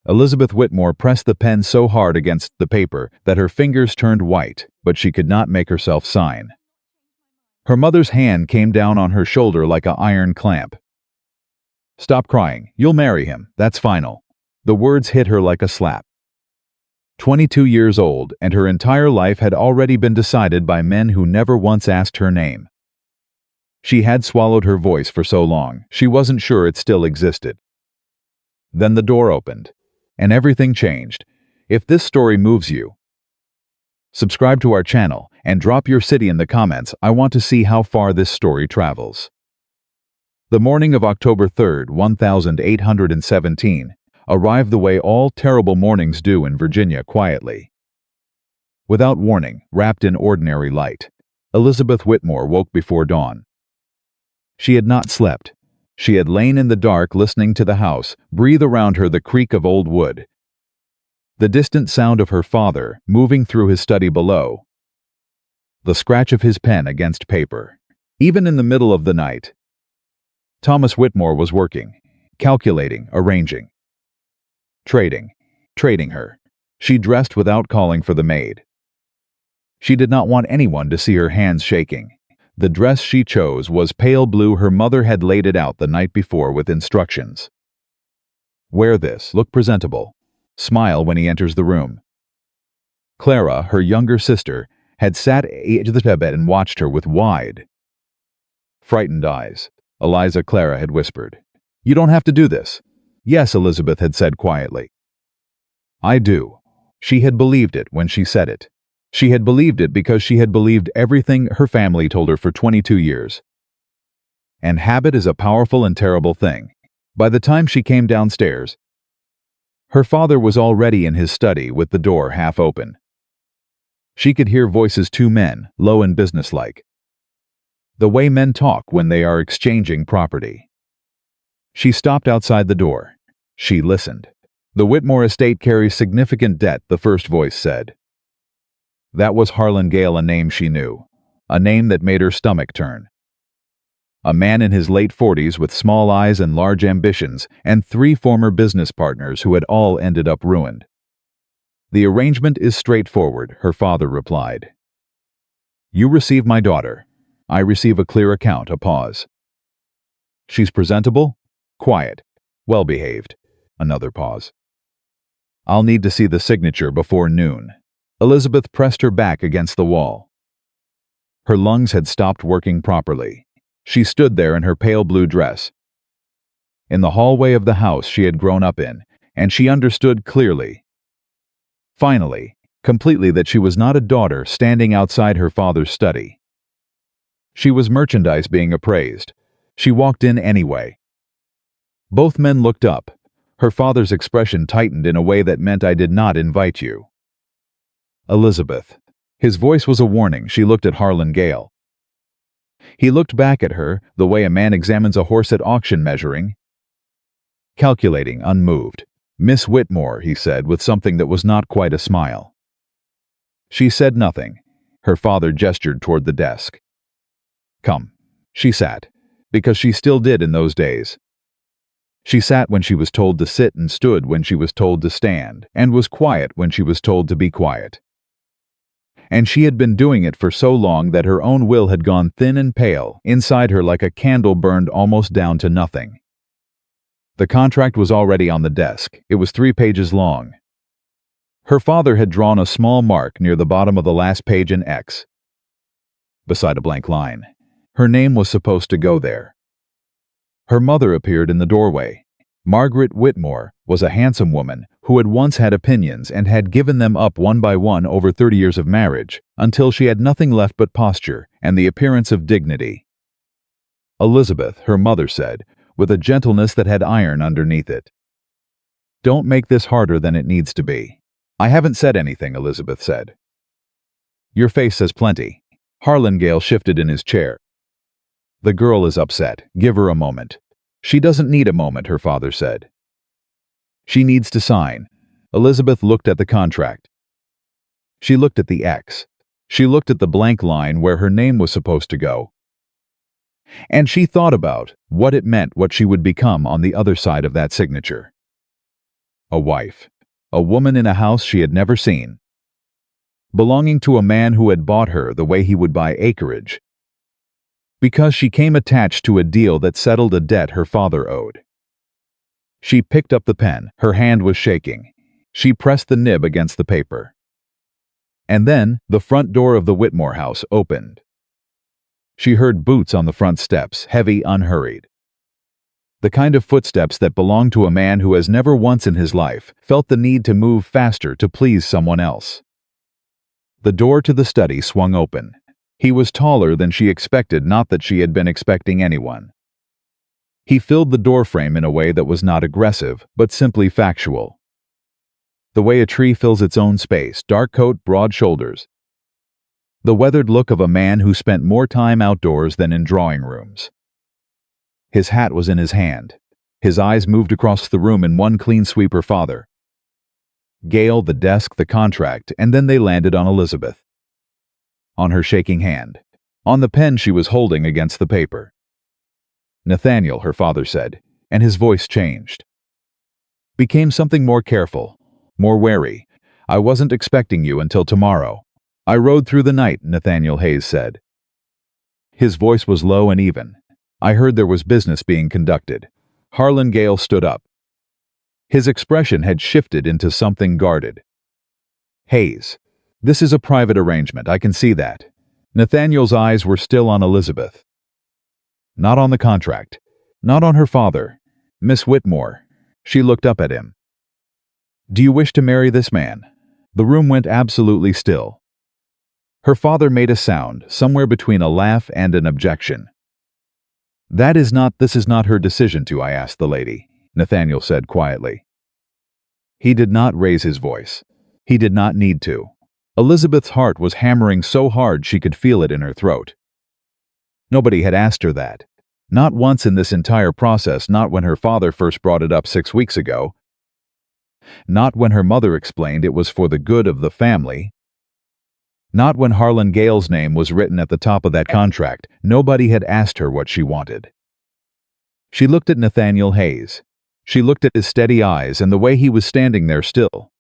Elizabeth Whitmore pressed the pen so hard against the paper that her fingers turned white, but she could not make herself sign. Her mother's hand came down on her shoulder like an iron clamp. "Stop crying. You'll marry him. That's final." The words hit her like a slap. 22 years old, and her entire life had already been decided by men who never once asked her name. She had swallowed her voice for so long, she wasn't sure it still existed. Then the door opened, and everything changed. If this story moves you, subscribe to our channel and drop your city in the comments. I want to see how far this story travels. The morning of October 3rd, 1817, arrived the way all terrible mornings do in Virginia, quietly. Without warning, wrapped in ordinary light, Elizabeth Whitmore woke before dawn. She had not slept. She had lain in the dark listening to the house breathe around her the creak of old wood, the distant sound of her father moving through his study below, the scratch of his pen against paper. Even in the middle of the night, Thomas Whitmore was working, calculating, arranging, trading her. She dressed without calling for the maid. She did not want anyone to see her hands shaking. The dress she chose was pale blue. Her mother had laid it out the night before with instructions. Wear this, look presentable, smile when he enters the room. Clara, her younger sister, had sat at the edge of the bed and watched her with wide, frightened eyes. "Eliza," Clara had whispered, "you don't have to do this." "Yes," Elizabeth had said quietly. "I do." She had believed it when she said it. She had believed it because she had believed everything her family told her for 22 years. And habit is a powerful and terrible thing. By the time she came downstairs, her father was already in his study with the door half open. She could hear voices, two men, low and businesslike. The way men talk when they are exchanging property. She stopped outside the door. She listened. "The Whitmore estate carries significant debt," the first voice said. That was Harlan Gale, a name she knew, a name that made her stomach turn. A man in his late 40s with small eyes and large ambitions, and 3 former business partners who had all ended up ruined. "The arrangement is straightforward," her father replied. "You receive my daughter. I receive a clear account." A pause. "She's presentable, quiet, well-behaved." Another pause. "I'll need to see the signature before noon." Elizabeth pressed her back against the wall. Her lungs had stopped working properly. She stood there in her pale blue dress, in the hallway of the house she had grown up in, and she understood clearly, finally, completely, that she was not a daughter standing outside her father's study. She was merchandise being appraised. She walked in anyway. Both men looked up. Her father's expression tightened in a way that meant, "I did not invite you." "Elizabeth." His voice was a warning. She looked at Harlan Gale. He looked back at her, the way a man examines a horse at auction, measuring, calculating, unmoved. "Miss Whitmore," he said with something that was not quite a smile. She said nothing. Her father gestured toward the desk. "Come." She sat, because she still did in those days. She sat when she was told to sit, and stood when she was told to stand, and was quiet when she was told to be quiet. And she had been doing it for so long that her own will had gone thin and pale inside her, like a candle burned almost down to nothing. The contract was already on the desk. It was 3 pages long. Her father had drawn a small mark near the bottom of the last page, an X, beside a blank line. Her name was supposed to go there. Her mother appeared in the doorway. Margaret Whitmore was a handsome woman who had once had opinions and had given them up one by one over 30 years of marriage, until she had nothing left but posture and the appearance of dignity. "Elizabeth," her mother said, with a gentleness that had iron underneath it, "don't make this harder than it needs to be." "I haven't said anything," Elizabeth said. "Your face says plenty." Harlan Gale shifted in his chair. "The girl is upset. Give her a moment." "She doesn't need a moment," her father said. "She needs to sign." Elizabeth looked at the contract. She looked at the X. She looked at the blank line where her name was supposed to go. And she thought about what it meant, what she would become on the other side of that signature. A wife. A woman in a house she had never seen. Belonging to a man who had bought her the way he would buy acreage. Because she came attached to a deal that settled a debt her father owed. She picked up the pen. Her hand was shaking. She pressed the nib against the paper. And then, the front door of the Whitmore house opened. She heard boots on the front steps, heavy, unhurried. The kind of footsteps that belong to a man who has never once in his life felt the need to move faster to please someone else. The door to the study swung open. He was taller than she expected, not that she had been expecting anyone. He filled the doorframe in a way that was not aggressive, but simply factual. The way a tree fills its own space, dark coat, broad shoulders. The weathered look of a man who spent more time outdoors than in drawing rooms. His hat was in his hand. His eyes moved across the room in one clean sweep. Her father. Gail, the desk, the contract, and then they landed on Elizabeth. On her shaking hand. On the pen she was holding against the paper. Nathaniel, her father said, and his voice changed. Became something more careful, more wary. I wasn't expecting you until tomorrow. I rode through the night, Nathaniel Hayes said. His voice was low and even. I heard there was business being conducted. Harlan Gale stood up. His expression had shifted into something guarded. Hayes, this is a private arrangement, I can see that. Nathaniel's eyes were still on Elizabeth. Not on the contract. Not on her father. Miss Whitmore. She looked up at him. Do you wish to marry this man? The room went absolutely still. Her father made a sound, somewhere between a laugh and an objection. This is not her decision to, I asked the lady, Nathaniel said quietly. He did not raise his voice. He did not need to. Elizabeth's heart was hammering so hard she could feel it in her throat. Nobody had asked her that. Not once in this entire process, not when her father first brought it up 6 weeks ago. Not when her mother explained it was for the good of the family. Not when Harlan Gale's name was written at the top of that contract. Nobody had asked her what she wanted. She looked at Nathaniel Hayes. She looked at his steady eyes and the way he was standing there still.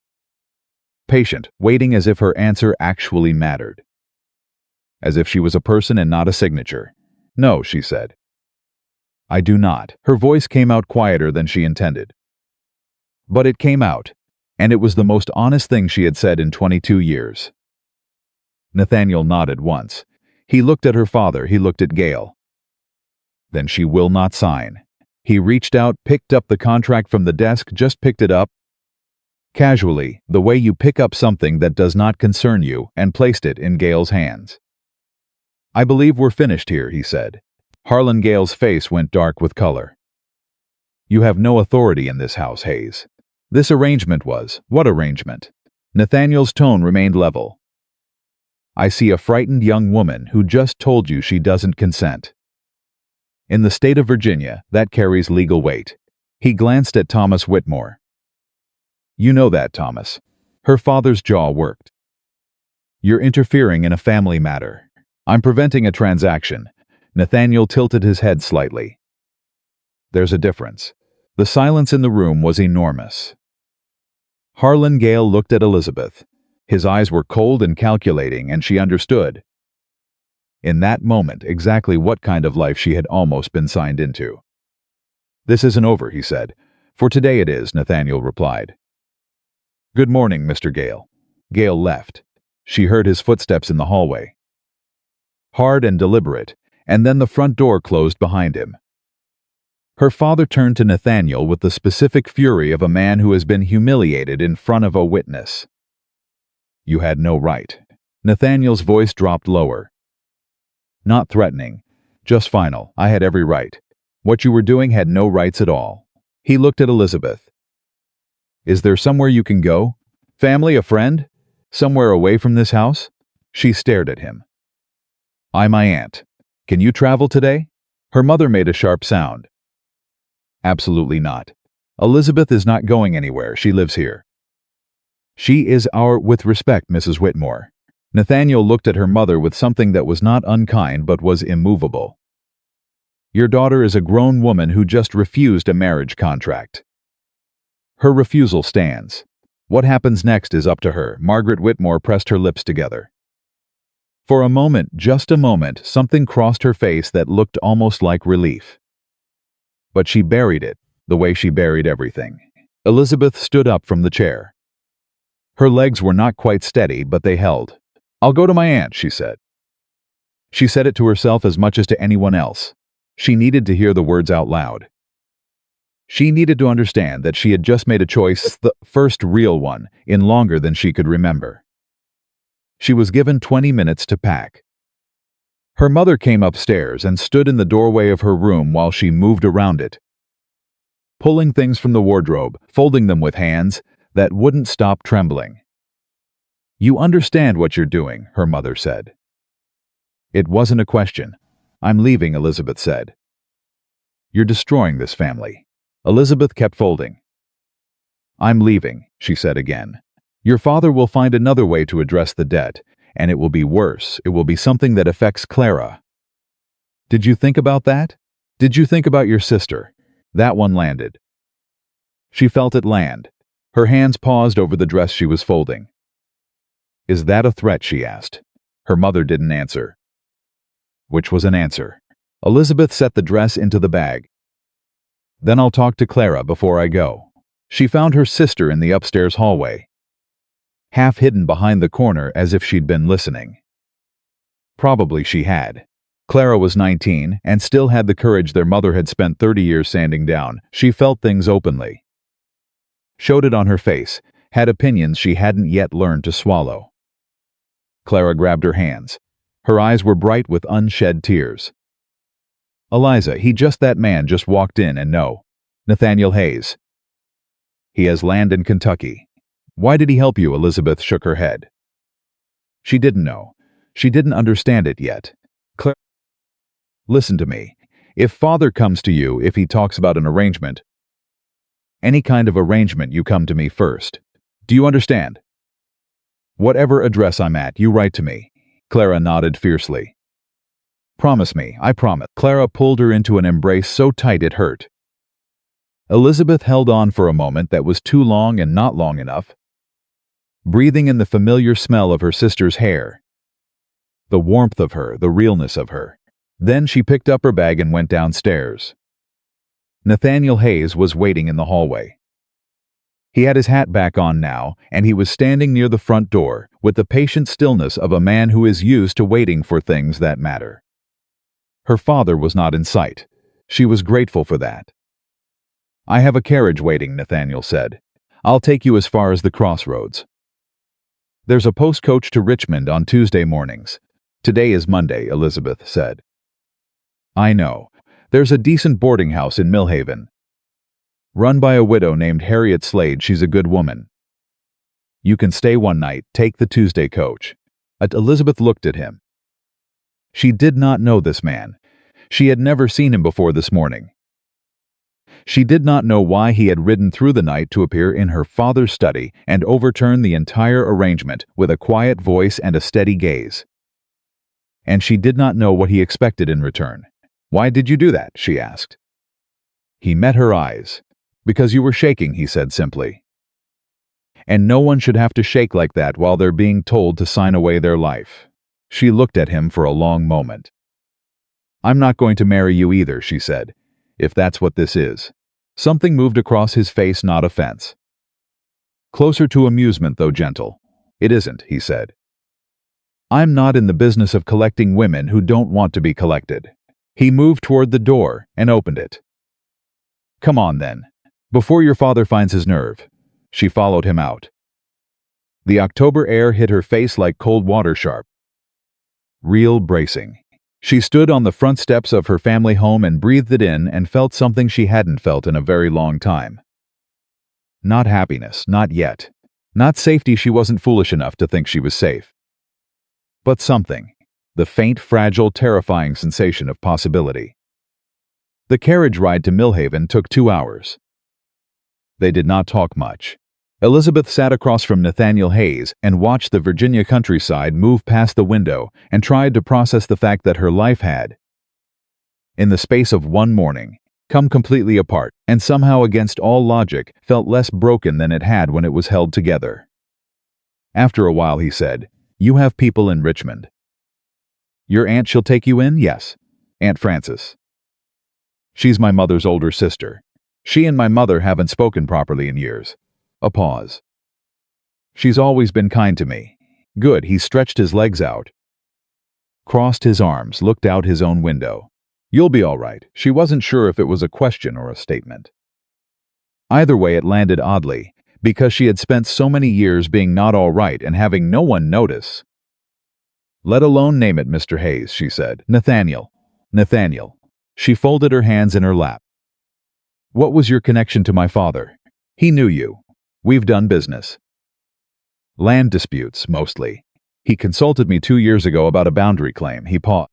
Patient, waiting as if her answer actually mattered. As if she was a person and not a signature. No, she said. I do not. Her voice came out quieter than she intended. But it came out, and it was the most honest thing she had said in 22 years. Nathaniel nodded once. He looked at her father, he looked at Gale. Then she will not sign. He reached out, picked up the contract from the desk, just picked it up. Casually, the way you pick up something that does not concern you, and placed it in Gale's hands. I believe we're finished here, he said. Harlan Gale's face went dark with color. You have no authority in this house, Hayes. This arrangement was, what arrangement? Nathaniel's tone remained level. I see a frightened young woman who just told you she doesn't consent. In the state of Virginia, that carries legal weight. He glanced at Thomas Whitmore. You know that, Thomas. Her father's jaw worked. You're interfering in a family matter. I'm preventing a transaction. Nathaniel tilted his head slightly. There's a difference. The silence in the room was enormous. Harlan Gale looked at Elizabeth. His eyes were cold and calculating, and she understood. In that moment, exactly what kind of life she had almost been signed into. This isn't over, he said. For today it is, Nathaniel replied. Good morning, Mr. Gale. Gale left. She heard his footsteps in the hallway. Hard and deliberate, and then the front door closed behind him. Her father turned to Nathaniel with the specific fury of a man who has been humiliated in front of a witness. You had no right. Nathaniel's voice dropped lower. Not threatening, just final. I had every right. What you were doing had no rights at all. He looked at Elizabeth. Is there somewhere you can go? Family, a friend? Somewhere away from this house? She stared at him. I'm my aunt. Can you travel today? Her mother made a sharp sound. Absolutely not. Elizabeth is not going anywhere. She lives here. She is with respect, Mrs. Whitmore. Nathaniel looked at her mother with something that was not unkind but was immovable. Your daughter is a grown woman who just refused a marriage contract. Her refusal stands. What happens next is up to her. Margaret Whitmore pressed her lips together. For a moment, just a moment, something crossed her face that looked almost like relief. But she buried it, the way she buried everything. Elizabeth stood up from the chair. Her legs were not quite steady, but they held. "I'll go to my aunt," she said. She said it to herself as much as to anyone else. She needed to hear the words out loud. She needed to understand that she had just made a choice, the first real one, in longer than she could remember. She was given 20 minutes to pack. Her mother came upstairs and stood in the doorway of her room while she moved around it, pulling things from the wardrobe, folding them with hands that wouldn't stop trembling. "You understand what you're doing," her mother said. It wasn't a question. "I'm leaving," Elizabeth said. "You're destroying this family." Elizabeth kept folding. "I'm leaving," she said again. "Your father will find another way to address the debt, and it will be worse. It will be something that affects Clara. Did you think about that? Did you think about your sister?" That one landed. She felt it land. Her hands paused over the dress she was folding. "Is that a threat?" she asked. Her mother didn't answer. Which was an answer. Elizabeth set the dress into the bag. "Then I'll talk to Clara before I go." She found her sister in the upstairs hallway, half hidden behind the corner as if she'd been listening. Probably she had. Clara was 19 and still had the courage their mother had spent 30 years sanding down. She felt things openly, showed it on her face, had opinions she hadn't yet learned to swallow. Clara grabbed her hands. Her eyes were bright with unshed tears. "Eliza, that man just walked in and no. Nathaniel Hayes. He has land in Kentucky." "Why did he help you?" Elizabeth shook her head. She didn't know. She didn't understand it yet. "Listen to me. If father comes to you, if he talks about an arrangement, any kind of arrangement, you come to me first. Do you understand? Whatever address I'm at, you write to me." Clara nodded fiercely. "Promise me." "I promise." Clara pulled her into an embrace so tight it hurt. Elizabeth held on for a moment that was too long and not long enough, breathing in the familiar smell of her sister's hair, the warmth of her, the realness of her. Then she picked up her bag and went downstairs. Nathaniel Hayes was waiting in the hallway. He had his hat back on now, and he was standing near the front door, with the patient stillness of a man who is used to waiting for things that matter. Her father was not in sight. She was grateful for that. "I have a carriage waiting," Nathaniel said. "I'll take you as far as the crossroads. There's a post coach to Richmond on Tuesday mornings. Today is Monday," Elizabeth said. "I know. There's a decent boarding house in Millhaven, run by a widow named Harriet Slade. She's a good woman. You can stay one night, take the Tuesday coach." Elizabeth looked at him. She did not know this man. She had never seen him before this morning. She did not know why he had ridden through the night to appear in her father's study and overturn the entire arrangement with a quiet voice and a steady gaze. And she did not know what he expected in return. "Why did you do that?" she asked. He met her eyes. "Because you were shaking," he said simply. "And no one should have to shake like that while they're being told to sign away their life." She looked at him for a long moment. "I'm not going to marry you either," she said, "if that's what this is." Something moved across his face, not offense. Closer to amusement, though gentle. "It isn't," he said. "I'm not in the business of collecting women who don't want to be collected." He moved toward the door and opened it. "Come on, then. Before your father finds his nerve." She followed him out. The October air hit her face like cold water, sharp, real, bracing. She stood on the front steps of her family home and breathed it in and felt something she hadn't felt in a very long time. Not happiness, not yet. Not safety, she wasn't foolish enough to think she was safe. But something. The faint, fragile, terrifying sensation of possibility. The carriage ride to Millhaven took 2 hours. They did not talk much. Elizabeth sat across from Nathaniel Hayes and watched the Virginia countryside move past the window and tried to process the fact that her life had, in the space of one morning, come completely apart, and somehow against all logic, felt less broken than it had when it was held together. After a while he said, "You have people in Richmond. Your aunt she'll take you in, yes? Aunt Frances. She's my mother's older sister. She and my mother haven't spoken properly in years." A pause. "She's always been kind to me." Good, he stretched his legs out, crossed his arms, looked out his own window. "You'll be all right." She wasn't sure if it was a question or a statement. Either way, it landed oddly, because she had spent so many years being not all right and having no one notice. "Let alone name it, Mr. Hayes," she said. "Nathaniel. Nathaniel." She folded her hands in her lap. "What was your connection to my father?" "He knew you. We've done business. Land disputes, mostly. He consulted me 2 years ago about a boundary claim." He paused.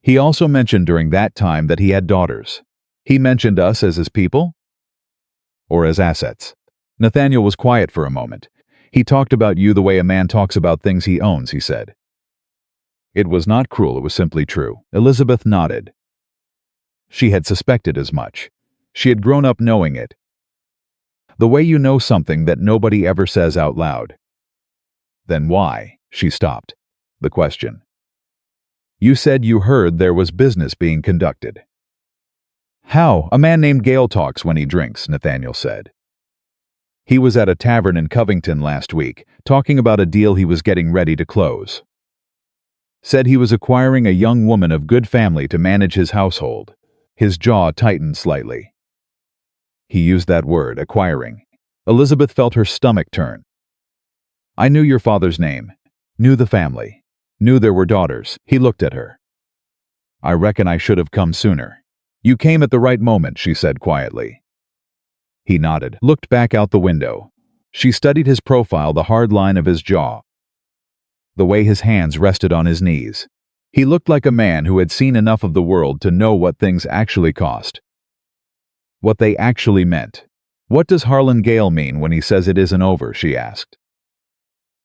"He also mentioned during that time that he had daughters. He mentioned us as his people? Or as assets?" Nathaniel was quiet for a moment. "He talked about you the way a man talks about things he owns," he said. It was not cruel, it was simply true. Elizabeth nodded. She had suspected as much. She had grown up knowing it. The way you know something that nobody ever says out loud. "Then why?" She stopped. The question. "You said you heard there was business being conducted." "How? A man named Gale talks when he drinks," Nathaniel said. "He was at a tavern in Covington last week, talking about a deal he was getting ready to close. Said he was acquiring a young woman of good family to manage his household." His jaw tightened slightly. He used that word, acquiring. Elizabeth felt her stomach turn. "I knew your father's name, knew the family, knew there were daughters." He looked at her. "I reckon I should have come sooner." "You came at the right moment," she said quietly. He nodded, looked back out the window. She studied his profile, the hard line of his jaw, the way his hands rested on his knees. He looked like a man who had seen enough of the world to know what things actually cost, what they actually meant. "What does Harlan Gale mean when he says it isn't over?" she asked.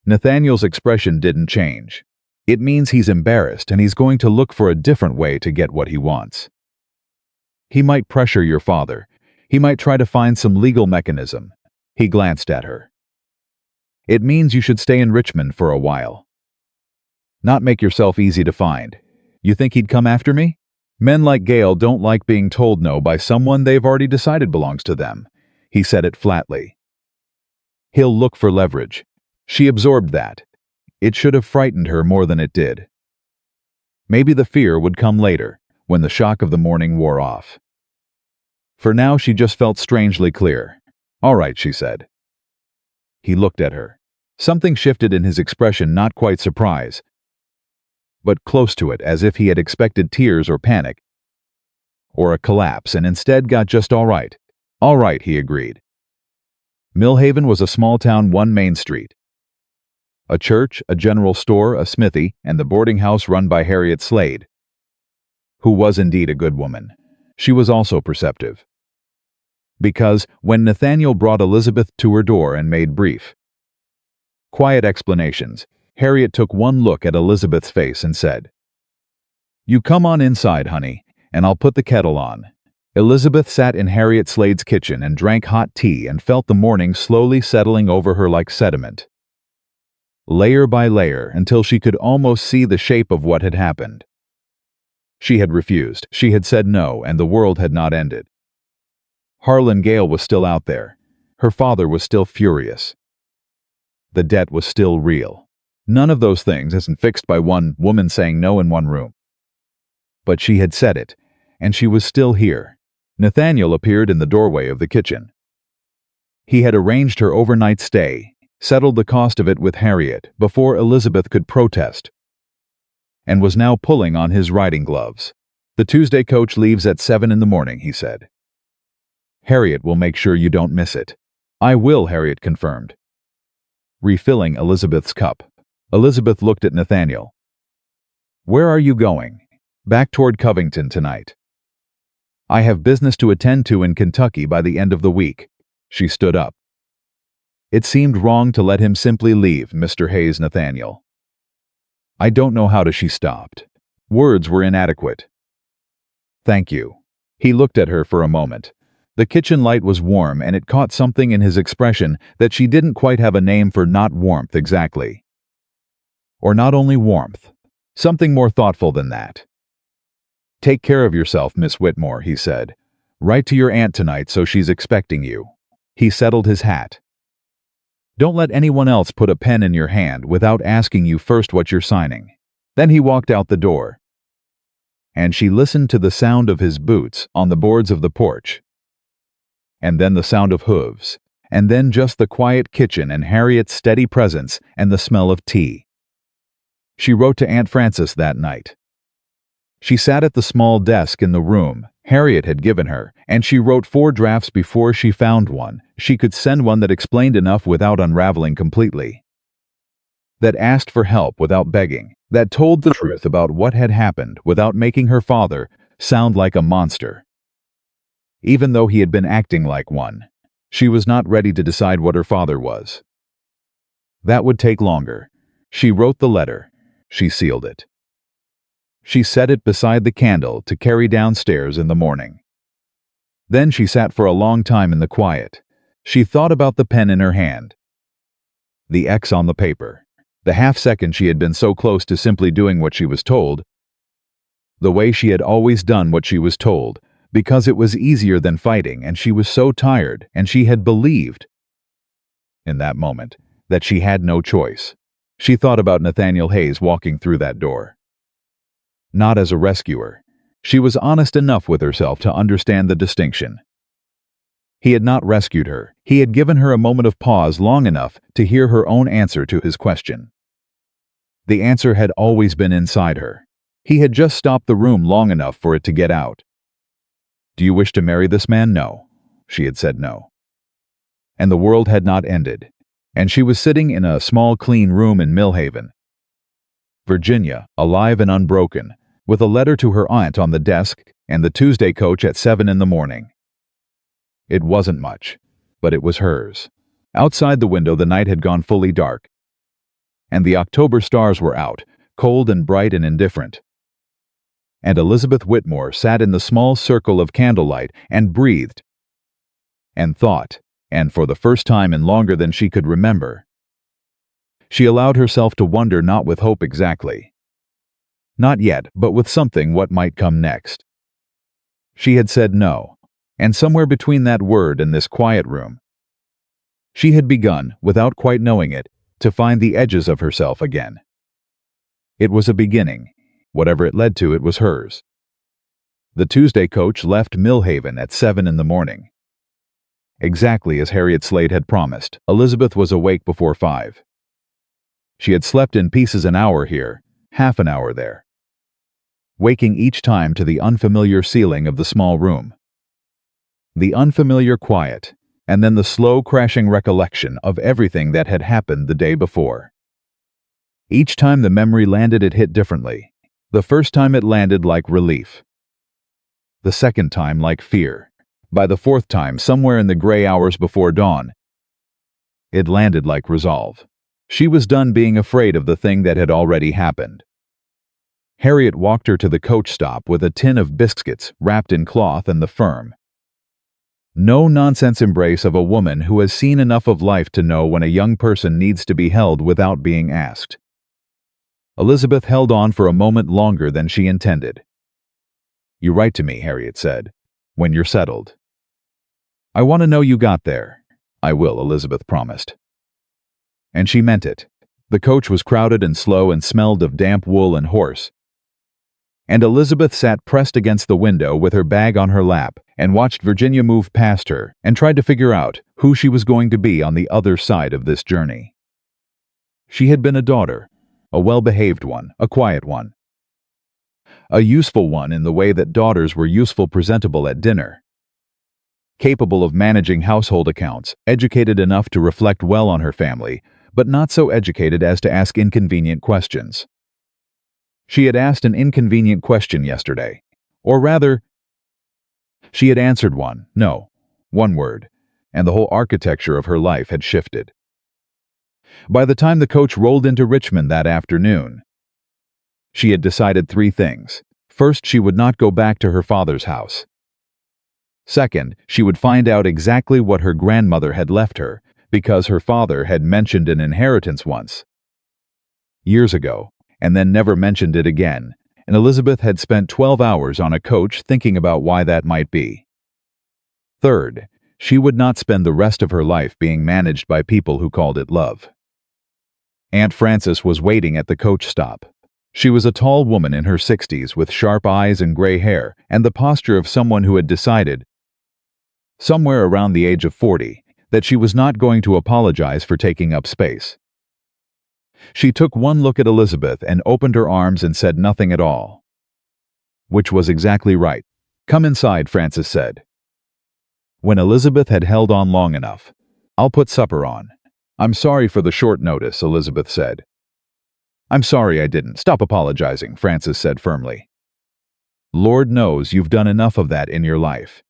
Nathaniel's expression didn't change. "It means he's embarrassed and he's going to look for a different way to get what he wants. He might pressure your father. He might try to find some legal mechanism." He glanced at her. "It means you should stay in Richmond for a while. Not make yourself easy to find. You think he'd come after me? Men like Gale don't like being told no by someone they've already decided belongs to them." He said it flatly. "He'll look for leverage." She absorbed that. It should have frightened her more than it did. Maybe the fear would come later, when the shock of the morning wore off. For now she just felt strangely clear. "All right," she said. He looked at her. Something shifted in his expression, not quite surprise, but close to it, as if he had expected tears or panic, or a collapse, and instead got just "all right." "All right," he agreed. Millhaven was a small town, one main street. A church, a general store, a smithy, and the boarding house run by Harriet Slade, who was indeed a good woman. She was also perceptive. Because, when Nathaniel brought Elizabeth to her door and made brief, quiet explanations, Harriet took one look at Elizabeth's face and said, "You come on inside, honey, and I'll put the kettle on." Elizabeth sat in Harriet Slade's kitchen and drank hot tea and felt the morning slowly settling over her like sediment, layer by layer, until she could almost see the shape of what had happened. She had refused, she had said no, and the world had not ended. Harlan Gale was still out there. Her father was still furious. The debt was still real. None of those things isn't fixed by one woman saying no in one room. But she had said it, and she was still here. Nathaniel appeared in the doorway of the kitchen. He had arranged her overnight stay, settled the cost of it with Harriet before Elizabeth could protest, and was now pulling on his riding gloves. "The Tuesday coach leaves at 7 in the morning," he said. "Harriet will make sure you don't miss it." "I will," Harriet confirmed, refilling Elizabeth's cup. Elizabeth looked at Nathaniel. "Where are you going?" "Back toward Covington tonight. I have business to attend to in Kentucky by the end of the week." She stood up. It seemed wrong to let him simply leave, Mr. Hayes. "Nathaniel, I don't know how to." She stopped. Words were inadequate. "Thank you." He looked at her for a moment. The kitchen light was warm, and it caught something in his expression that she didn't quite have a name for. Not warmth exactly. Or not only warmth. Something more thoughtful than that. "Take care of yourself, Miss Whitmore," he said. "Write to your aunt tonight so she's expecting you." He settled his hat. "Don't let anyone else put a pen in your hand without asking you first what you're signing." Then he walked out the door. And she listened to the sound of his boots on the boards of the porch. And then the sound of hooves. And then just the quiet kitchen and Harriet's steady presence and the smell of tea. She wrote to Aunt Frances that night. She sat at the small desk in the room Harriet had given her, and she wrote 4 drafts before she found one she could send, one that explained enough without unraveling completely, that asked for help without begging, that told the truth about what had happened without making her father sound like a monster. Even though he had been acting like one, she was not ready to decide what her father was. That would take longer. She wrote the letter. She sealed it. She set it beside the candle to carry downstairs in the morning. Then she sat for a long time in the quiet. She thought about the pen in her hand, the X on the paper, the half-second she had been so close to simply doing what she was told, the way she had always done what she was told, because it was easier than fighting, and she was so tired, and she had believed, in that moment, that she had no choice. She thought about Nathaniel Hayes walking through that door. Not as a rescuer. She was honest enough with herself to understand the distinction. He had not rescued her. He had given her a moment of pause long enough to hear her own answer to his question. The answer had always been inside her. He had just stopped the room long enough for it to get out. "Do you wish to marry this man?" "No." She had said no. And the world had not ended. And she was sitting in a small, clean room in Millhaven, Virginia, alive and unbroken, with a letter to her aunt on the desk and the Tuesday coach at 7 in the morning. It wasn't much, but it was hers. Outside the window the night had gone fully dark, and the October stars were out, cold and bright and indifferent. And Elizabeth Whitmore sat in the small circle of candlelight and breathed, and thought, and for the first time in longer than she could remember, she allowed herself to wonder, not with hope exactly. Not yet, but with something, what might come next. She had said no, and somewhere between that word and this quiet room, she had begun, without quite knowing it, to find the edges of herself again. It was a beginning. Whatever it led to, it was hers. The Tuesday coach left Millhaven at 7 in the morning. Exactly as Harriet Slade had promised, Elizabeth was awake before 5. She had slept in pieces, an hour here, half an hour there, waking each time to the unfamiliar ceiling of the small room, the unfamiliar quiet, and then the slow crashing recollection of everything that had happened the day before. Each time the memory landed, it hit differently. The first time it landed like relief. The second time like fear. By the fourth time, somewhere in the gray hours before dawn, it landed like resolve. She was done being afraid of the thing that had already happened. Harriet walked her to the coach stop with a tin of biscuits wrapped in cloth and the firm, no-nonsense embrace of a woman who has seen enough of life to know when a young person needs to be held without being asked. Elizabeth held on for a moment longer than she intended. "You write to me," Harriet said, "when you're settled." "I want to know you got there." "I will," Elizabeth promised. And she meant it. The coach was crowded and slow and smelled of damp wool and horse. And Elizabeth sat pressed against the window with her bag on her lap and watched Virginia move past her and tried to figure out who she was going to be on the other side of this journey. She had been a daughter, a well-behaved one, a quiet one, a useful one in the way that daughters were useful, presentable at dinner, capable of managing household accounts, educated enough to reflect well on her family, but not so educated as to ask inconvenient questions. She had asked an inconvenient question yesterday. Or rather, she had answered one, no, one word, and the whole architecture of her life had shifted. By the time the coach rolled into Richmond that afternoon, she had decided 3 things. First, she would not go back to her father's house. Second, she would find out exactly what her grandmother had left her, because her father had mentioned an inheritance once, years ago, and then never mentioned it again, and Elizabeth had spent 12 hours on a coach thinking about why that might be. Third, she would not spend the rest of her life being managed by people who called it love. Aunt Frances was waiting at the coach stop. She was a tall woman in her 60s with sharp eyes and gray hair and the posture of someone who had decided, somewhere around the age of 40, that she was not going to apologize for taking up space. She took one look at Elizabeth and opened her arms and said nothing at all. Which was exactly right. "Come inside," Frances said. When Elizabeth had held on long enough, "I'll put supper on." "I'm sorry for the short notice," Elizabeth said. "I'm sorry I didn't. Stop apologizing," Frances said firmly. "Lord knows you've done enough of that in your life.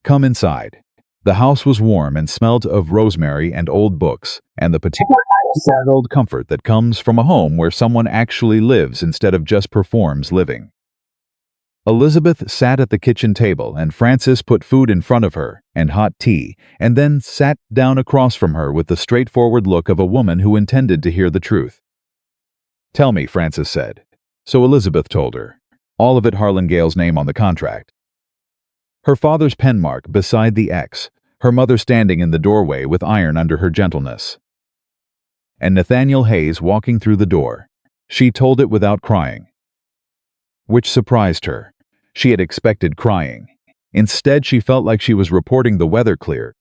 Come inside." The house was warm and smelled of rosemary and old books, and the particular settled comfort that comes from a home where someone actually lives instead of just performs living. Elizabeth sat at the kitchen table, and Frances put food in front of her, and hot tea, and then sat down across from her with the straightforward look of a woman who intended to hear the truth. "Tell me," Frances said. So Elizabeth told her. All of it Harlan Gale's name on the contract. Her father's pen mark beside the X, her mother standing in the doorway with iron under her gentleness, and Nathaniel Hayes walking through the door. She told it without crying, which surprised her. She had expected crying. Instead, she felt like she was reporting the weather clear,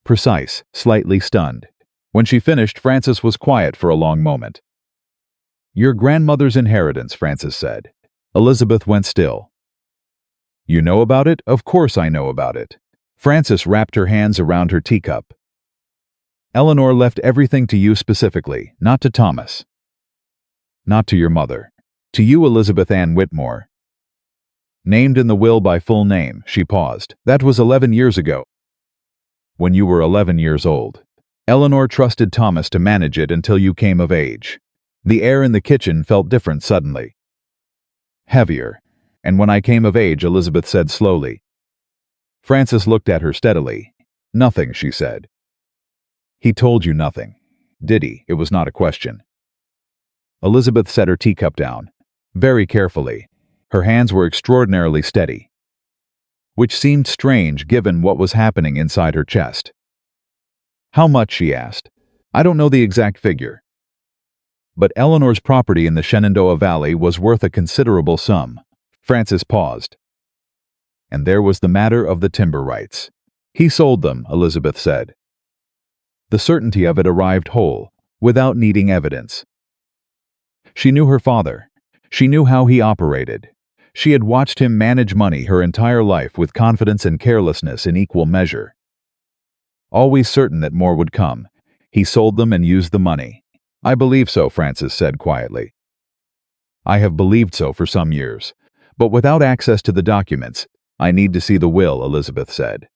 precise, slightly stunned. When she finished, Frances was quiet for a long moment. "Your grandmother's inheritance," Frances said. Elizabeth went still. "You know about it?" "Of course I know about it." Frances wrapped her hands around her teacup. "Eleanor left everything to you specifically, not to Thomas. Not to your mother. To you, Elizabeth Ann Whitmore. Named in the will by full name." She paused. "That was 11 years ago. When you were 11 years old. Eleanor trusted Thomas to manage it until you came of age." The air in the kitchen felt different suddenly. Heavier. "And when I came of age," Elizabeth said slowly. Frances looked at her steadily. "Nothing," she said. "He told you nothing, did he?" It was not a question. Elizabeth set her teacup down, very carefully. Her hands were extraordinarily steady, which seemed strange given what was happening inside her chest. "How much?" she asked. "I don't know the exact figure. But Eleanor's property in the Shenandoah Valley was worth a considerable sum." Frances paused. "And there was the matter of the timber rights. He sold them," Elizabeth said. The certainty of it arrived whole, without needing evidence. She knew her father. She knew how he operated. She had watched him manage money her entire life with confidence and carelessness in equal measure. Always certain that more would come, he sold them and used the money. "I believe so," Frances said quietly. "I have believed so for some years. But without access to the documents, I need to see the will," Elizabeth said.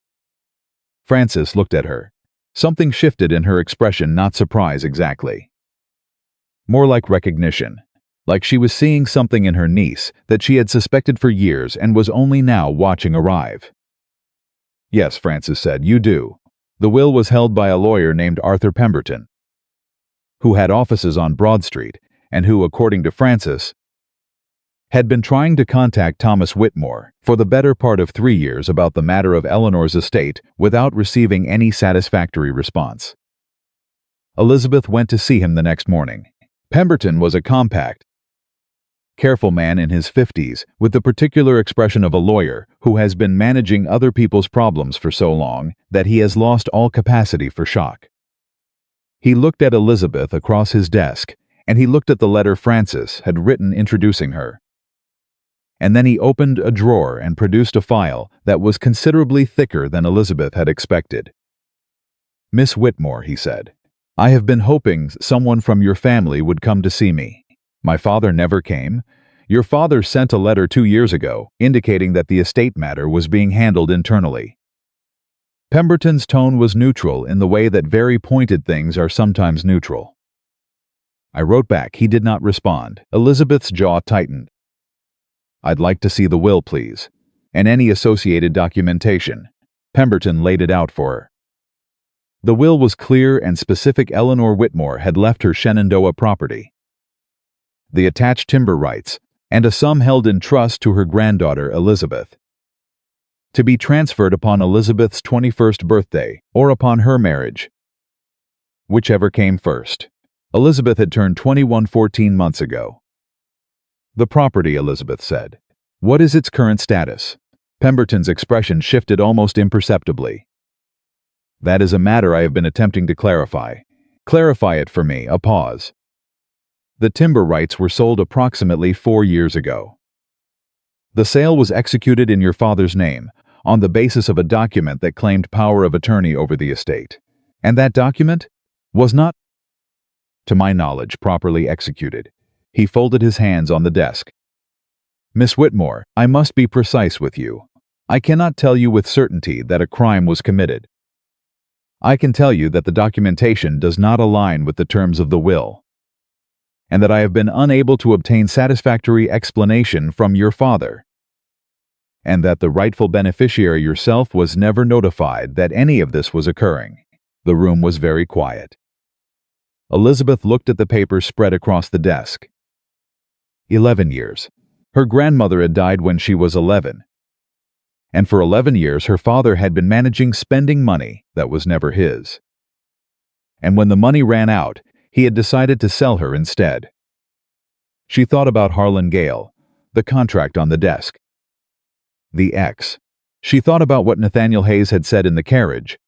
Frances looked at her. Something shifted in her expression, not surprise exactly. More like recognition. Like she was seeing something in her niece that she had suspected for years and was only now watching arrive. "Yes," Frances said, "you do." The will was held by a lawyer named Arthur Pemberton, who had offices on Broad Street, and who, according to Frances, had been trying to contact Thomas Whitmore for the better part of 3 years about the matter of Eleanor's estate without receiving any satisfactory response. Elizabeth went to see him the next morning. Pemberton was a compact, careful man in his 50s, with the particular expression of a lawyer who has been managing other people's problems for so long that he has lost all capacity for shock. He looked at Elizabeth across his desk, and he looked at the letter Frances had written introducing her. And then he opened a drawer and produced a file that was considerably thicker than Elizabeth had expected. "Miss Whitmore," he said, "I have been hoping someone from your family would come to see me. My father never came. Your father sent a letter 2 years ago, indicating that the estate matter was being handled internally." Pemberton's tone was neutral in the way that very pointed things are sometimes neutral. I wrote back. He did not respond. Elizabeth's jaw tightened. "I'd like to see the will, please." and any associated documentation. Pemberton laid it out for her. The will was clear and specific. Eleanor Whitmore had left her Shenandoah property, the attached timber rights, and a sum held in trust to her granddaughter Elizabeth, to be transferred upon Elizabeth's 21st birthday or upon her marriage, whichever came first. Elizabeth had turned 21 14 months ago. The property, Elizabeth said. What is its current status? Pemberton's expression shifted almost imperceptibly. That is a matter I have been attempting to clarify. Clarify it for me. A pause. The timber rights were sold approximately 4 years ago. The sale was executed in your father's name, on the basis of a document that claimed power of attorney over the estate. And that document was not, to my knowledge, properly executed. He folded his hands on the desk. Miss Whitmore, I must be precise with you. I cannot tell you with certainty that a crime was committed. I can tell you that the documentation does not align with the terms of the will, and that I have been unable to obtain satisfactory explanation from your father, and that the rightful beneficiary yourself was never notified that any of this was occurring. The room was very quiet. Elizabeth looked at the papers spread across the desk. 11 years. Her grandmother had died when she was 11. And for 11 years her father had been managing spending money that was never his. And when the money ran out, he had decided to sell her instead. She thought about Harlan Gale, the contract on the desk, the ex. She thought about what Nathaniel Hayes had said in the carriage.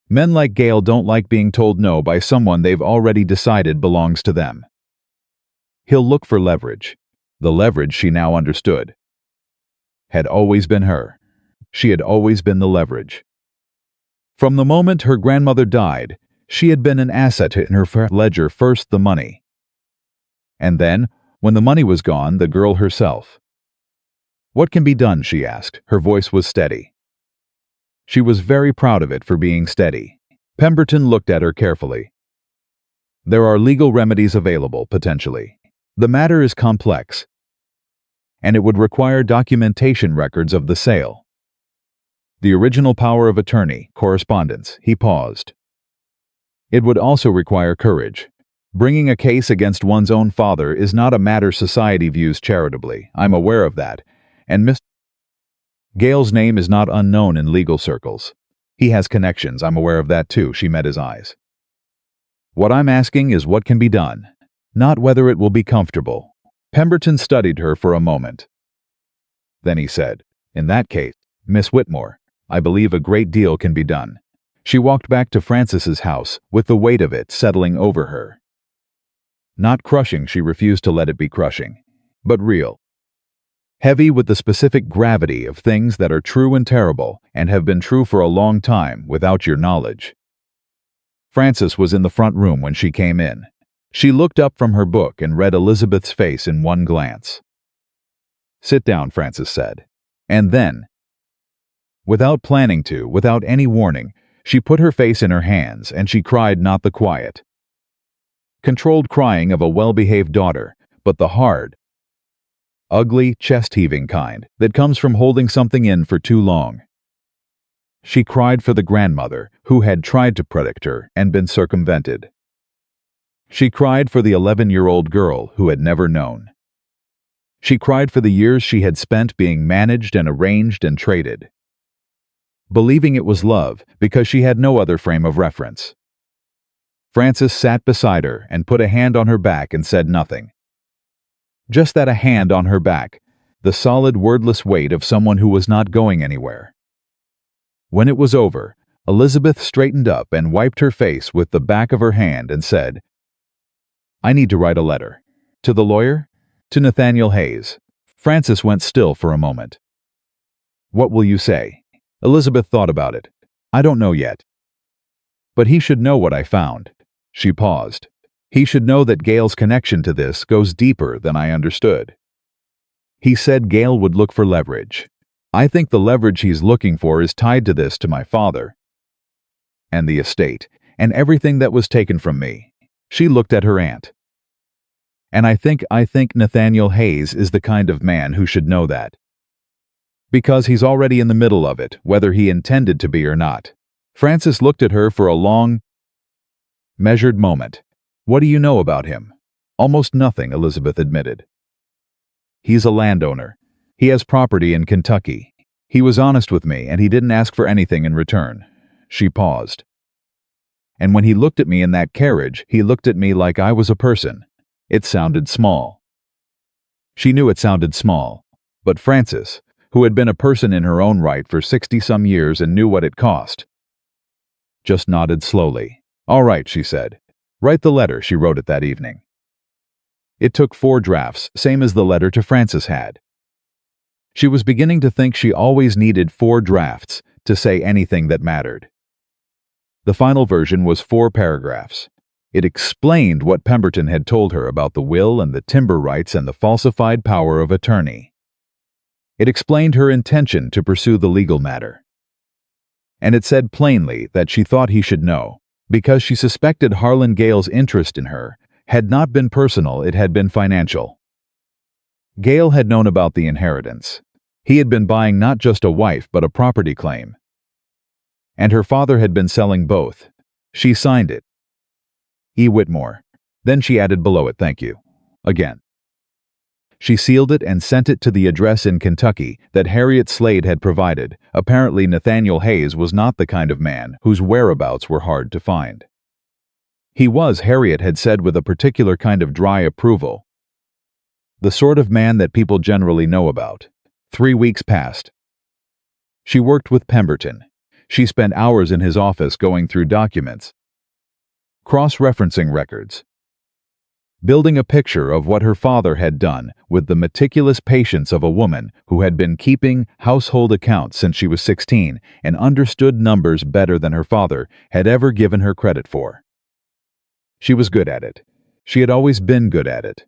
Men like Gale don't like being told no by someone they've already decided belongs to them. He'll look for leverage. The leverage, she now understood, had always been her. She had always been the leverage. From the moment her grandmother died, she had been an asset in her ledger. First the money, and then, when the money was gone, the girl herself. What can be done, she asked. Her voice was steady. She was very proud of it for being steady. Pemberton looked at her carefully. There are legal remedies available, potentially. The matter is complex, and it would require documentation records of the sale, the original power of attorney, correspondence. He paused. It would also require courage. Bringing a case against one's own father is not a matter society views charitably. I'm aware of that, and Miss Gale's name is not unknown in legal circles. He has connections, I'm aware of that too. She met his eyes. What I'm asking is what can be done, not whether it will be comfortable. Pemberton studied her for a moment. Then he said, in that case, Miss Whitmore, I believe a great deal can be done. She walked back to Francis's house, with the weight of it settling over her. Not crushing, she refused to let it be crushing, but real. Heavy with the specific gravity of things that are true and terrible, and have been true for a long time without your knowledge. Francis was in the front room when she came in. She looked up from her book and read Elizabeth's face in one glance. Sit down, Francis said. And then, without planning to, without any warning, she put her face in her hands and she cried, not the quiet, controlled crying of a well-behaved daughter, but the hard, ugly, chest-heaving kind that comes from holding something in for too long. She cried for the grandmother who had tried to protect her and been circumvented. She cried for the 11-year-old girl who had never known. She cried for the years she had spent being managed and arranged and traded, believing it was love because she had no other frame of reference. Francis sat beside her and put a hand on her back and said nothing. Just that, a hand on her back, the solid, wordless weight of someone who was not going anywhere. When it was over, Elizabeth straightened up and wiped her face with the back of her hand and said, I need to write a letter. To the lawyer? To Nathaniel Hayes. Francis went still for a moment. What will you say? Elizabeth thought about it. I don't know yet. But he should know what I found. She paused. He should know that Gale's connection to this goes deeper than I understood. He said Gale would look for leverage. I think the leverage he's looking for is tied to this, to my father, and the estate, and everything that was taken from me. She looked at her aunt. And I think Nathaniel Hayes is the kind of man who should know that. Because he's already in the middle of it, whether he intended to be or not. Frances looked at her for a long, measured moment. What do you know about him? Almost nothing, Elizabeth admitted. He's a landowner. He has property in Kentucky. He was honest with me, and he didn't ask for anything in return. She paused. And when he looked at me in that carriage, he looked at me like I was a person. It sounded small. She knew it sounded small. But Frances, who had been a person in her own right for 60-some years and knew what it cost, just nodded slowly. All right, she said. Write the letter, she wrote it that evening. It took 4 drafts, same as the letter to Frances had. She was beginning to think she always needed 4 drafts to say anything that mattered. The final version was 4 paragraphs. It explained what Pemberton had told her about the will and the timber rights and the falsified power of attorney. It explained her intention to pursue the legal matter. And it said plainly that she thought he should know, because she suspected Harlan Gale's interest in her had not been personal, it had been financial. Gale had known about the inheritance. He had been buying not just a wife but a property claim. And her father had been selling both. She signed it. E. Whitmore. Then she added below it, thank you. Again. She sealed it and sent it to the address in Kentucky that Harriet Slade had provided. Apparently Nathaniel Hayes was not the kind of man whose whereabouts were hard to find. He was, Harriet had said with a particular kind of dry approval. The sort of man that people generally know about. 3 weeks passed. She worked with Pemberton. She spent hours in his office going through documents, cross-referencing records, building a picture of what her father had done with the meticulous patience of a woman who had been keeping household accounts since she was 16 and understood numbers better than her father had ever given her credit for. She was good at it. She had always been good at it.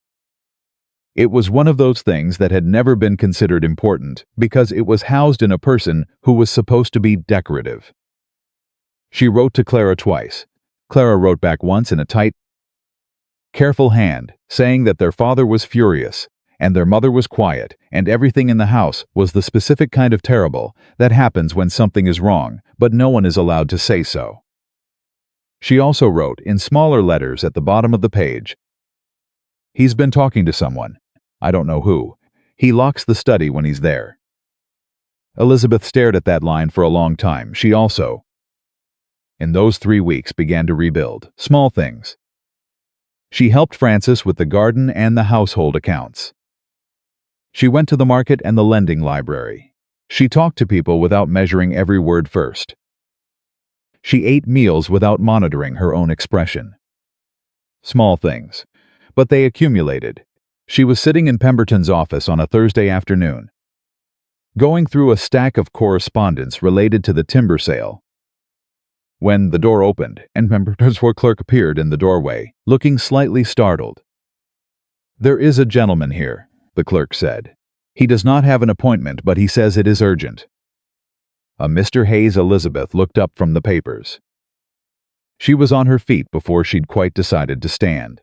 It was one of those things that had never been considered important because it was housed in a person who was supposed to be decorative. She wrote to Clara twice. Clara wrote back once in a tight, careful hand, saying that their father was furious, and their mother was quiet, and everything in the house was the specific kind of terrible that happens when something is wrong, but no one is allowed to say so. She also wrote, in smaller letters at the bottom of the page, he's been talking to someone. I don't know who. He locks the study when he's there. Elizabeth stared at that line for a long time. She also, in those 3 weeks, began to rebuild. Small things. She helped Frances with the garden and the household accounts. She went to the market and the lending library. She talked to people without measuring every word first. She ate meals without monitoring her own expression. Small things. But they accumulated. She was sitting in Pemberton's office on a Thursday afternoon, going through a stack of correspondence related to the timber sale, when the door opened and Pemberton's clerk appeared in the doorway, looking slightly startled. There is a gentleman here, the clerk said. He does not have an appointment, but he says it is urgent. A Mr. Hayes. Elizabeth looked up from the papers. She was on her feet before she'd quite decided to stand.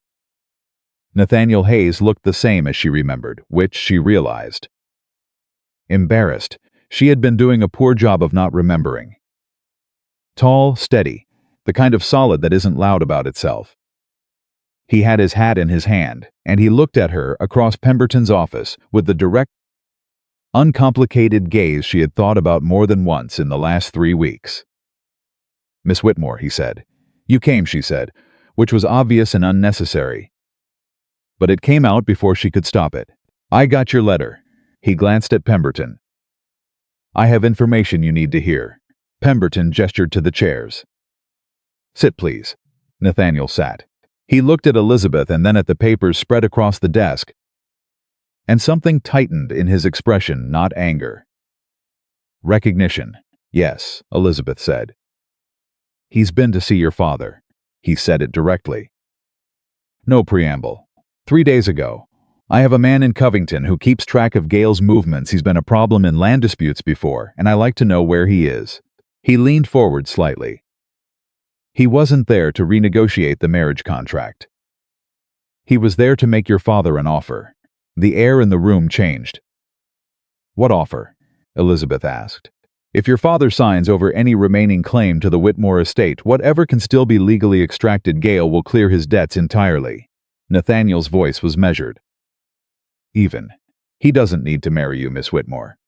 Nathaniel Hayes looked the same as she remembered, which she realized. Embarrassed, she had been doing a poor job of not remembering. Tall, steady, the kind of solid that isn't loud about itself. He had his hat in his hand, and he looked at her across Pemberton's office with the direct, uncomplicated gaze she had thought about more than once in the last 3 weeks. Miss Whitmore, he said. You came, she said, which was obvious and unnecessary. But it came out before she could stop it. I got your letter. He glanced at Pemberton. I have information you need to hear. Pemberton gestured to the chairs. Sit, please. Nathaniel sat. He looked at Elizabeth and then at the papers spread across the desk, and something tightened in his expression, not anger. Recognition. Yes, Elizabeth said. He's been to see your father. He said it directly. No preamble. 3 days ago. I have a man in Covington who keeps track of Gale's movements. He's been a problem in land disputes before, and I like to know where he is. He leaned forward slightly. He wasn't there to renegotiate the marriage contract. He was there to make your father an offer. The air in the room changed. What offer? Elizabeth asked. If your father signs over any remaining claim to the Whitmore estate, whatever can still be legally extracted, Gale will clear his debts entirely. Nathaniel's voice was measured. Even. He doesn't need to marry you, Miss Whitmore.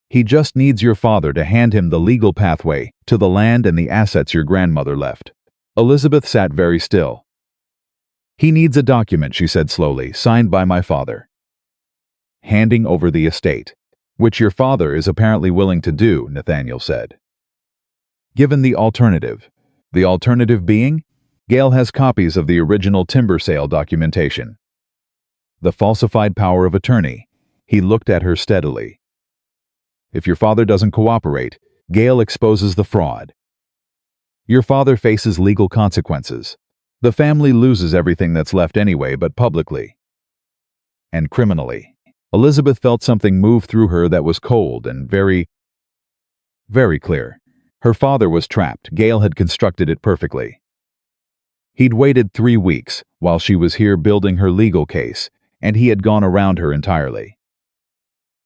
He just needs your father to hand him the legal pathway to the land and the assets your grandmother left. Elizabeth sat very still. He needs a document, she said slowly, signed by my father. Handing over the estate, which your father is apparently willing to do, Nathaniel said. Given the alternative being, Gale has copies of the original timber sale documentation. The falsified power of attorney. He looked at her steadily. If your father doesn't cooperate, Gale exposes the fraud. Your father faces legal consequences. The family loses everything that's left anyway, but publicly. And criminally. Elizabeth felt something move through her that was cold and very clear. Her father was trapped. Gale had constructed it perfectly. He'd waited 3 weeks while she was here building her legal case, and he had gone around her entirely.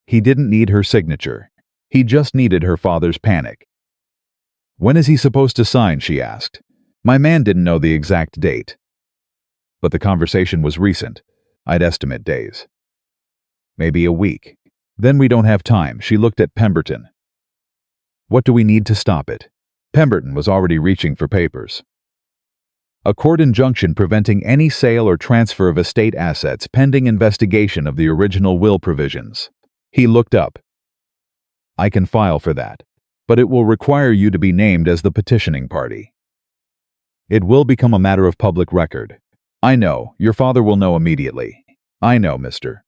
He didn't need her signature. He just needed her father's panic. When is he supposed to sign, she asked. My man didn't know the exact date. But the conversation was recent. I'd estimate days. Maybe a week. Then we don't have time. She looked at Pemberton. What do we need to stop it? Pemberton was already reaching for papers. A court injunction preventing any sale or transfer of estate assets pending investigation of the original will provisions. He looked up. I can file for that, but it will require you to be named as the petitioning party. It will become a matter of public record. I know, your father will know immediately. I know, Mr.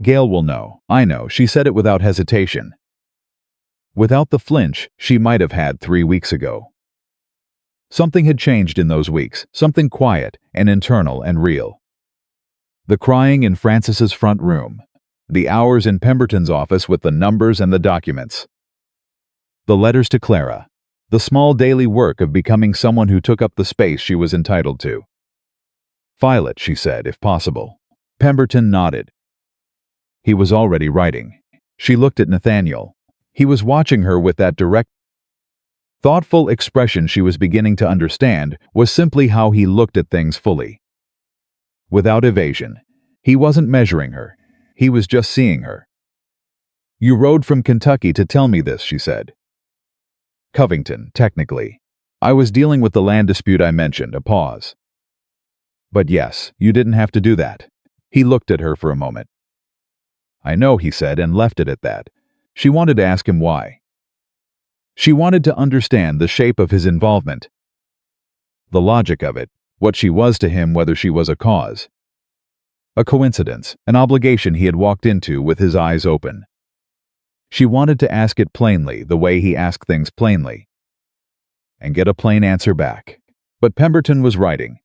Gale will know. I know, she said it without hesitation. Without the flinch she might have had 3 weeks ago. Something had changed in those weeks, something quiet and internal and real. The crying in Francis's front room. The hours in Pemberton's office with the numbers and the documents. The letters to Clara. The small daily work of becoming someone who took up the space she was entitled to. File it, she said, if possible. Pemberton nodded. He was already writing. She looked at Nathaniel. He was watching her with that direct, thoughtful expression she was beginning to understand was simply how he looked at things fully. Without evasion. He wasn't measuring her. He was just seeing her. You rode from Kentucky to tell me this, she said. Covington, technically. I was dealing with the land dispute I mentioned, a pause. But yes, you didn't have to do that. He looked at her for a moment. I know, he said, and left it at that. She wanted to ask him why. She wanted to understand the shape of his involvement. The logic of it, what she was to him, whether she was a cause. A coincidence, an obligation he had walked into with his eyes open. She wanted to ask it plainly, the way he asked things plainly. And get a plain answer back. But Pemberton was writing.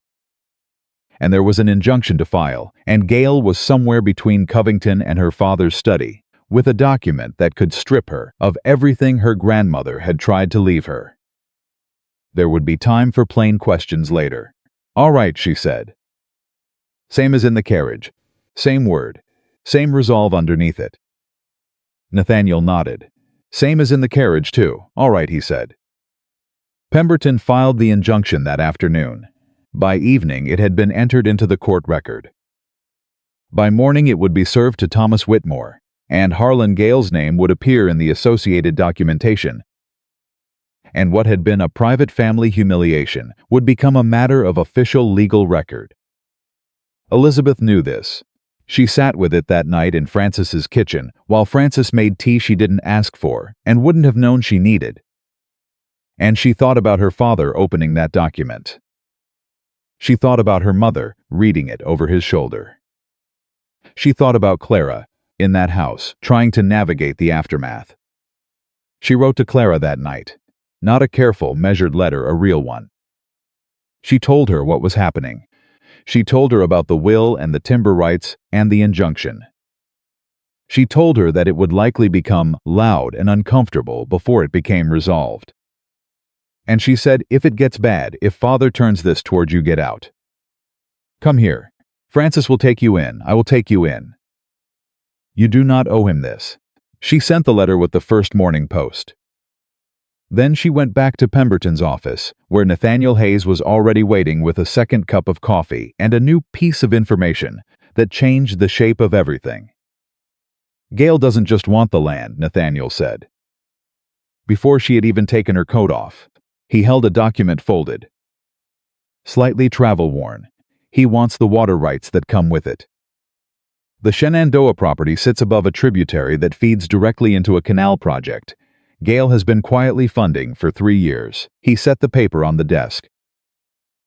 And there was an injunction to file, and Gale was somewhere between Covington and her father's study, with a document that could strip her of everything her grandmother had tried to leave her. There would be time for plain questions later. All right, she said. Same as in the carriage. Same word. Same resolve underneath it. Nathaniel nodded. Same as in the carriage, too. All right, he said. Pemberton filed the injunction that afternoon. By evening, it had been entered into the court record. By morning, it would be served to Thomas Whitmore, and Harlan Gale's name would appear in the associated documentation. And what had been a private family humiliation would become a matter of official legal record. Elizabeth knew this. She sat with it that night in Francis's kitchen while Francis made tea she didn't ask for and wouldn't have known she needed. And she thought about her father opening that document. She thought about her mother reading it over his shoulder. She thought about Clara, in that house, trying to navigate the aftermath. She wrote to Clara that night. Not a careful, measured letter, a real one. She told her what was happening. She told her about the will and the timber rights and the injunction. She told her that it would likely become loud and uncomfortable before it became resolved. And she said, if it gets bad, if father turns this toward you, get out. Come here. Francis will take you in. I will take you in. You do not owe him this. She sent the letter with the first morning post. Then she went back to Pemberton's office, where Nathaniel Hayes was already waiting with a second cup of coffee and a new piece of information that changed the shape of everything. "Gail doesn't just want the land," Nathaniel said. Before she had even taken her coat off, he held a document folded. Slightly travel-worn, he wants the water rights that come with it. The Shenandoah property sits above a tributary that feeds directly into a canal project Gail has been quietly funding for 3 years. He set the paper on the desk.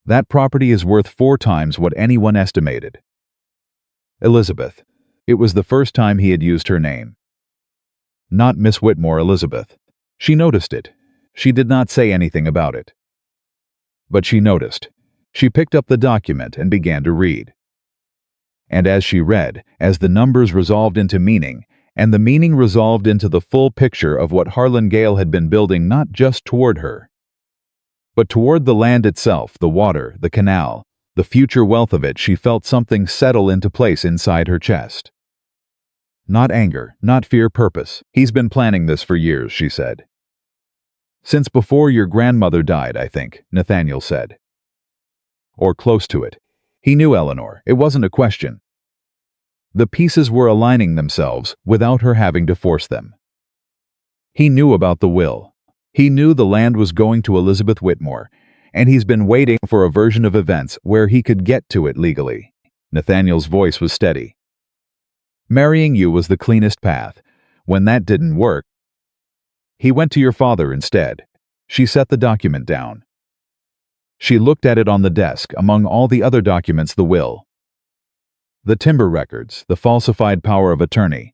That property is worth 4 times what anyone estimated. Elizabeth. It was the first time he had used her name. Not Miss Whitmore, Elizabeth. She noticed it. She did not say anything about it. But she noticed. She picked up the document and began to read. And as she read, as the numbers resolved into meaning, and the meaning resolved into the full picture of what Harlan Gale had been building not just toward her, but toward the land itself, the water, the canal, the future wealth of it, she felt something settle into place inside her chest. Not anger, not fear, purpose. "He's been planning this for years," she said. "Since before your grandmother died, I think," Nathaniel said. "Or close to it." He knew Eleanor. It wasn't a question. The pieces were aligning themselves without her having to force them. He knew about the will. He knew the land was going to Elizabeth Whitmore, and he's been waiting for a version of events where he could get to it legally. Nathaniel's voice was steady. "Marrying you was the cleanest path. When that didn't work, he went to your father instead." She set the document down. She looked at it on the desk, among all the other documents, the will, the timber records, the falsified power of attorney,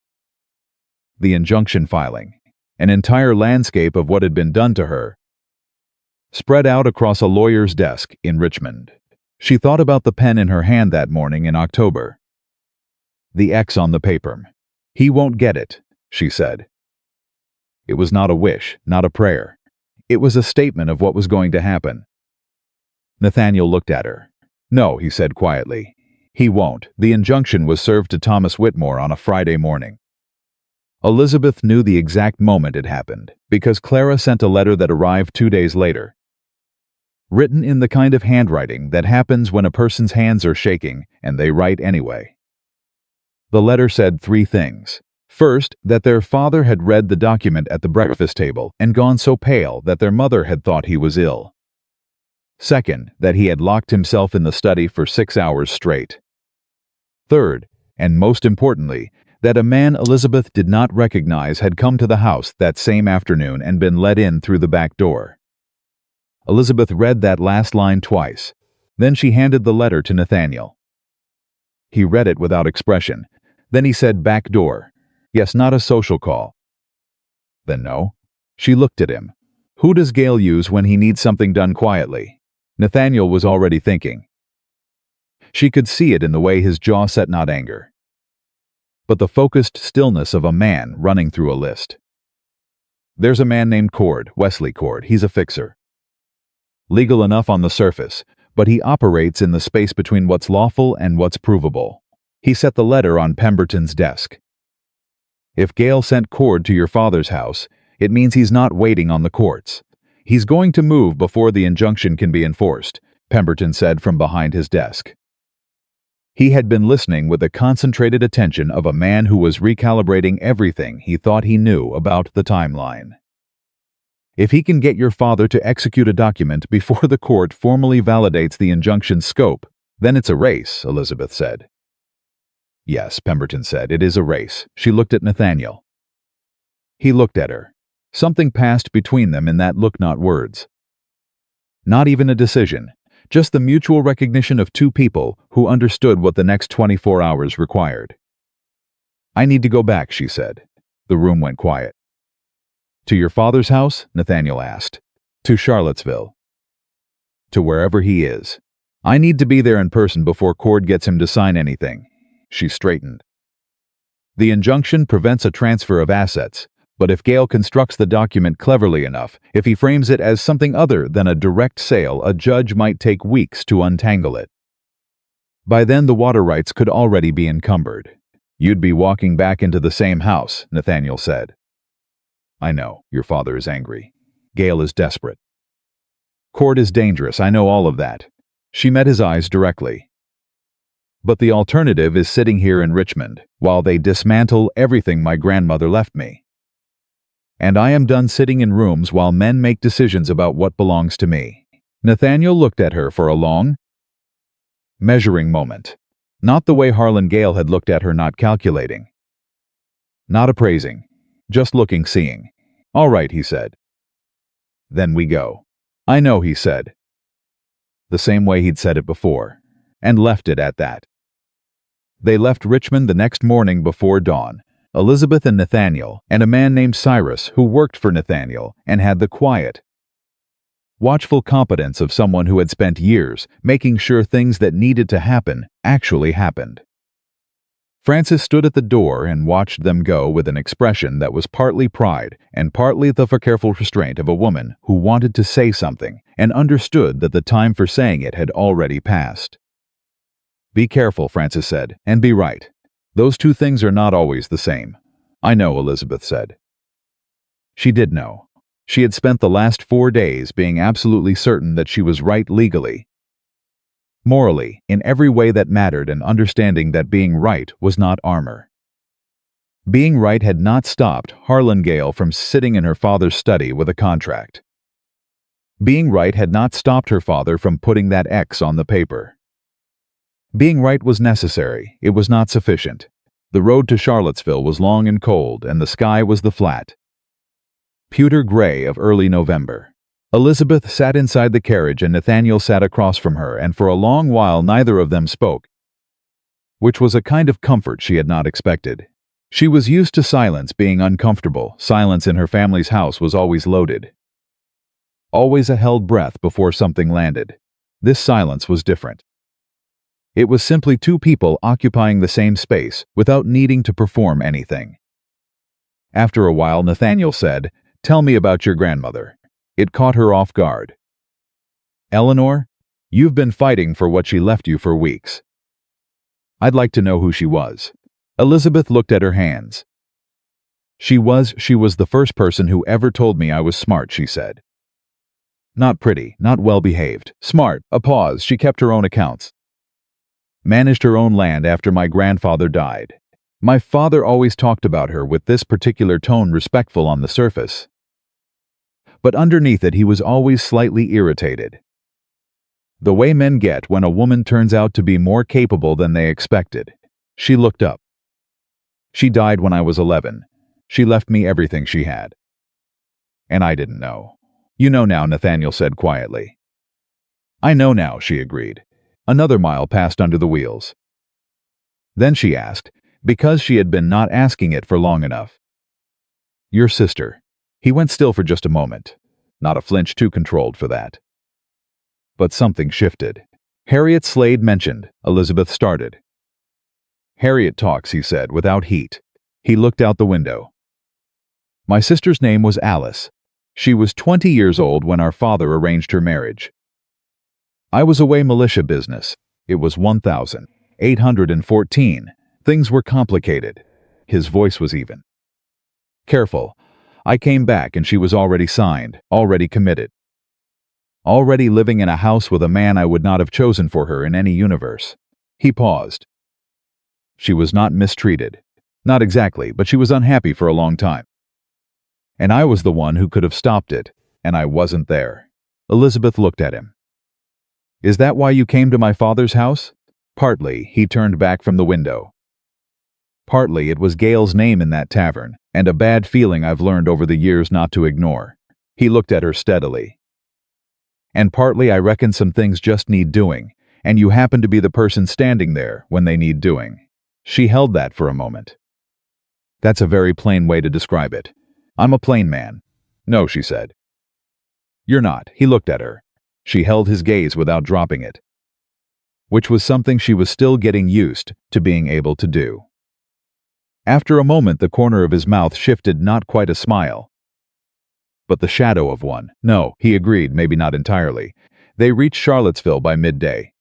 the injunction filing, an entire landscape of what had been done to her, spread out across a lawyer's desk in Richmond. She thought about the pen in her hand that morning in October. The X on the paper. "He won't get it," she said. It was not a wish, not a prayer. It was a statement of what was going to happen. Nathaniel looked at her. "No," he said quietly. "He won't." The injunction was served to Thomas Whitmore on a Friday morning. Elizabeth knew the exact moment it happened, because Clara sent a letter that arrived 2 days later. Written in the kind of handwriting that happens when a person's hands are shaking and they write anyway. The letter said 3 things. First, that their father had read the document at the breakfast table and gone so pale that their mother had thought he was ill. Second, that he had locked himself in the study for 6 hours straight. Third, and most importantly, that a man Elizabeth did not recognize had come to the house that same afternoon and been let in through the back door. Elizabeth read that last line twice. Then she handed the letter to Nathaniel. He read it without expression. Then he said, "Back door." "Yes, not a social call." "Then no." She looked at him. Who does Gale use when he needs something done quietly? Nathaniel was already thinking. She could see it in the way his jaw set, not anger, but the focused stillness of a man running through a list. "There's a man named Cord, Wesley Cord. He's a fixer. Legal enough on the surface, but he operates in the space between what's lawful and what's provable." He set the letter on Pemberton's desk. "If Gale sent Cord to your father's house, it means he's not waiting on the courts. He's going to move before the injunction can be enforced," Pemberton said from behind his desk. He had been listening with the concentrated attention of a man who was recalibrating everything he thought he knew about the timeline. "If he can get your father to execute a document before the court formally validates the injunction's scope, then it's a race," Elizabeth said. "Yes," Pemberton said, "it is a race." She looked at Nathaniel. He looked at her. Something passed between them in that look, not words. Not even a decision, just the mutual recognition of 2 people who understood what the next 24 hours required. "I need to go back," she said. The room went quiet. "To your father's house?" Nathaniel asked. "To Charlottesville." "To wherever he is. I need to be there in person before Cord gets him to sign anything." She straightened. "The injunction prevents a transfer of assets, but if Gale constructs the document cleverly enough, if he frames it as something other than a direct sale, a judge might take weeks to untangle it. By then the water rights could already be encumbered. You'd be walking back into the same house, Nathaniel said. I know, your father is angry. Gail is desperate. Court is dangerous, I know all of that. She met his eyes directly. But the alternative is sitting here in Richmond, while they dismantle everything my grandmother left me. And I am done sitting in rooms while men make decisions about what belongs to me. Nathaniel looked at her for a long, measuring moment. Not the way Harlan Gale had looked at her, not calculating. Not appraising. Just looking, seeing. All right, he said. Then we go. I know, he said. The same way he'd said it before. And left it at that. They left Richmond the next morning before dawn. Elizabeth and Nathaniel, and a man named Cyrus who worked for Nathaniel and had the quiet, watchful competence of someone who had spent years making sure things that needed to happen actually happened. Frances stood at the door and watched them go with an expression that was partly pride and partly the careful restraint of a woman who wanted to say something and understood that the time for saying it had already passed. Be careful, Frances said, and be right. Those two things are not always the same. I know, Elizabeth said. She did know. She had spent the last 4 days being absolutely certain that she was right legally, morally, in every way that mattered, and understanding that being right was not armor. Being right had not stopped Harlan Gale from sitting in her father's study with a contract. Being right had not stopped her father from putting that X on the paper. Being right was necessary, it was not sufficient. The road to Charlottesville was long and cold, and the sky was the flat, pewter gray of early November. Elizabeth sat inside the carriage and Nathaniel sat across from her, and for a long while neither of them spoke, which was a kind of comfort she had not expected. She was used to silence being uncomfortable. Silence in her family's house was always loaded. Always a held breath before something landed. This silence was different. It was simply two people occupying the same space without needing to perform anything. After a while, Nathaniel said, "Tell me about your grandmother." It caught her off guard. "Eleanor, you've been fighting for what she left you for weeks. I'd like to know who she was." Elizabeth looked at her hands. She was the first person who ever told me I was smart," she said. "Not pretty, not well-behaved. Smart." A pause. "She kept her own accounts. Managed her own land after my grandfather died. My father always talked about her with this particular tone, respectful on the surface. But underneath it he was always slightly irritated. The way men get when a woman turns out to be more capable than they expected." She looked up. "She died when I was 11. She left me everything she had. And I didn't know." "You know now," Nathaniel said quietly. "I know now," she agreed. Another mile passed under the wheels. Then she asked, because she had been not asking it for long enough. "Your sister." He went still for just a moment. Not a flinch too controlled for that. But something shifted. "Harriet Slade mentioned." Elizabeth started. "Harriet talks," he said, without heat. He looked out the window. "My sister's name was Alice. She was 20 years old when our father arranged her marriage. I was away militia business. It was 1814. Things were complicated." His voice was even. "Careful. I came back and she was already signed, already committed. Already living in a house with a man I would not have chosen for her in any universe." He paused. "She was not mistreated. Not exactly, but she was unhappy for a long time. And I was the one who could have stopped it, and I wasn't there." Elizabeth looked at him. "Is that why you came to my father's house?" "Partly." He turned back from the window. "Partly it was Gale's name in that tavern, and a bad feeling I've learned over the years not to ignore." He looked at her steadily. "And partly I reckon some things just need doing, and you happen to be the person standing there when they need doing." She held that for a moment. "That's a very plain way to describe it. I'm a plain man." "No," she said. "You're not." He looked at her. She held his gaze without dropping it, which was something she was still getting used to being able to do. After a moment the corner of his mouth shifted, not quite a smile, but the shadow of one. "No," he agreed, maybe not entirely. They reached Charlottesville by midday.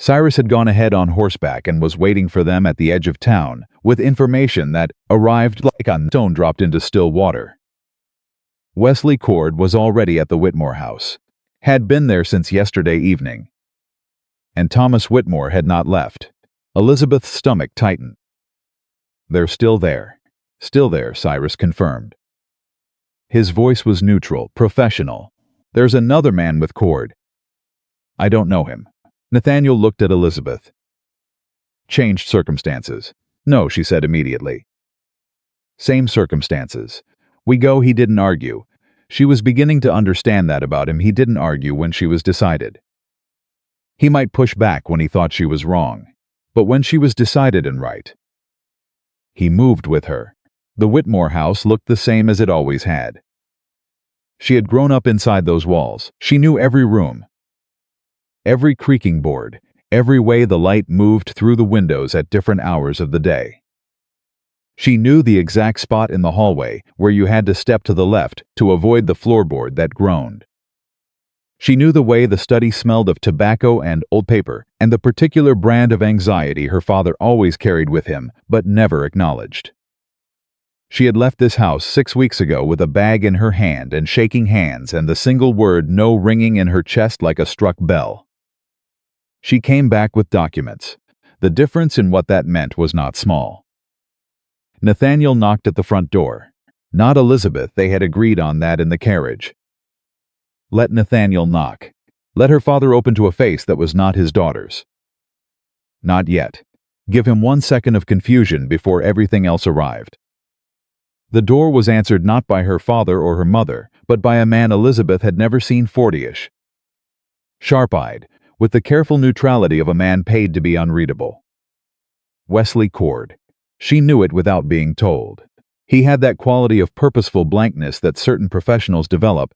Cyrus had gone ahead on horseback and was waiting for them at the edge of town, with information that arrived like a stone dropped into still water. Wesley Cord was already at the Whitmore house, had been there since yesterday evening. And Thomas Whitmore had not left. Elizabeth's stomach tightened. They're still there, Cyrus confirmed. His voice was neutral, professional. There's another man with Cord. I don't know him. Nathaniel looked at Elizabeth. Changed circumstances. No, she said immediately. Same circumstances. We go, he didn't argue. She was beginning to understand that about him. He didn't argue when she was decided. He might push back when he thought she was wrong, but when she was decided and right. He moved with her. The Whitmore house looked the same as it always had. She had grown up inside those walls. She knew every room, every creaking board, every way the light moved through the windows at different hours of the day. She knew the exact spot in the hallway where you had to step to the left to avoid the floorboard that groaned. She knew the way the study smelled of tobacco and old paper, and the particular brand of anxiety her father always carried with him but never acknowledged. She had left this house 6 weeks ago with a bag in her hand and shaking hands and the single word no ringing in her chest like a struck bell. She came back with documents. The difference in what that meant was not small. Nathaniel knocked at the front door. Not Elizabeth, they had agreed on that in the carriage. Let Nathaniel knock. Let her father open to a face that was not his daughter's. Not yet. Give him 1 second of confusion before everything else arrived. The door was answered not by her father or her mother, but by a man Elizabeth had never seen 40-ish. Sharp-eyed, with the careful neutrality of a man paid to be unreadable. Wesley Cord. She knew it without being told. He had that quality of purposeful blankness that certain professionals develop,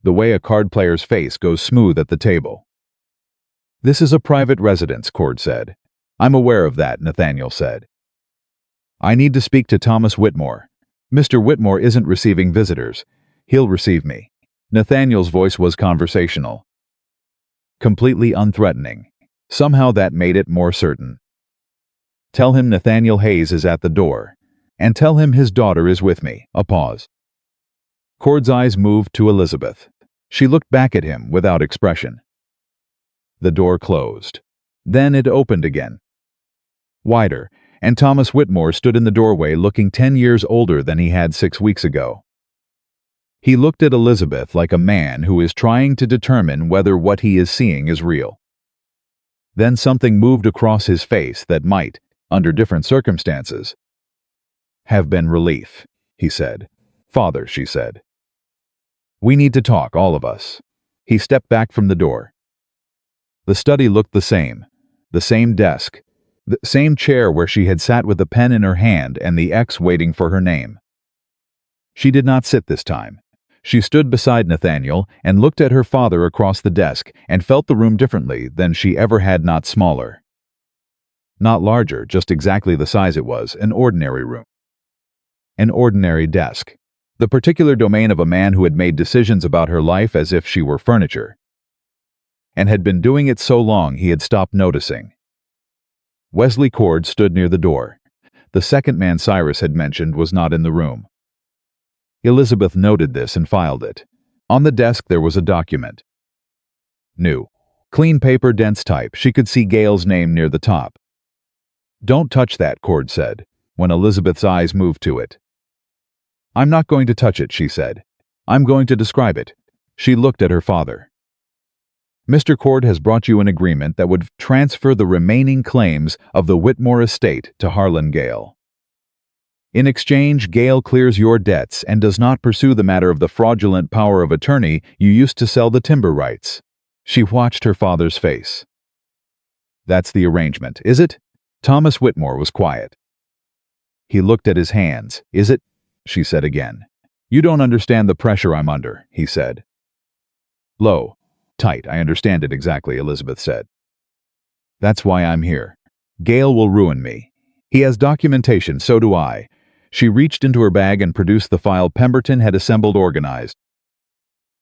the way a card player's face goes smooth at the table. This is a private residence, Cord said. I'm aware of that, Nathaniel said. I need to speak to Thomas Whitmore. Mr. Whitmore isn't receiving visitors. He'll receive me. Nathaniel's voice was conversational. Completely unthreatening. Somehow that made it more certain. Tell him Nathaniel Hayes is at the door. And tell him his daughter is with me. A pause. Cord's eyes moved to Elizabeth. She looked back at him without expression. The door closed. Then it opened again. Wider, and Thomas Whitmore stood in the doorway looking 10 years older than he had 6 weeks ago. He looked at Elizabeth like a man who is trying to determine whether what he is seeing is real. Then something moved across his face that might, under different circumstances, have been relief, he said. Father, she said. We need to talk, all of us. He stepped back from the door. The study looked the same desk, the same chair where she had sat with the pen in her hand and the X waiting for her name. She did not sit this time. She stood beside Nathaniel and looked at her father across the desk and felt the room differently than she ever had, not smaller. Not larger, just exactly the size it was, an ordinary room. An ordinary desk. The particular domain of a man who had made decisions about her life as if she were furniture, and had been doing it so long he had stopped noticing. Wesley Cord stood near the door. The second man Cyrus had mentioned was not in the room. Elizabeth noted this and filed it. On the desk there was a document. New. Clean paper, dense type. She could see Gale's name near the top. Don't touch that, Cord said, when Elizabeth's eyes moved to it. I'm not going to touch it, she said. I'm going to describe it. She looked at her father. Mr. Cord has brought you an agreement that would transfer the remaining claims of the Whitmore estate to Harlan Gale. In exchange, Gale clears your debts and does not pursue the matter of the fraudulent power of attorney you used to sell the timber rights. She watched her father's face. That's the arrangement, is it? Thomas Whitmore was quiet. He looked at his hands. Is it? She said again. You don't understand the pressure I'm under, he said. Low. Tight, I understand it exactly, Elizabeth said. That's why I'm here. Gale will ruin me. He has documentation, so do I. She reached into her bag and produced the file Pemberton had assembled, organized.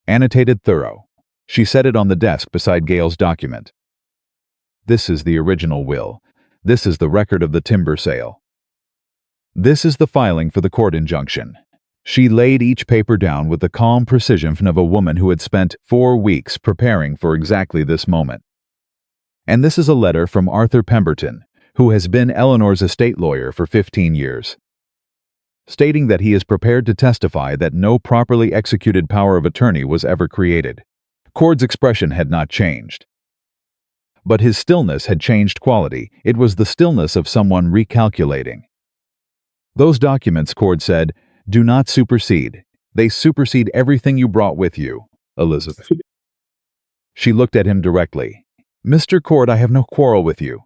Annotated, thorough. She set it on the desk beside Gale's document. This is the original will. This is the record of the timber sale. This is the filing for the court injunction. She laid each paper down with the calm precision of a woman who had spent 4 weeks preparing for exactly this moment. And this is a letter from Arthur Pemberton, who has been Eleanor's estate lawyer for 15 years, stating that he is prepared to testify that no properly executed power of attorney was ever created. Cord's expression had not changed. But his stillness had changed quality. It was the stillness of someone recalculating. Those documents, Cord said, do not supersede. They supersede everything you brought with you, Elizabeth. She looked at him directly. Mr. Cord, I have no quarrel with you.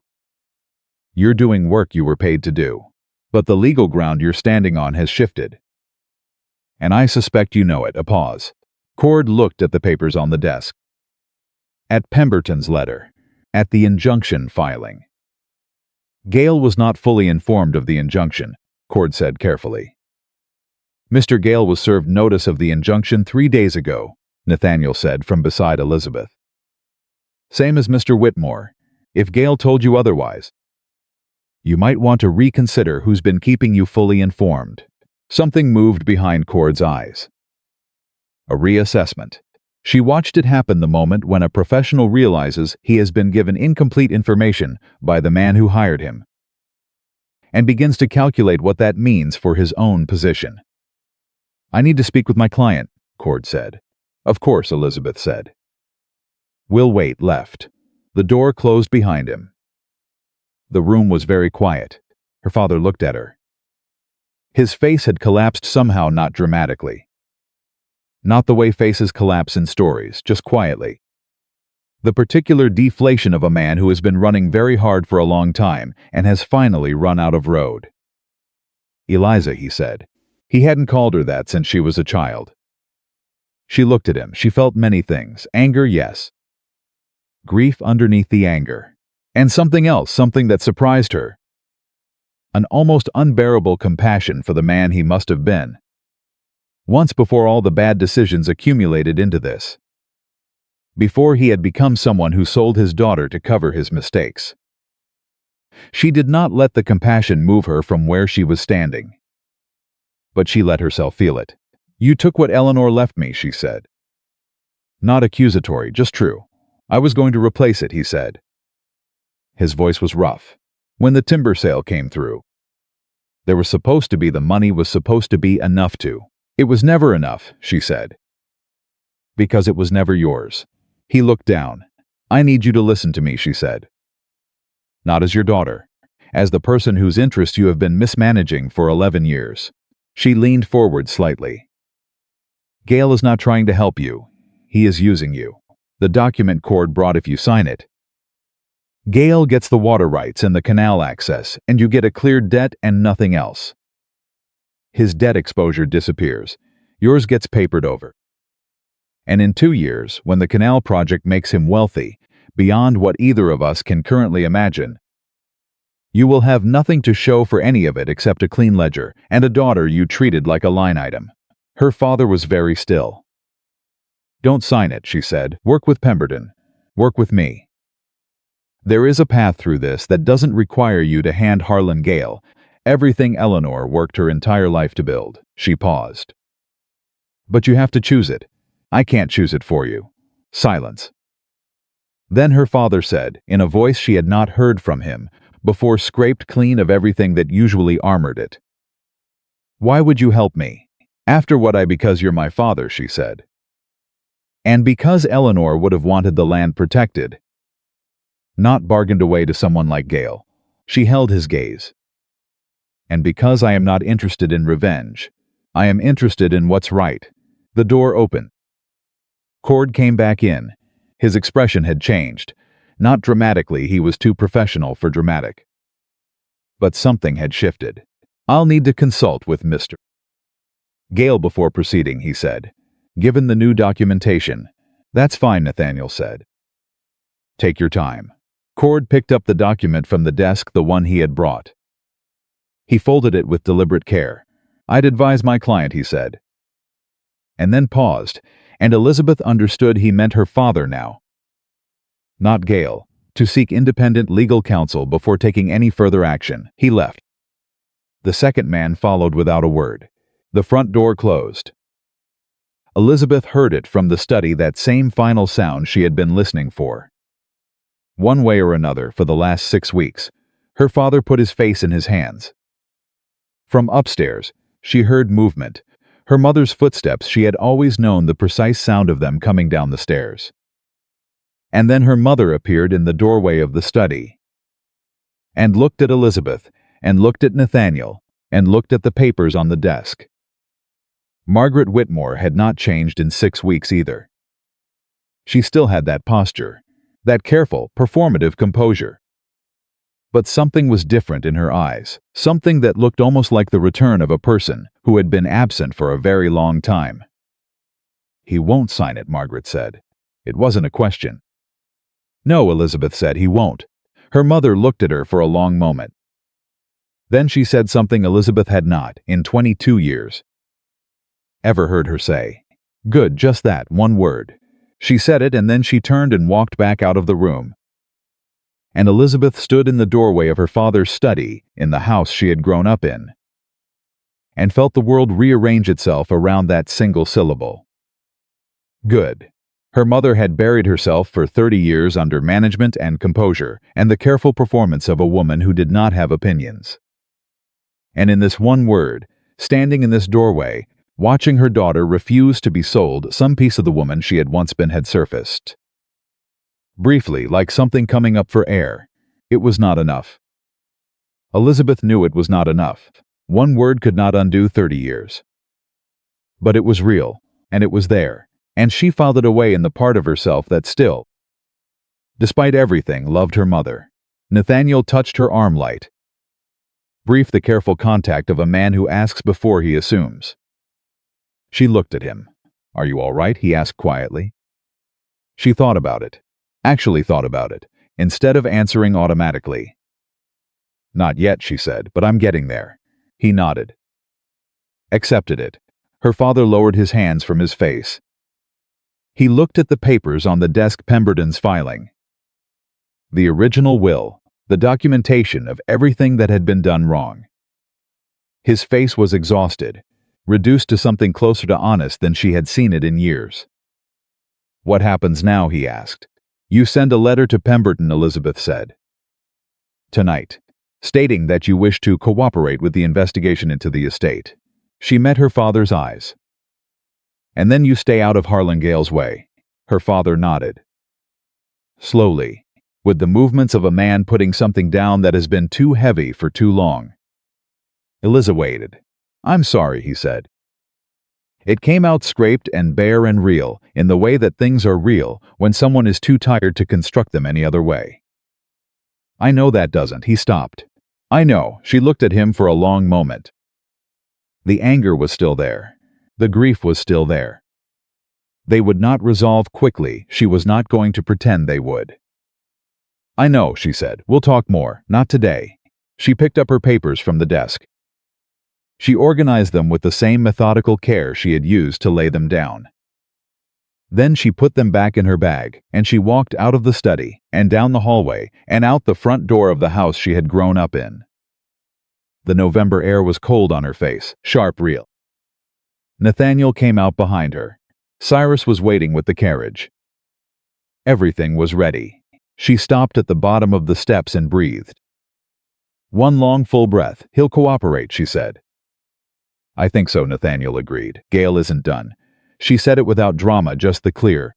You're doing work you were paid to do. But the legal ground you're standing on has shifted. And I suspect you know it. A pause. Cord looked at the papers on the desk. At Pemberton's letter. At the injunction filing. Gale was not fully informed of the injunction, Cord said carefully. Mr. Gale was served notice of the injunction 3 days ago, Nathaniel said from beside Elizabeth. Same as Mr. Whitmore. If Gale told you otherwise, you might want to reconsider who's been keeping you fully informed. Something moved behind Cord's eyes. A reassessment. She watched it happen the moment when a professional realizes he has been given incomplete information by the man who hired him, and begins to calculate what that means for his own position. I need to speak with my client, Cord said. Of course, Elizabeth said. Will Waite left. The door closed behind him. The room was very quiet. Her father looked at her. His face had collapsed somehow, not dramatically. Not the way faces collapse in stories, just quietly. The particular deflation of a man who has been running very hard for a long time and has finally run out of road. Eliza, he said. He hadn't called her that since she was a child. She looked at him. She felt many things. Anger, yes. Grief underneath the anger. And something else, something that surprised her. An almost unbearable compassion for the man he must have been. Once before all the bad decisions accumulated into this. Before he had become someone who sold his daughter to cover his mistakes. She did not let the compassion move her from where she was standing. But she let herself feel it. You took what Eleanor left me, she said. Not accusatory, just true. I was going to replace it, he said. His voice was rough. When the timber sale came through, there was supposed to be the money was supposed to be enough to. It was never enough, she said. Because it was never yours. He looked down. I need you to listen to me, she said. Not as your daughter. As the person whose interest you have been mismanaging for 11 years. She leaned forward slightly. Gale is not trying to help you. He is using you. The document Cord brought if you sign it. Gale gets the water rights and the canal access, and you get a cleared debt and nothing else. His debt exposure disappears. Yours gets papered over. And in 2 years, when the canal project makes him wealthy, beyond what either of us can currently imagine, you will have nothing to show for any of it except a clean ledger and a daughter you treated like a line item. Her father was very still. Don't sign it, she said. Work with Pemberton. Work with me. There is a path through this that doesn't require you to hand Harlan Gale everything Eleanor worked her entire life to build. She paused. But you have to choose it. I can't choose it for you. Silence. Then her father said, in a voice she had not heard from him, before scraped clean of everything that usually armored it. Why would you help me? After what because you're my father, she said. And because Eleanor would have wanted the land protected. Not bargained away to someone like Gale. She held his gaze. And because I am not interested in revenge, I am interested in what's right. The door opened. Cord came back in. His expression had changed. Not dramatically, he was too professional for dramatic. But something had shifted. I'll need to consult with Mr. Gale before proceeding, he said. Given the new documentation. That's fine, Nathaniel said. Take your time. Cord picked up the document from the desk, the one he had brought. He folded it with deliberate care. I'd advise my client, he said. And then paused, and Elizabeth understood he meant her father now. Not Gale. to seek independent legal counsel before taking any further action. He left. The second man followed without a word. The front door closed. Elizabeth heard it from the study, that same final sound she had been listening for. One way or another, for the last 6 weeks, her father put his face in his hands. From upstairs, she heard movement. Her mother's footsteps. She had always known the precise sound of them coming down the stairs. And then her mother appeared in the doorway of the study, and looked at Elizabeth, and looked at Nathaniel, and looked at the papers on the desk. Margaret Whitmore had not changed in 6 weeks either. She still had that posture, that careful, performative composure. But something was different in her eyes, something that looked almost like the return of a person who had been absent for a very long time. "He won't sign it," Margaret said. It wasn't a question. "No," Elizabeth said, "he won't." Her mother looked at her for a long moment. Then she said something Elizabeth had not, in 22 years, ever heard her say. Good, just that, one word. She said it, and then she turned and walked back out of the room. And Elizabeth stood in the doorway of her father's study in the house she had grown up in, and felt the world rearrange itself around that single syllable. Good. Her mother had buried herself for 30 years under management and composure and the careful performance of a woman who did not have opinions. And in this one word, standing in this doorway, watching her daughter refuse to be sold, some piece of the woman she had once been had surfaced. Briefly, like something coming up for air. It was not enough. Elizabeth knew it was not enough. One word could not undo 30 years. But it was real, and it was there, and she filed it away in the part of herself that still, despite everything, loved her mother. Nathaniel touched her arm light. Brief, the careful contact of a man who asks before he assumes. She looked at him. "Are you all right?" he asked quietly. She thought about it. Actually thought about it, instead of answering automatically. "Not yet," she said, "but I'm getting there." He nodded. Accepted it. Her father lowered his hands from his face. He looked at the papers on the desk, Pemberton's filing. The original will, the documentation of everything that had been done wrong. His face was exhausted, reduced to something closer to honest than she had seen it in years. "What happens now?" he asked. "You send a letter to Pemberton," Elizabeth said. "Tonight, stating that you wish to cooperate with the investigation into the estate." She met her father's eyes. "And then you stay out of Harlan-Gale's way." Her father nodded. Slowly, with the movements of a man putting something down that has been too heavy for too long. Elizabeth waited. "I'm sorry," he said. It came out scraped and bare and real, in the way that things are real when someone is too tired to construct them any other way. "I know that doesn't." He stopped. "I know." She looked at him for a long moment. The anger was still there. The grief was still there. They would not resolve quickly. She was not going to pretend they would. "I know," she said. "We'll talk more. Not today." She picked up her papers from the desk. She organized them with the same methodical care she had used to lay them down. Then she put them back in her bag, and she walked out of the study, and down the hallway, and out the front door of the house she had grown up in. The November air was cold on her face, sharp, real. Nathaniel came out behind her. Cyrus was waiting with the carriage. Everything was ready. She stopped at the bottom of the steps and breathed. One long, full breath. "He'll cooperate," she said. "I think so," Nathaniel agreed. "Gale isn't done." She said it without drama, just the clear,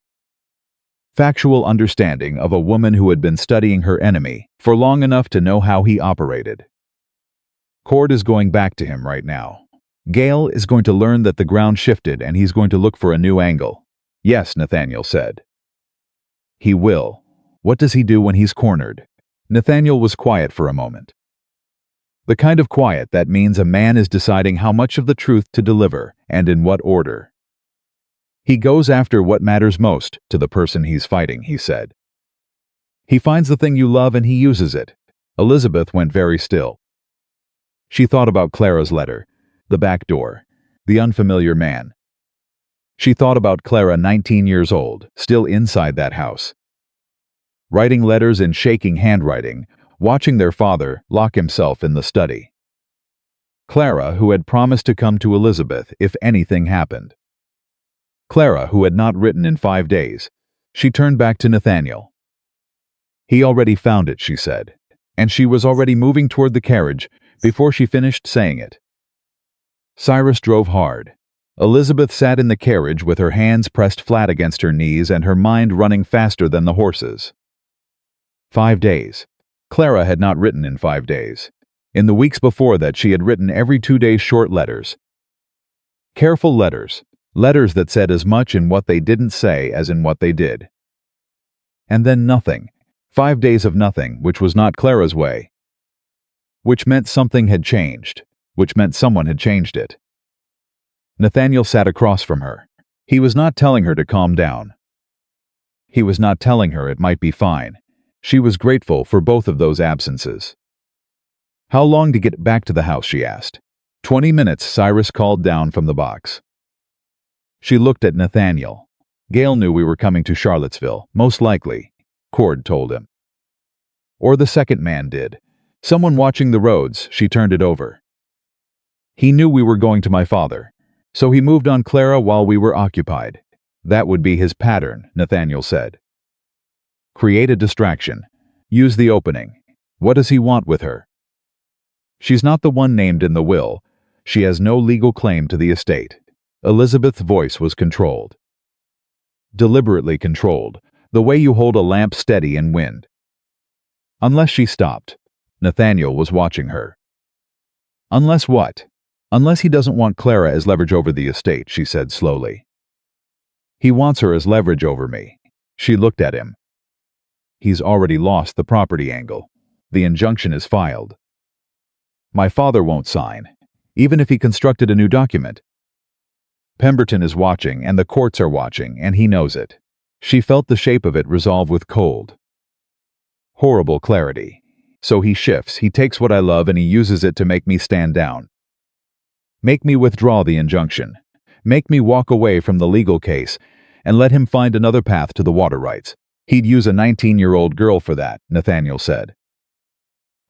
factual understanding of a woman who had been studying her enemy for long enough to know how he operated. Cord is going back to him right now. Gale is going to learn that the ground shifted and he's going to look for a new angle. "Yes," Nathaniel said. "He will. What does he do when he's cornered?" Nathaniel was quiet for a moment. The kind of quiet that means a man is deciding how much of the truth to deliver and in what order. "He goes after what matters most to the person he's fighting," he said. "He finds the thing you love and he uses it." Elizabeth went very still. She thought about Clara's letter, the back door, the unfamiliar man. She thought about Clara, 19 years old, still inside that house. writing letters in shaking handwriting, watching their father lock himself in the study. Clara, who had promised to come to Elizabeth if anything happened. Clara, who had not written in 5 days. She turned back to Nathaniel. He already found it, she said, and she was already moving toward the carriage before she finished saying it. Cyrus drove hard. Elizabeth sat in the carriage with her hands pressed flat against her knees and her mind running faster than the horses. 5 days. Clara had not written in 5 days. In the weeks before that, she had written every 2 days short letters. Careful letters. Letters that said as much in what they didn't say as in what they did. And then nothing. 5 days of nothing, which was not Clara's way. Which meant something had changed. Which meant someone had changed it. Nathaniel sat across from her. He was not telling her to calm down. He was not telling her it might be fine. She was grateful for both of those absences. How long to get back to the house, she asked. 20 minutes, Cyrus called down from the box. She looked at Nathaniel. Gail knew we were coming to Charlottesville, most likely, Cord told him. Or the second man did. Someone watching the roads, she turned it over. He knew we were going to my father, so he moved on Clara while we were occupied. That would be his pattern, Nathaniel said. Create a distraction. Use the opening. What does he want with her? She's not the one named in the will. She has no legal claim to the estate. Elizabeth's voice was controlled. Deliberately controlled, the way you hold a lamp steady in wind. Unless she stopped. Nathaniel was watching her. Unless what? Unless he doesn't want Clara as leverage over the estate, she said slowly. He wants her as leverage over me. She looked at him. He's already lost the property angle. The injunction is filed. My father won't sign, even if he constructed a new document. Pemberton is watching, and the courts are watching, and he knows it. She felt the shape of it resolve with cold, horrible clarity. So he shifts, he takes what I love and he uses it to make me stand down. Make me withdraw the injunction. Make me walk away from the legal case, and let him find another path to the water rights. He'd use a 19-year-old girl for that, Nathaniel said.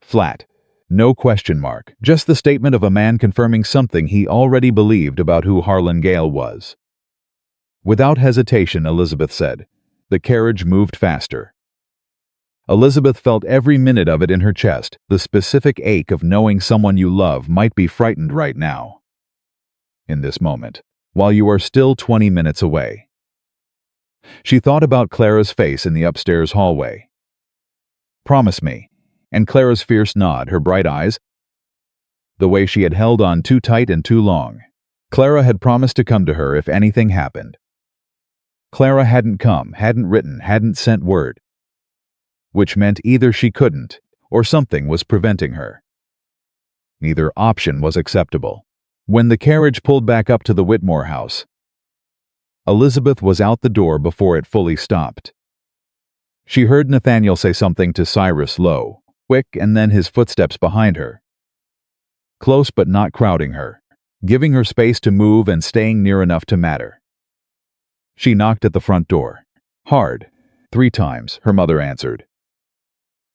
Flat. No question mark, just the statement of a man confirming something he already believed about who Harlan Gale was. Without hesitation, Elizabeth said. The carriage moved faster. Elizabeth felt every minute of it in her chest, the specific ache of knowing someone you love might be frightened right now. In this moment, while you are still 20 minutes away. She thought about Clara's face in the upstairs hallway. Promise me. And Clara's fierce nod, her bright eyes. The way she had held on too tight and too long. Clara had promised to come to her if anything happened. Clara hadn't come, hadn't written, hadn't sent word. Which meant either she couldn't, or something was preventing her. Neither option was acceptable. When the carriage pulled back up to the Whitmore house, Elizabeth was out the door before it fully stopped. She heard Nathaniel say something to Cyrus low, quick, and then his footsteps behind her. Close but not crowding her, giving her space to move and staying near enough to matter. She knocked at the front door. Hard. 3 times, her mother answered.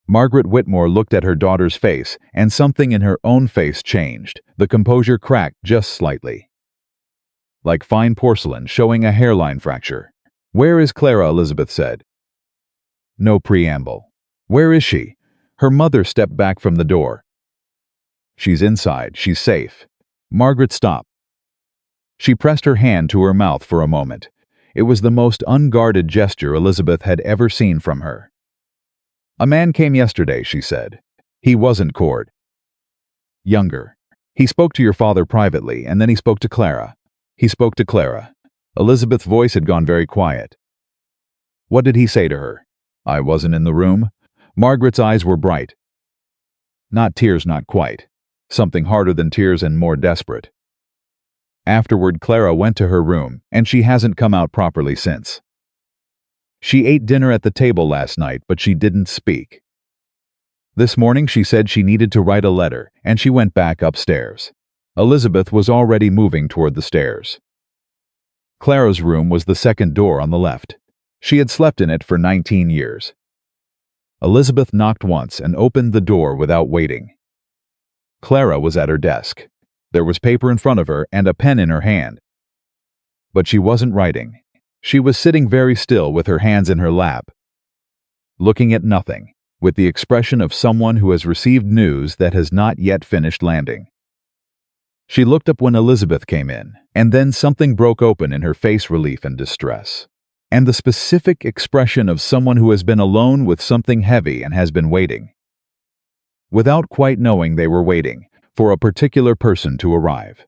Margaret Whitmore looked at her daughter's face, and something in her own face changed. The composure cracked just slightly. Like fine porcelain showing a hairline fracture. Where is Clara? Elizabeth said. No preamble. Where is she? Her mother stepped back from the door. She's inside. She's safe. Margaret stopped. She pressed her hand to her mouth for a moment. It was the most unguarded gesture Elizabeth had ever seen from her. A man came yesterday, she said. He wasn't Cord. Younger. He spoke to your father privately, and then he spoke to Clara. He spoke to Clara. Elizabeth's voice had gone very quiet. What did he say to her? I wasn't in the room. Margaret's eyes were bright. Not tears, not quite. Something harder than tears and more desperate. Afterward, Clara went to her room, and she hasn't come out properly since. She ate dinner at the table last night, but she didn't speak. This morning she said she needed to write a letter, and she went back upstairs. Elizabeth was already moving toward the stairs. Clara's room was the second door on the left. She had slept in it for 19 years. Elizabeth knocked once and opened the door without waiting. Clara was at her desk. There was paper in front of her and a pen in her hand. But she wasn't writing. She was sitting very still with her hands in her lap, looking at nothing, with the expression of someone who has received news that has not yet finished landing. She looked up when Elizabeth came in, and then something broke open in her face, relief and distress, and the specific expression of someone who has been alone with something heavy and has been waiting. Without quite knowing they were waiting for a particular person to arrive.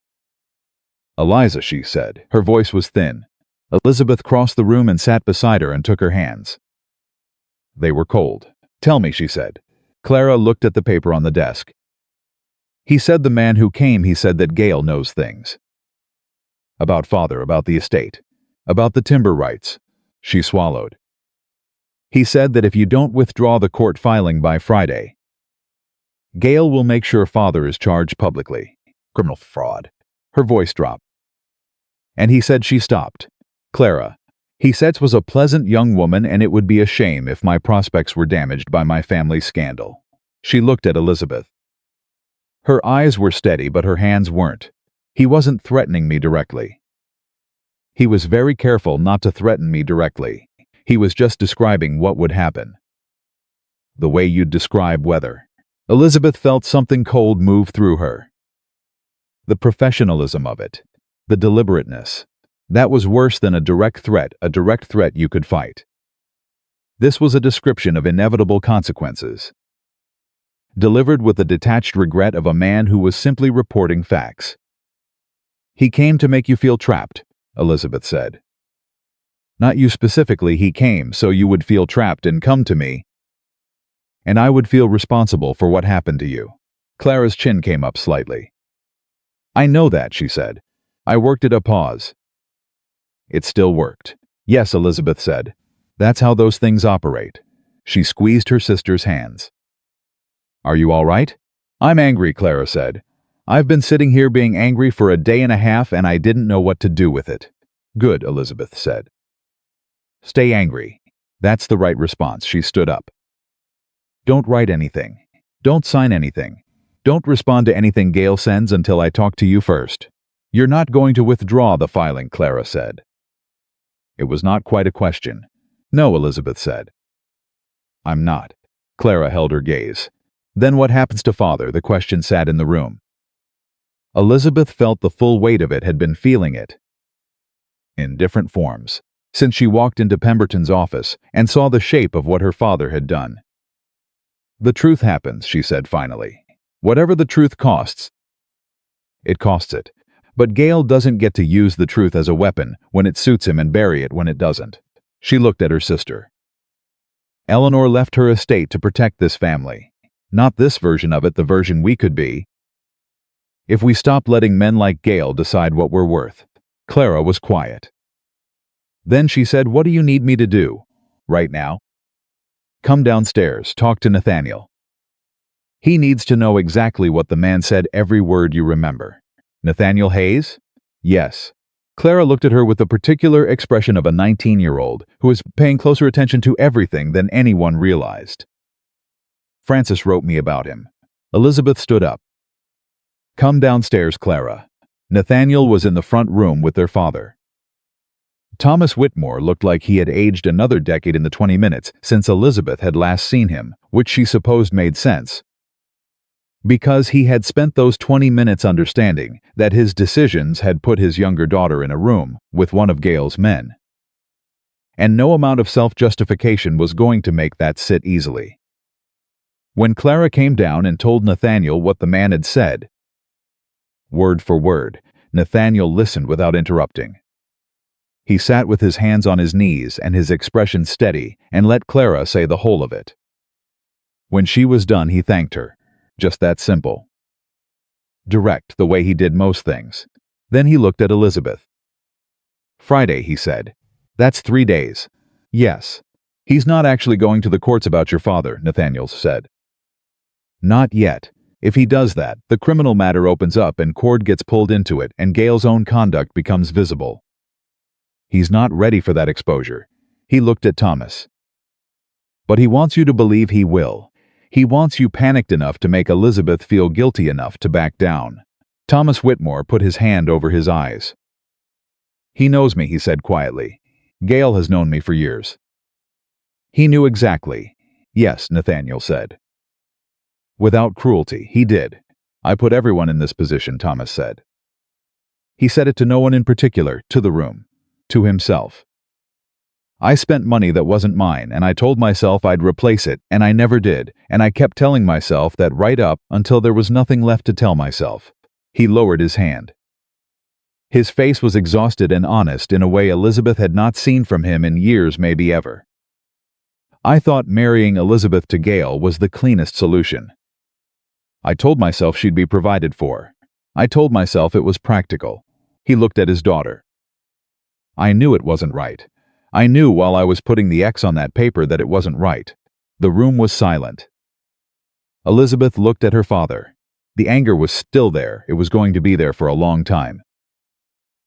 "Eliza," she said. Her voice was thin. Elizabeth crossed the room and sat beside her and took her hands. They were cold. "Tell me," she said. Clara looked at the paper on the desk. "He said the man who came, he said that Gail knows things. About father, about the estate, about the timber rights." She swallowed. "He said that if you don't withdraw the court filing by Friday, Gail will make sure father is charged publicly. Criminal fraud." Her voice dropped. "And he said," she stopped. "Clara, he said was a pleasant young woman and it would be a shame if my prospects were damaged by my family scandal." She looked at Elizabeth. Her eyes were steady, but her hands weren't. "He wasn't threatening me directly. He was very careful not to threaten me directly. He was just describing what would happen. The way you'd describe weather." Elizabeth felt something cold move through her. The professionalism of it, the deliberateness. That was worse than a direct threat you could fight. This was a description of inevitable consequences, delivered with the detached regret of a man who was simply reporting facts. "He came to make you feel trapped," Elizabeth said. "Not you specifically, he came so you would feel trapped and come to me, and I would feel responsible for what happened to you." Clara's chin came up slightly. "I know that," she said. "I worked at a pause." "It still worked." "Yes," Elizabeth said. "That's how those things operate." She squeezed her sister's hands. "Are you all right?" "I'm angry," Clara said. "I've been sitting here being angry for a day and a half and I didn't know what to do with it." "Good," Elizabeth said. "Stay angry. That's the right response." She stood up. "Don't write anything. Don't sign anything. Don't respond to anything Gail sends until I talk to you first." "You're not going to withdraw the filing," Clara said. It was not quite a question. "No," Elizabeth said. "I'm not." Clara held her gaze. "Then what happens to father?" The question sat in the room. Elizabeth felt the full weight of it, had been feeling it, in different forms, since she walked into Pemberton's office and saw the shape of what her father had done. "The truth happens," she said finally. "Whatever the truth costs, it costs it. But Gail doesn't get to use the truth as a weapon when it suits him and bury it when it doesn't." She looked at her sister. "Eleanor left her estate to protect this family. Not this version of it, the version we could be, if we stopped letting men like Gail decide what we're worth." Clara was quiet. Then she said, "What do you need me to do? Right now?" "Come downstairs, talk to Nathaniel. He needs to know exactly what the man said, every word you remember." "Nathaniel Hayes?" "Yes." Clara looked at her with the particular expression of a 19-year-old who is paying closer attention to everything than anyone realized. "Francis wrote me about him." Elizabeth stood up. "Come downstairs, Clara." Nathaniel was in the front room with their father. Thomas Whitmore looked like he had aged another decade in the 20 minutes since Elizabeth had last seen him, which she supposed made sense, because he had spent those 20 minutes understanding that his decisions had put his younger daughter in a room with one of Gail's men. And no amount of self-justification was going to make that sit easily. When Clara came down and told Nathaniel what the man had said, word for word, Nathaniel listened without interrupting. He sat with his hands on his knees and his expression steady and let Clara say the whole of it. When she was done, he thanked her. Just that simple. Direct, the way he did most things. Then he looked at Elizabeth. "Friday," he said. "That's 3 days." "Yes. He's not actually going to the courts about your father," Nathaniel said. "Not yet. If he does that, the criminal matter opens up and Cord gets pulled into it and Gail's own conduct becomes visible. He's not ready for that exposure." He looked at Thomas. But he wants you to believe he will. He wants you panicked enough to make Elizabeth feel guilty enough to back down. Thomas Whitmore put his hand over his eyes. He knows me, he said quietly. Gail has known me for years. He knew exactly. Yes, Nathaniel said. Without cruelty, he did. I put everyone in this position, Thomas said. He said it to no one in particular, to the room, to himself. I spent money that wasn't mine, and I told myself I'd replace it, and I never did, and I kept telling myself that right up until there was nothing left to tell myself. He lowered his hand. His face was exhausted and honest in a way Elizabeth had not seen from him in years, maybe ever. I thought marrying Elizabeth to Gail was the cleanest solution. I told myself she'd be provided for. I told myself it was practical. He looked at his daughter. I knew it wasn't right. I knew while I was putting the X on that paper that it wasn't right. The room was silent. Elizabeth looked at her father. The anger was still there. It was going to be there for a long time.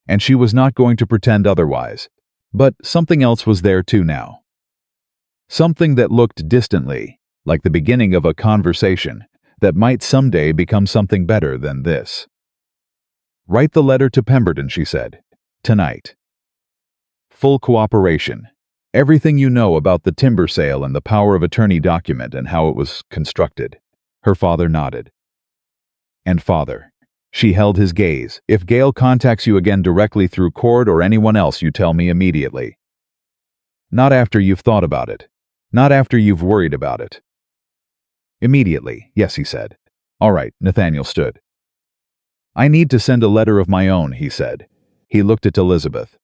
And she was not going to pretend otherwise. But something else was there too now. Something that looked distantly, like the beginning of a conversation, that might someday become something better than this. Write the letter to Pemberton, she said. Tonight. Full cooperation. Everything you know about the timber sale and the power of attorney document and how it was constructed. Her father nodded. And father. She held his gaze. If Gail contacts you again directly through Cord or anyone else, you tell me immediately. Not after you've thought about it. Not after you've worried about it. Immediately, yes, he said. All right, Nathaniel stood. I need to send a letter of my own, he said. He looked at Elizabeth.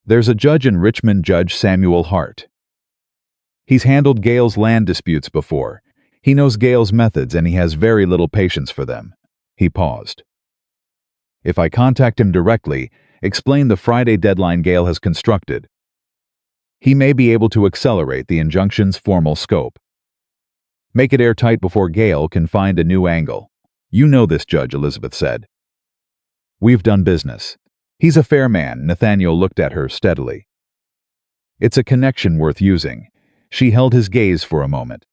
There's a judge in Richmond, Judge Samuel Hart. He's handled Gail's land disputes before. He knows Gail's methods and he has very little patience for them. He paused. If I contact him directly, explain the Friday deadline Gail has constructed, he may be able to accelerate the injunction's formal scope. Make it airtight before Gail can find a new angle. You know this, Judge, Elizabeth said. We've done business. He's a fair man, Nathaniel looked at her steadily. It's a connection worth using. She held his gaze for a moment.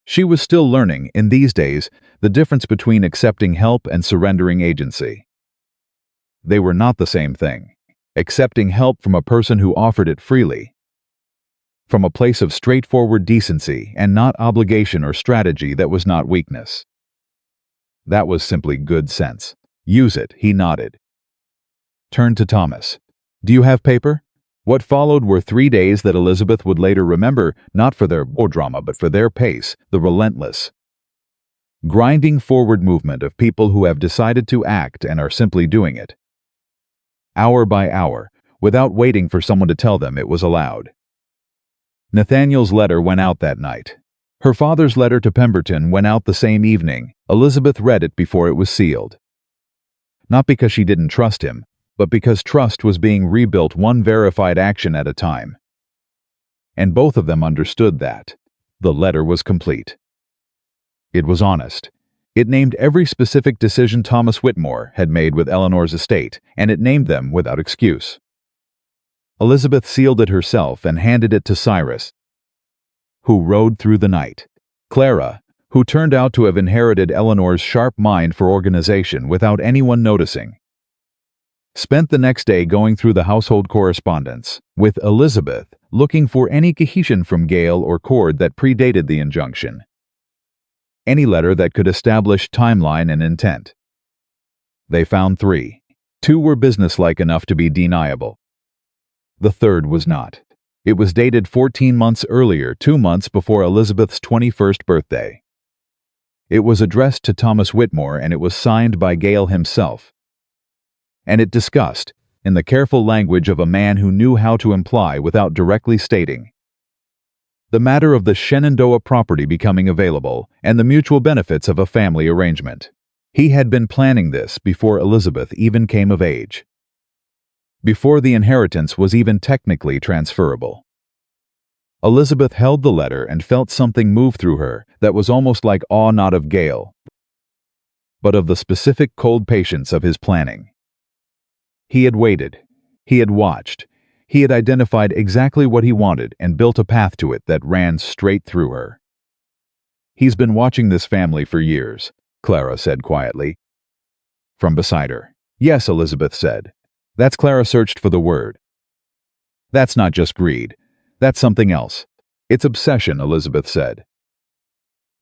She was still learning, in these days, the difference between accepting help and surrendering agency. They were not the same thing. Accepting help from a person who offered it freely. From a place of straightforward decency and not obligation or strategy that was not weakness. That was simply good sense. Use it, he nodded. Turned to Thomas. Do you have paper? What followed were 3 days that Elizabeth would later remember, not for their war drama, but for their pace, the relentless, grinding forward movement of people who have decided to act and are simply doing it. Hour by hour, without waiting for someone to tell them it was allowed. Nathaniel's letter went out that night. Her father's letter to Pemberton went out the same evening. Elizabeth read it before it was sealed. Not because she didn't trust him, but because trust was being rebuilt one verified action at a time. And both of them understood that. The letter was complete. It was honest. It named every specific decision Thomas Whitmore had made with Eleanor's estate, and it named them without excuse. Elizabeth sealed it herself and handed it to Cyrus, who rode through the night. Clara, who turned out to have inherited Eleanor's sharp mind for organization without anyone noticing, spent the next day going through the household correspondence, with Elizabeth looking for any cohesion from Gail or Cord that predated the injunction. Any letter that could establish timeline and intent. They found 3. 2 were businesslike enough to be deniable. The third was not. It was dated 14 months earlier, 2 months before Elizabeth's 21st birthday. It was addressed to Thomas Whitmore and it was signed by Gail himself. And it discussed, in the careful language of a man who knew how to imply without directly stating, the matter of the Shenandoah property becoming available and the mutual benefits of a family arrangement. He had been planning this before Elizabeth even came of age. Before the inheritance was even technically transferable. Elizabeth held the letter and felt something move through her that was almost like awe, not of Gail, but of the specific cold patience of his planning. He had waited. He had watched. He had identified exactly what he wanted and built a path to it that ran straight through her. "He's been watching this family for years," Clara said quietly. From beside her. "Yes," Elizabeth said. That's Clara searched for the word. "That's not just greed. That's something else. It's obsession," Elizabeth said.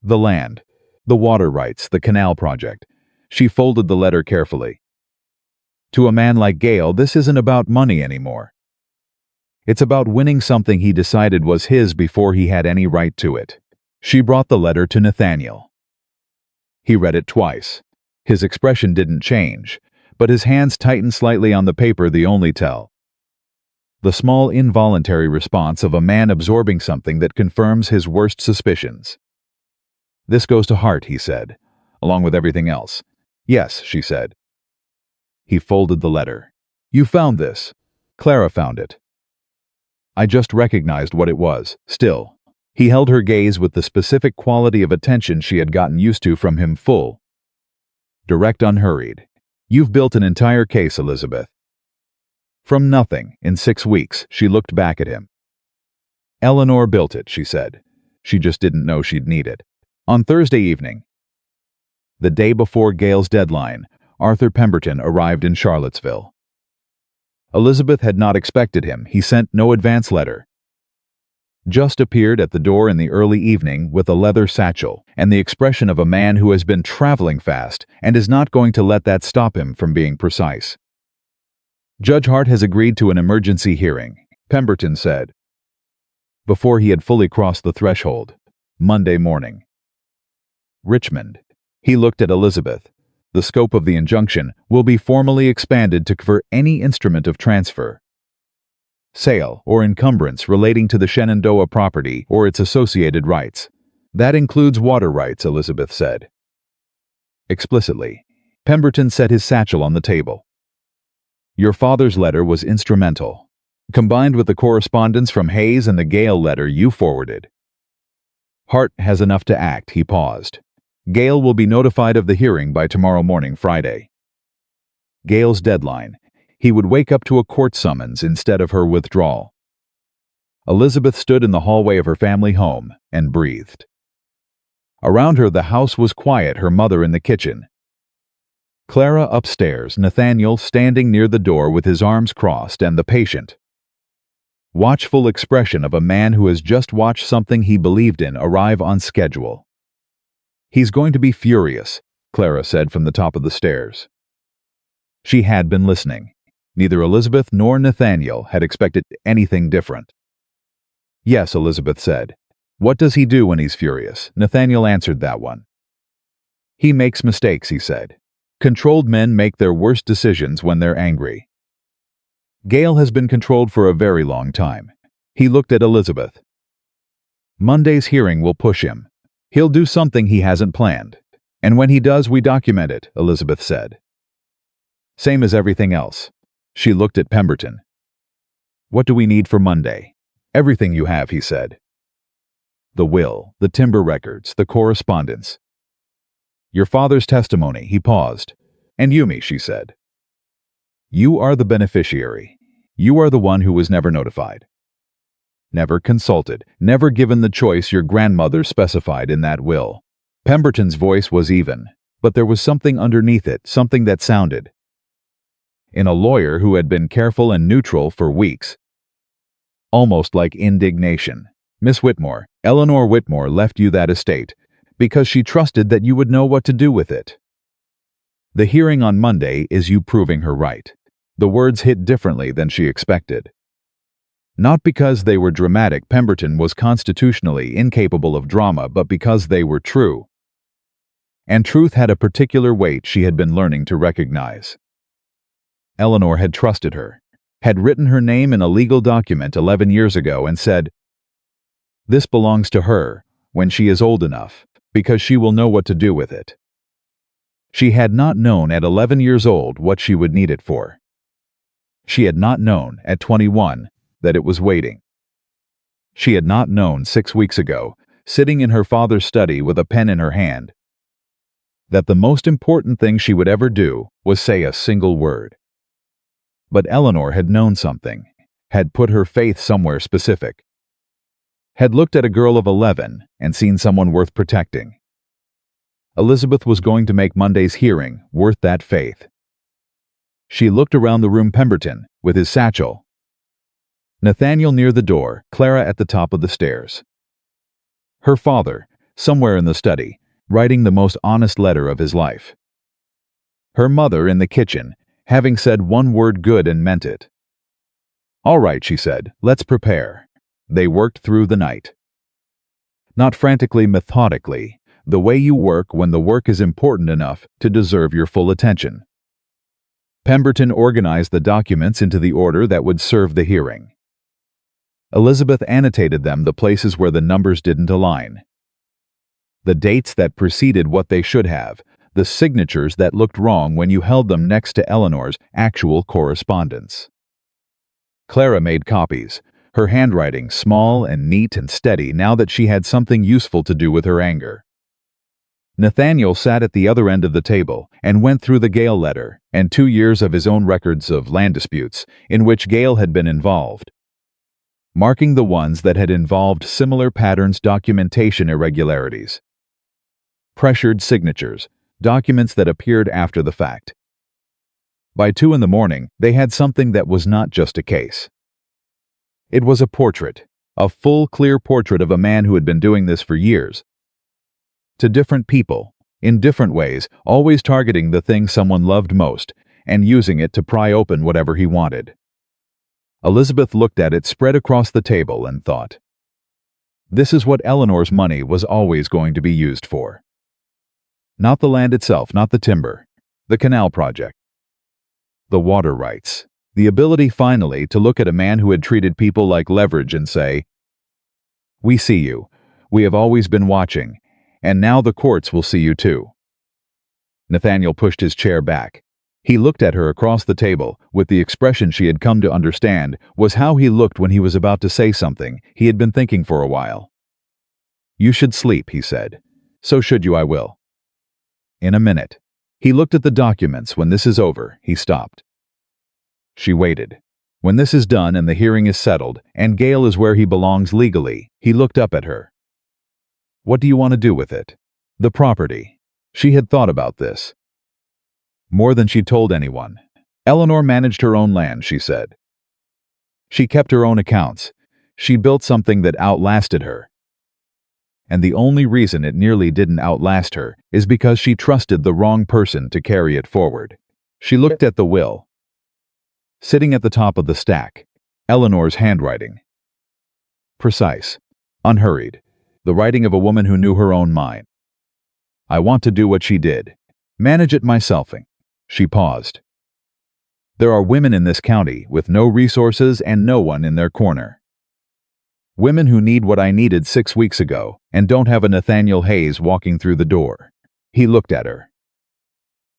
"The land, the water rights, the canal project." She folded the letter carefully. "To a man like Gale, this isn't about money anymore. It's about winning something he decided was his before he had any right to it." She brought the letter to Nathaniel. He read it twice. His expression didn't change, but his hands tightened slightly on the paper, the only tell. The small involuntary response of a man absorbing something that confirms his worst suspicions. "This goes to Hart," he said, "along with everything else." "Yes," she said. He folded the letter. "You found this." "Clara found it." "I just recognized what it was. Still." He held her gaze with the specific quality of attention she had gotten used to from him, full, direct, unhurried. "You've built an entire case, Elizabeth." "From nothing, in 6 weeks," she looked back at him. "Eleanor built it," she said. She just didn't know she'd need it. On Thursday evening, the day before Gale's deadline, Arthur Pemberton arrived in Charlottesville. Elizabeth had not expected him. He sent no advance letter. Just appeared at the door in the early evening with a leather satchel and the expression of a man who has been traveling fast and is not going to let that stop him from being precise. "Judge Hart has agreed to an emergency hearing," Pemberton said, before he had fully crossed the threshold. "Monday morning." Richmond. He looked at Elizabeth. "The scope of the injunction will be formally expanded to cover any instrument of transfer, sale, or encumbrance relating to the Shenandoah property or its associated rights. That includes water rights," Elizabeth said. Explicitly. Pemberton set his satchel on the table. "Your father's letter was instrumental, combined with the correspondence from Hayes and the Gale letter you forwarded. Hart has enough to act." He paused. "Gale will be notified of the hearing by tomorrow morning, Friday." Gale's deadline. He would wake up to a court summons instead of her withdrawal. Elizabeth stood in the hallway of her family home and breathed. Around her, the house was quiet, her mother in the kitchen, Clara upstairs, Nathaniel standing near the door with his arms crossed, and the patient, watchful expression of a man who has just watched something he believed in arrive on schedule. "He's going to be furious," Clara said from the top of the stairs. She had been listening. Neither Elizabeth nor Nathaniel had expected anything different. "Yes," Elizabeth said. "What does he do when he's furious?" Nathaniel answered that one. "He makes mistakes," he said. "Controlled men make their worst decisions when they're angry. Gale has been controlled for a very long time." He looked at Elizabeth. "Monday's hearing will push him. He'll do something he hasn't planned. And when he does, we document it," Elizabeth said. "Same as everything else." She looked at Pemberton. "What do we need for Monday?" "Everything you have," he said. "The will, the timber records, the correspondence. Your father's testimony." He paused. "And Yumi," she said. "You are the beneficiary. You are the one who was never notified, never consulted, never given the choice your grandmother specified in that will." Pemberton's voice was even, but there was something underneath it, something that sounded, in a lawyer who had been careful and neutral for weeks, almost like indignation. "Miss Whitmore, Eleanor Whitmore left you that estate because she trusted that you would know what to do with it. The hearing on Monday is you proving her right." The words hit differently than she expected. Not because they were dramatic, Pemberton was constitutionally incapable of drama, but because they were true. And truth had a particular weight she had been learning to recognize. Eleanor had trusted her, had written her name in a legal document 11 years ago and said, "This belongs to her when she is old enough, because she will know what to do with it." She had not known at 11 years old what she would need it for. She had not known, at 21, that it was waiting. She had not known 6 weeks ago, sitting in her father's study with a pen in her hand, that the most important thing she would ever do was say a single word. But Eleanor had known something. had put her faith somewhere specific, had looked at a girl of 11 and seen someone worth protecting. Elizabeth was going to make Monday's hearing worth that faith. She looked around the room. Pemberton, with his satchel. Nathaniel near the door, Clara at the top of the stairs. Her father, somewhere in the study, writing the most honest letter of his life. Her mother in the kitchen, having said one word good and meant it. "All right," she said, "let's prepare." They worked through the night. Not frantically, methodically, the way you work when the work is important enough to deserve your full attention. Pemberton organized the documents into the order that would serve the hearing. Elizabeth annotated them, the places where the numbers didn't align, the dates that preceded what they should have, the signatures that looked wrong when you held them next to Eleanor's actual correspondence. Clara made copies, her handwriting small and neat and steady now that she had something useful to do with her anger. Nathaniel sat at the other end of the table and went through the Gale letter and 2 years of his own records of land disputes in which Gale had been involved, marking the ones that had involved similar patterns, documentation irregularities, pressured signatures, documents that appeared after the fact. By 2 in the morning, they had something that was not just a case. It was a portrait, a full, clear portrait of a man who had been doing this for years. To different people, in different ways, always targeting the thing someone loved most and using it to pry open whatever he wanted. Elizabeth looked at it spread across the table and thought, this is what Eleanor's money was always going to be used for. Not the land itself, not the timber, the canal project, the water rights, the ability finally to look at a man who had treated people like leverage and say, "We see you, we have always been watching, and now the courts will see you too." Nathaniel pushed his chair back. He looked at her across the table with the expression she had come to understand was how he looked when he was about to say something he had been thinking for a while. "You should sleep," he said. "So should you. I will." In a minute. He looked at the documents. "When this is over," he stopped. She waited. "When this is done and the hearing is settled, and Gale is where he belongs legally," he looked up at her. "What do you want to do with it?" "The property." She had thought about this. More than she'd told anyone. Eleanor managed her own land, she said. She kept her own accounts. She built something that outlasted her. And the only reason it nearly didn't outlast her is because she trusted the wrong person to carry it forward. She looked at the will. Sitting at the top of the stack, Eleanor's handwriting. Precise, unhurried, the writing of a woman who knew her own mind. "I want to do what she did. Manage it myself." She paused. "There are women in this county with no resources and no one in their corner. Women who need what I needed 6 weeks ago and don't have a Nathaniel Hayes walking through the door." He looked at her.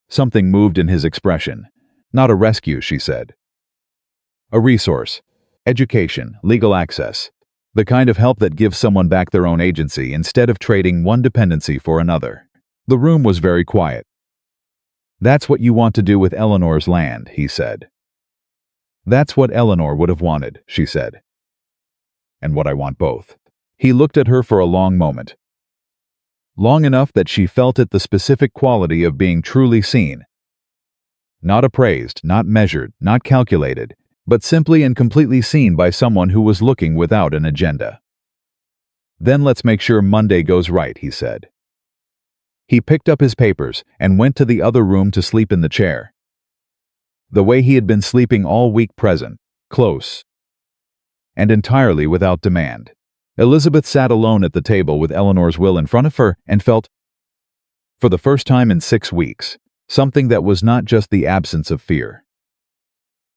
Something moved in his expression. "Not a rescue," she said. "A resource. Education, legal access. The kind of help that gives someone back their own agency instead of trading one dependency for another." The room was very quiet. "That's what you want to do with Eleanor's land," he said. "That's what Eleanor would have wanted," she said. "And what I want both." He looked at her for a long moment. Long enough that she felt it, the specific quality of being truly seen. Not appraised, not measured, not calculated, but simply and completely seen by someone who was looking without an agenda. "Then let's make sure Monday goes right," he said. He picked up his papers and went to the other room to sleep in the chair. The way he had been sleeping all week, present, close, and entirely without demand. Elizabeth sat alone at the table with Eleanor's will in front of her and felt, for the first time in 6 weeks, something that was not just the absence of fear.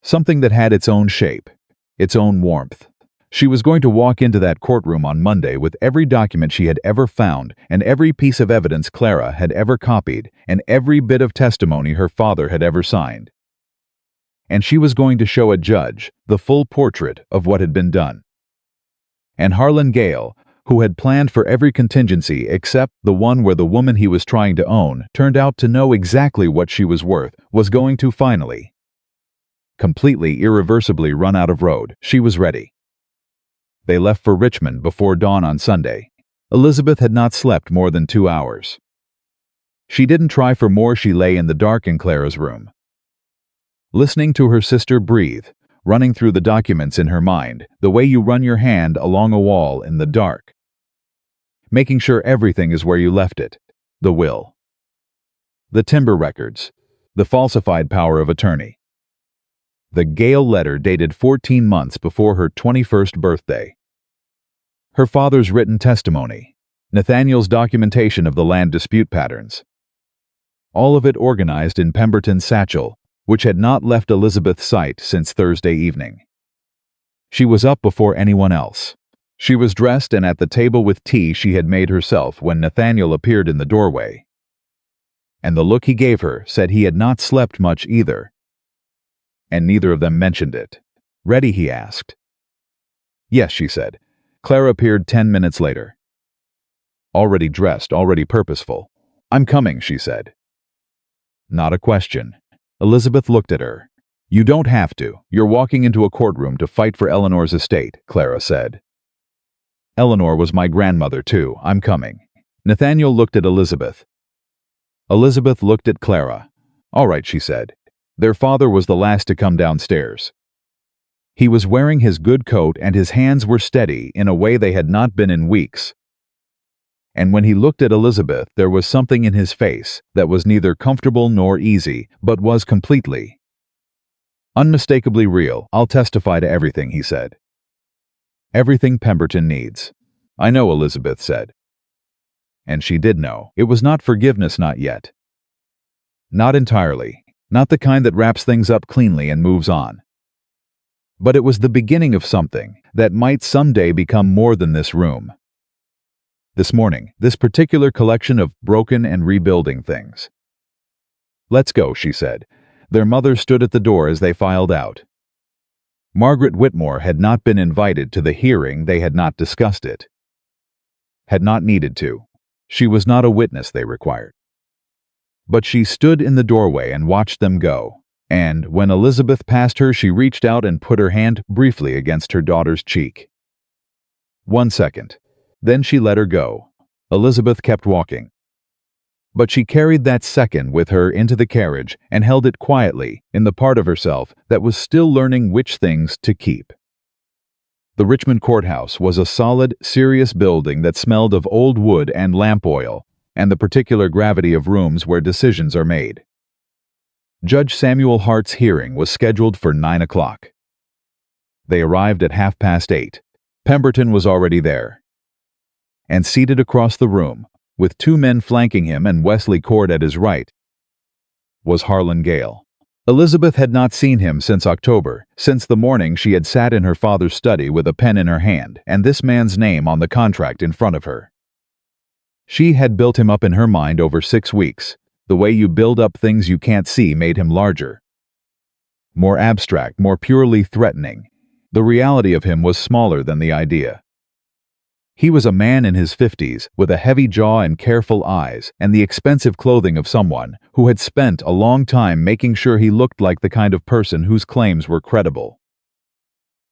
Something that had its own shape, its own warmth. She was going to walk into that courtroom on Monday with every document she had ever found and every piece of evidence Clara had ever copied and every bit of testimony her father had ever signed. And she was going to show a judge the full portrait of what had been done. And Harlan Gale, who had planned for every contingency except the one where the woman he was trying to own turned out to know exactly what she was worth, was going to finally completely, irreversibly run out of road. She was ready. They left for Richmond before dawn on Sunday. Elizabeth had not slept more than 2 hours. She didn't try for more. She lay in the dark in Clara's room, listening to her sister breathe, running through the documents in her mind, the way you run your hand along a wall in the dark, making sure everything is where you left it. The will, the timber records, the falsified power of attorney, the Gale letter dated 14 months before her 21st birthday, her father's written testimony, Nathaniel's documentation of the land dispute patterns. All of it organized in Pemberton's satchel, which had not left Elizabeth's sight since Thursday evening. She was up before anyone else. She was dressed and at the table with tea she had made herself when Nathaniel appeared in the doorway. And the look he gave her said he had not slept much either. And neither of them mentioned it. "Ready?" he asked. "Yes," she said. Clara appeared 10 minutes later. Already dressed, already purposeful. "I'm coming," she said. Not a question. Elizabeth looked at her. "You don't have to. You're walking into a courtroom to fight for Eleanor's estate," Clara said. "Eleanor was my grandmother too. I'm coming." Nathaniel looked at Elizabeth. Elizabeth looked at Clara. "All right," she said. Their father was the last to come downstairs. He was wearing his good coat and his hands were steady in a way they had not been in weeks. And when he looked at Elizabeth, there was something in his face that was neither comfortable nor easy, but was completely, unmistakably real. "I'll testify to everything," he said. "Everything Pemberton needs." "I know," Elizabeth said. And she did know. It was not forgiveness, not yet. Not entirely. Not the kind that wraps things up cleanly and moves on. But it was the beginning of something that might someday become more than this room. This morning, this particular collection of broken and rebuilding things. "Let's go," she said. Their mother stood at the door as they filed out. Margaret Whitmore had not been invited to the hearing. They had not discussed it. Had not needed to. She was not a witness they required. But she stood in the doorway and watched them go, and when Elizabeth passed her, she reached out and put her hand briefly against her daughter's cheek. 1 second. Then she let her go. Elizabeth kept walking. But she carried that second with her into the carriage and held it quietly in the part of herself that was still learning which things to keep. The Richmond courthouse was a solid, serious building that smelled of old wood and lamp oil, and the particular gravity of rooms where decisions are made. Judge Samuel Hart's hearing was scheduled for 9 o'clock. They arrived at 8:30. Pemberton was already there. And seated across the room, with 2 men flanking him and Wesley Cord at his right, was Harlan Gale. Elizabeth had not seen him since October, since the morning she had sat in her father's study with a pen in her hand and this man's name on the contract in front of her. She had built him up in her mind over 6 weeks. The way you build up things you can't see made him larger, more abstract, more purely threatening. The reality of him was smaller than the idea. He was a man in his 50s, with a heavy jaw and careful eyes, and the expensive clothing of someone who had spent a long time making sure he looked like the kind of person whose claims were credible.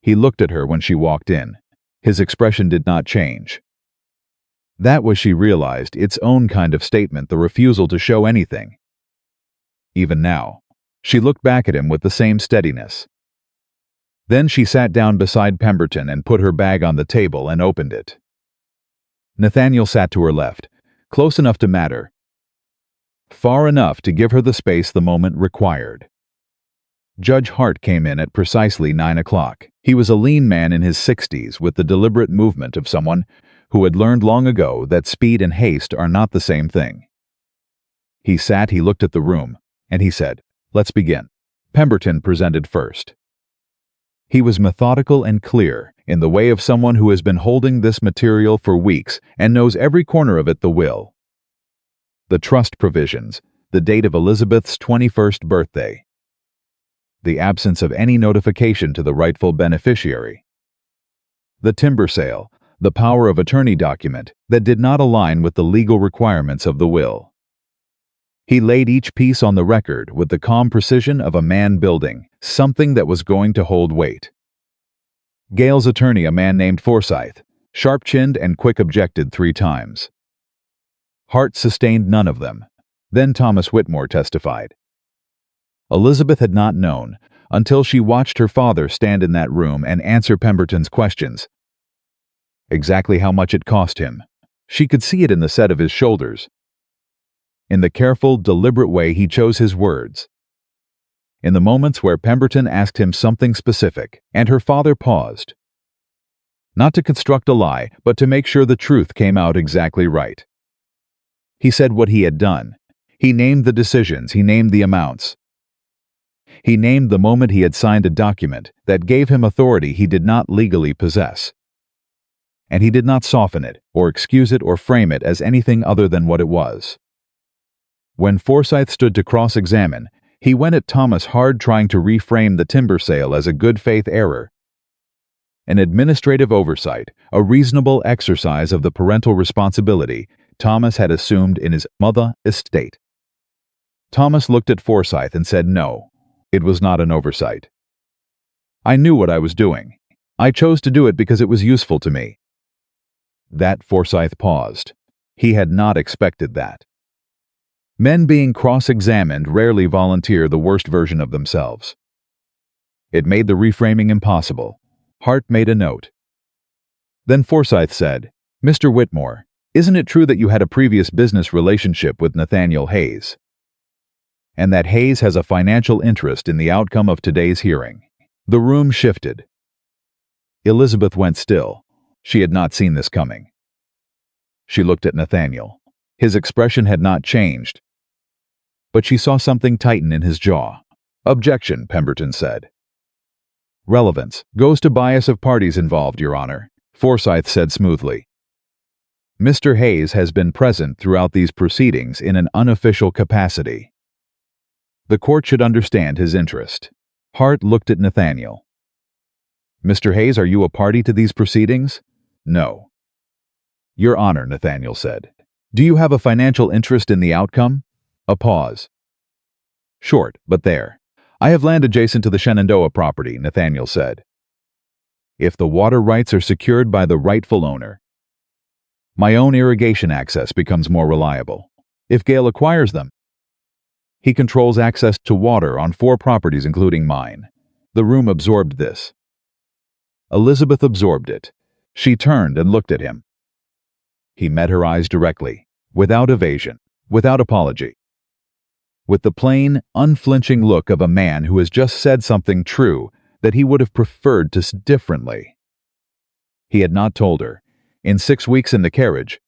He looked at her when she walked in. His expression did not change. That was, she realized, its own kind of statement, the refusal to show anything. Even now, she looked back at him with the same steadiness. Then she sat down beside Pemberton and put her bag on the table and opened it. Nathaniel sat to her left, close enough to matter, far enough to give her the space the moment required. Judge Hart came in at precisely 9 o'clock. He was a lean man in his 60s with the deliberate movement of someone who had learned long ago that speed and haste are not the same thing. He sat, he looked at the room, and he said, "Let's begin." Pemberton presented first. He was methodical and clear, in the way of someone who has been holding this material for weeks and knows every corner of it: the will, the trust provisions, the date of Elizabeth's 21st birthday, the absence of any notification to the rightful beneficiary, the timber sale, the power of attorney document that did not align with the legal requirements of the will. He laid each piece on the record with the calm precision of a man building something that was going to hold weight. Gale's attorney, a man named Forsyth, sharp-chinned and quick, objected 3 times. Hart sustained none of them. Then Thomas Whitmore testified. Elizabeth had not known, until she watched her father stand in that room and answer Pemberton's questions, exactly how much it cost him. She could see it in the set of his shoulders, in the careful, deliberate way he chose his words, in the moments where Pemberton asked him something specific, and her father paused. Not to construct a lie, but to make sure the truth came out exactly right. He said what he had done. He named the decisions, he named the amounts. He named the moment he had signed a document that gave him authority he did not legally possess. And he did not soften it, or excuse it, or frame it as anything other than what it was. When Forsyth stood to cross-examine, he went at Thomas hard, trying to reframe the timber sale as a good-faith error, an administrative oversight, a reasonable exercise of the parental responsibility Thomas had assumed in his mother estate. Thomas looked at Forsyth and said no, it was not an oversight. I knew what I was doing. I chose to do it because it was useful to me. That Forsyth paused. He had not expected that. Men being cross-examined rarely volunteer the worst version of themselves. It made the reframing impossible. Hart made a note. Then Forsyth said, "Mr. Whitmore, isn't it true that you had a previous business relationship with Nathaniel Hayes? And that Hayes has a financial interest in the outcome of today's hearing?" The room shifted. Elizabeth went still. She had not seen this coming. She looked at Nathaniel. His expression had not changed, but she saw something tighten in his jaw. "Objection," Pemberton said. "Relevance goes to bias of parties involved, Your Honor," Forsyth said smoothly. "Mr. Hayes has been present throughout these proceedings in an unofficial capacity. The court should understand his interest." Hart looked at Nathaniel. "Mr. Hayes, are you a party to these proceedings?" "No." "Your Honor," Nathaniel said, "do you have a financial interest in the outcome?" A pause. "Short, but there. I have land adjacent to the Shenandoah property," Nathaniel said. "If the water rights are secured by the rightful owner, my own irrigation access becomes more reliable. If Gale acquires them, he controls access to water on 4 properties, including mine." The room absorbed this. Elizabeth absorbed it. She turned and looked at him. He met her eyes directly, without evasion, without apology, with the plain, unflinching look of a man who has just said something true that he would have preferred to say differently. He had not told her. In 6 weeks in the carriage,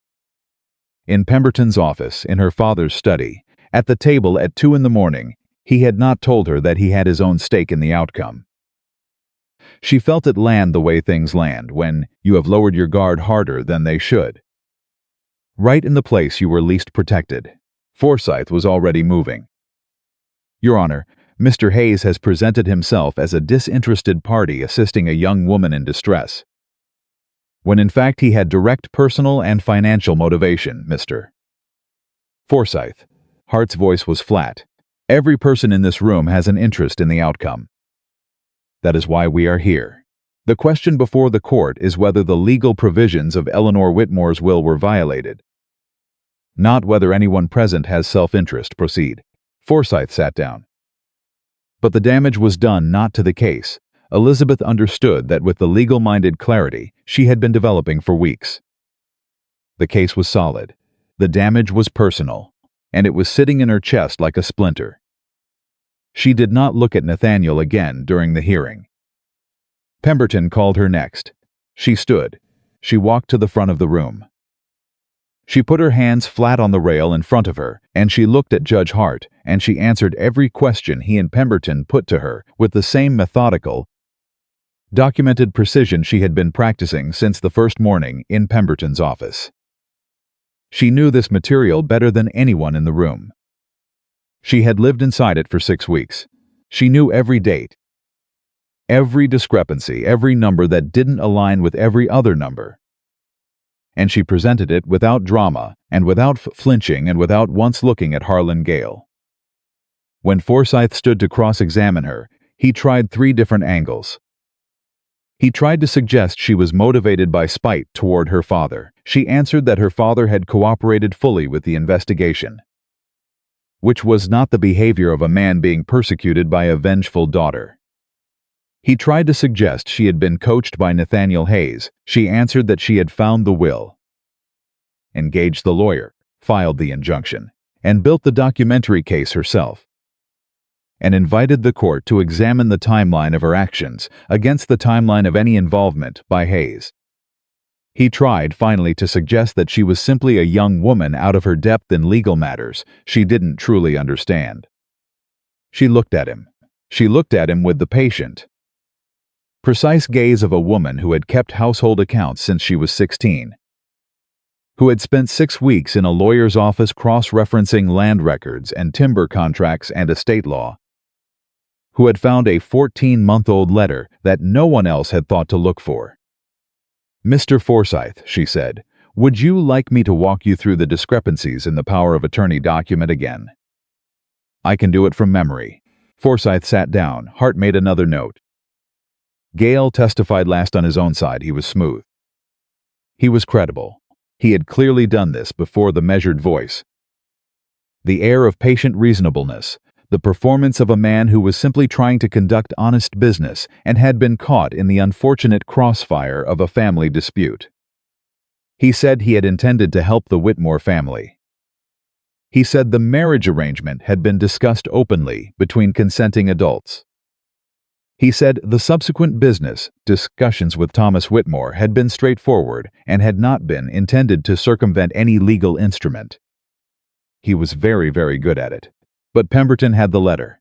in Pemberton's office, in her father's study, at the table at 2 a.m, he had not told her that he had his own stake in the outcome. She felt it land the way things land when you have lowered your guard harder than they should. Right in the place you were least protected. Forsyth was already moving. "Your Honor, Mr. Hayes has presented himself as a disinterested party assisting a young woman in distress, when in fact he had direct personal and financial motivation, Mr. Forsyth." Hart's voice was flat. "Every person in this room has an interest in the outcome. That is why we are here. The question before the court is whether the legal provisions of Eleanor Whitmore's will were violated, not whether anyone present has self-interest. Proceed." Forsyth sat down. But the damage was done not to the case. Elizabeth understood that with the legal-minded clarity she had been developing for weeks. The case was solid. The damage was personal, and it was sitting in her chest like a splinter. She did not look at Nathaniel again during the hearing. Pemberton called her next. She stood. She walked to the front of the room. She put her hands flat on the rail in front of her, and she looked at Judge Hart, and she answered every question he and Pemberton put to her with the same methodical, documented precision she had been practicing since the first morning in Pemberton's office. She knew this material better than anyone in the room. She had lived inside it for 6 weeks. She knew every date, every discrepancy, every number that didn't align with every other number. and she presented it without drama and without flinching and without once looking at Harlan Gale. When Forsyth stood to cross-examine her, he tried 3 different angles. He tried to suggest she was motivated by spite toward her father. She answered that her father had cooperated fully with the investigation, which was not the behavior of a man being persecuted by a vengeful daughter. He tried to suggest she had been coached by Nathaniel Hayes. She answered that she had found the will, engaged the lawyer, filed the injunction, and built the documentary case herself, and invited the court to examine the timeline of her actions against the timeline of any involvement by Hayes. He tried finally to suggest that she was simply a young woman out of her depth in legal matters she didn't truly understand. She looked at him. She looked at him with the patient, precise gaze of a woman who had kept household accounts since she was 16, who had spent 6 weeks in a lawyer's office cross-referencing land records and timber contracts and estate law, who had found a 14-month-old letter that no one else had thought to look for. "Mr. Forsyth," she said, "would you like me to walk you through the discrepancies in the power of attorney document again?" "I can do it from memory." Forsyth sat down. Hart made another note. Gale testified last on his own side. He was smooth. He was credible. He had clearly done this before the measured voice, the air of patient reasonableness, the performance of a man who was simply trying to conduct honest business and had been caught in the unfortunate crossfire of a family dispute. He said he had intended to help the Whitmore family. He said the marriage arrangement had been discussed openly between consenting adults. He said the subsequent business discussions with Thomas Whitmore had been straightforward and had not been intended to circumvent any legal instrument. He was very, very good at it. But Pemberton had the letter.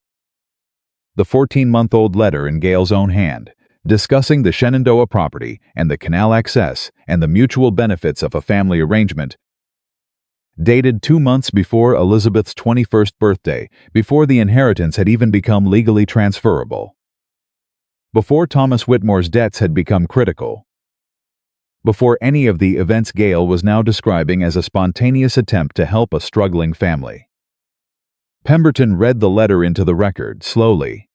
The 14-month-old letter in Gale's own hand, discussing the Shenandoah property and the canal access and the mutual benefits of a family arrangement, dated 2 months before Elizabeth's 21st birthday, before the inheritance had even become legally transferable, before Thomas Whitmore's debts had become critical, before any of the events Gale was now describing as a spontaneous attempt to help a struggling family. Pemberton read the letter into the record, slowly.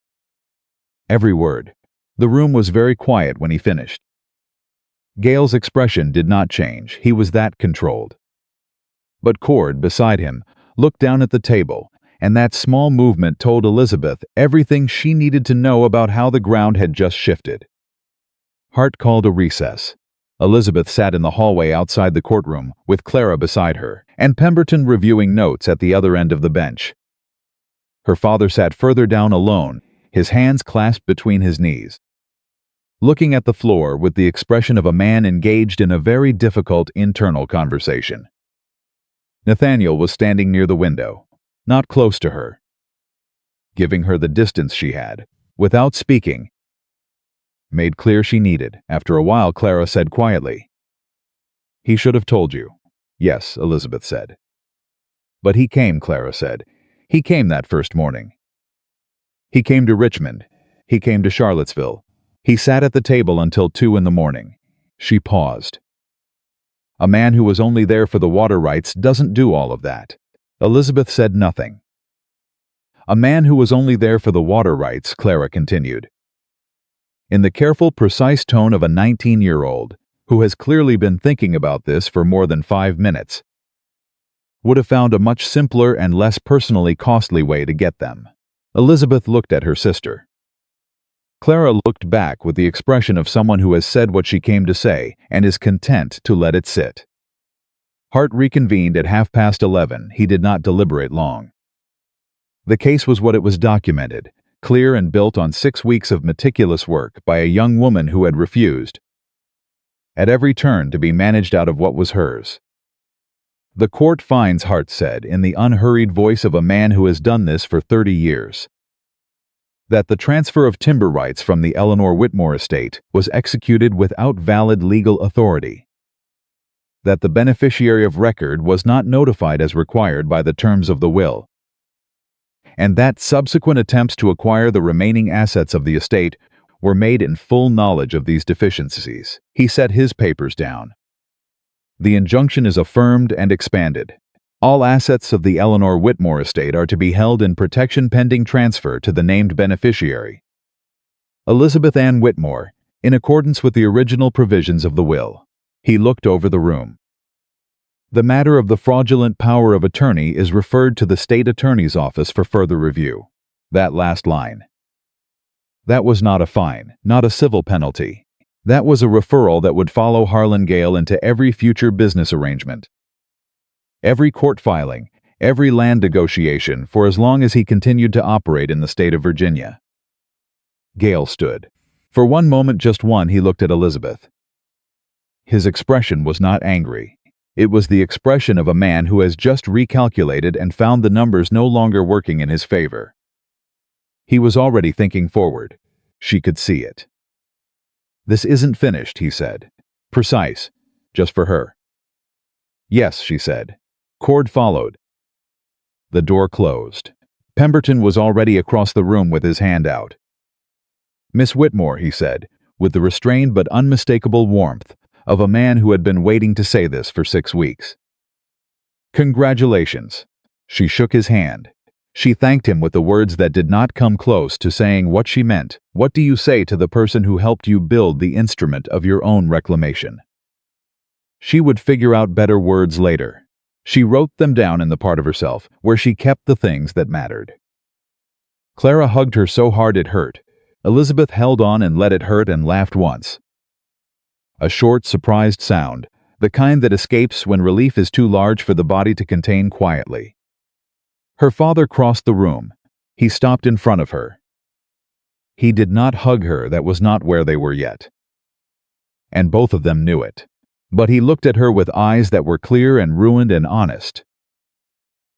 Every word. The room was very quiet when he finished. Gale's expression did not change. He was that controlled. But Cord, beside him, looked down at the table, and that small movement told Elizabeth everything she needed to know about how the ground had just shifted. Hart called a recess. Elizabeth sat in the hallway outside the courtroom, with Clara beside her, and Pemberton reviewing notes at the other end of the bench. Her father sat further down alone, his hands clasped between his knees, looking at the floor with the expression of a man engaged in a very difficult internal conversation. Nathaniel was standing near the window, not close to her, giving her the distance she had, without speaking, made clear she needed. After a while, Clara said quietly, "He should have told you." "Yes," Elizabeth said. "But he came," Clara said. "He came that first morning. He came to Richmond. He came to Charlottesville. He sat at the table until 2 in the morning." She paused. "A man who was only there for the water rights doesn't do all of that." Elizabeth said nothing. "A man who was only there for the water rights," Clara continued, in the careful, precise tone of a 19-year-old who has clearly been thinking about this for more than 5 minutes, would have found a much simpler and less personally costly way to get them. Elizabeth looked at her sister. Clara looked back with the expression of someone who has said what she came to say and is content to let it sit. Hart reconvened at 11:30. He did not deliberate long. The case was what it was documented, clear and built on 6 weeks of meticulous work by a young woman who had refused, at every turn, to be managed out of what was hers. "The court finds," Hart said, in the unhurried voice of a man who has done this for 30 years, "that the transfer of timber rights from the Eleanor Whitmore estate was executed without valid legal authority, that the beneficiary of record was not notified as required by the terms of the will, and that subsequent attempts to acquire the remaining assets of the estate were made in full knowledge of these deficiencies." He set his papers down. The injunction is affirmed and expanded. All assets of the Eleanor Whitmore estate are to be held in protection pending transfer to the named beneficiary, Elizabeth Ann Whitmore, in accordance with the original provisions of the will. He looked over the room. The matter of the fraudulent power of attorney is referred to the state attorney's office for further review. That last line. That was not a fine, not a civil penalty. That was a referral that would follow Harlan Gale into every future business arrangement, every court filing, every land negotiation for as long as he continued to operate in the state of Virginia. Gale stood. For one moment, just one, he looked at Elizabeth. His expression was not angry. It was the expression of a man who has just recalculated and found the numbers no longer working in his favor. He was already thinking forward. She could see it. "This isn't finished," he said. "Precise. Just for her." "Yes," she said. Cord followed. The door closed. Pemberton was already across the room with his hand out. "Miss Whitmore," he said, with the restrained but unmistakable warmth of a man who had been waiting to say this for 6 weeks. "Congratulations." She shook his hand. She thanked him with the words that did not come close to saying what she meant. "What do you say to the person who helped you build the instrument of your own reclamation?" She would figure out better words later. She wrote them down in the part of herself where she kept the things that mattered. Clara hugged her so hard it hurt. Elizabeth held on and let it hurt and laughed once. A short, surprised sound, the kind that escapes when relief is too large for the body to contain quietly. Her father crossed the room. He stopped in front of her. He did not hug her, that was not where they were yet. And both of them knew it. But he looked at her with eyes that were clear and ruined and honest.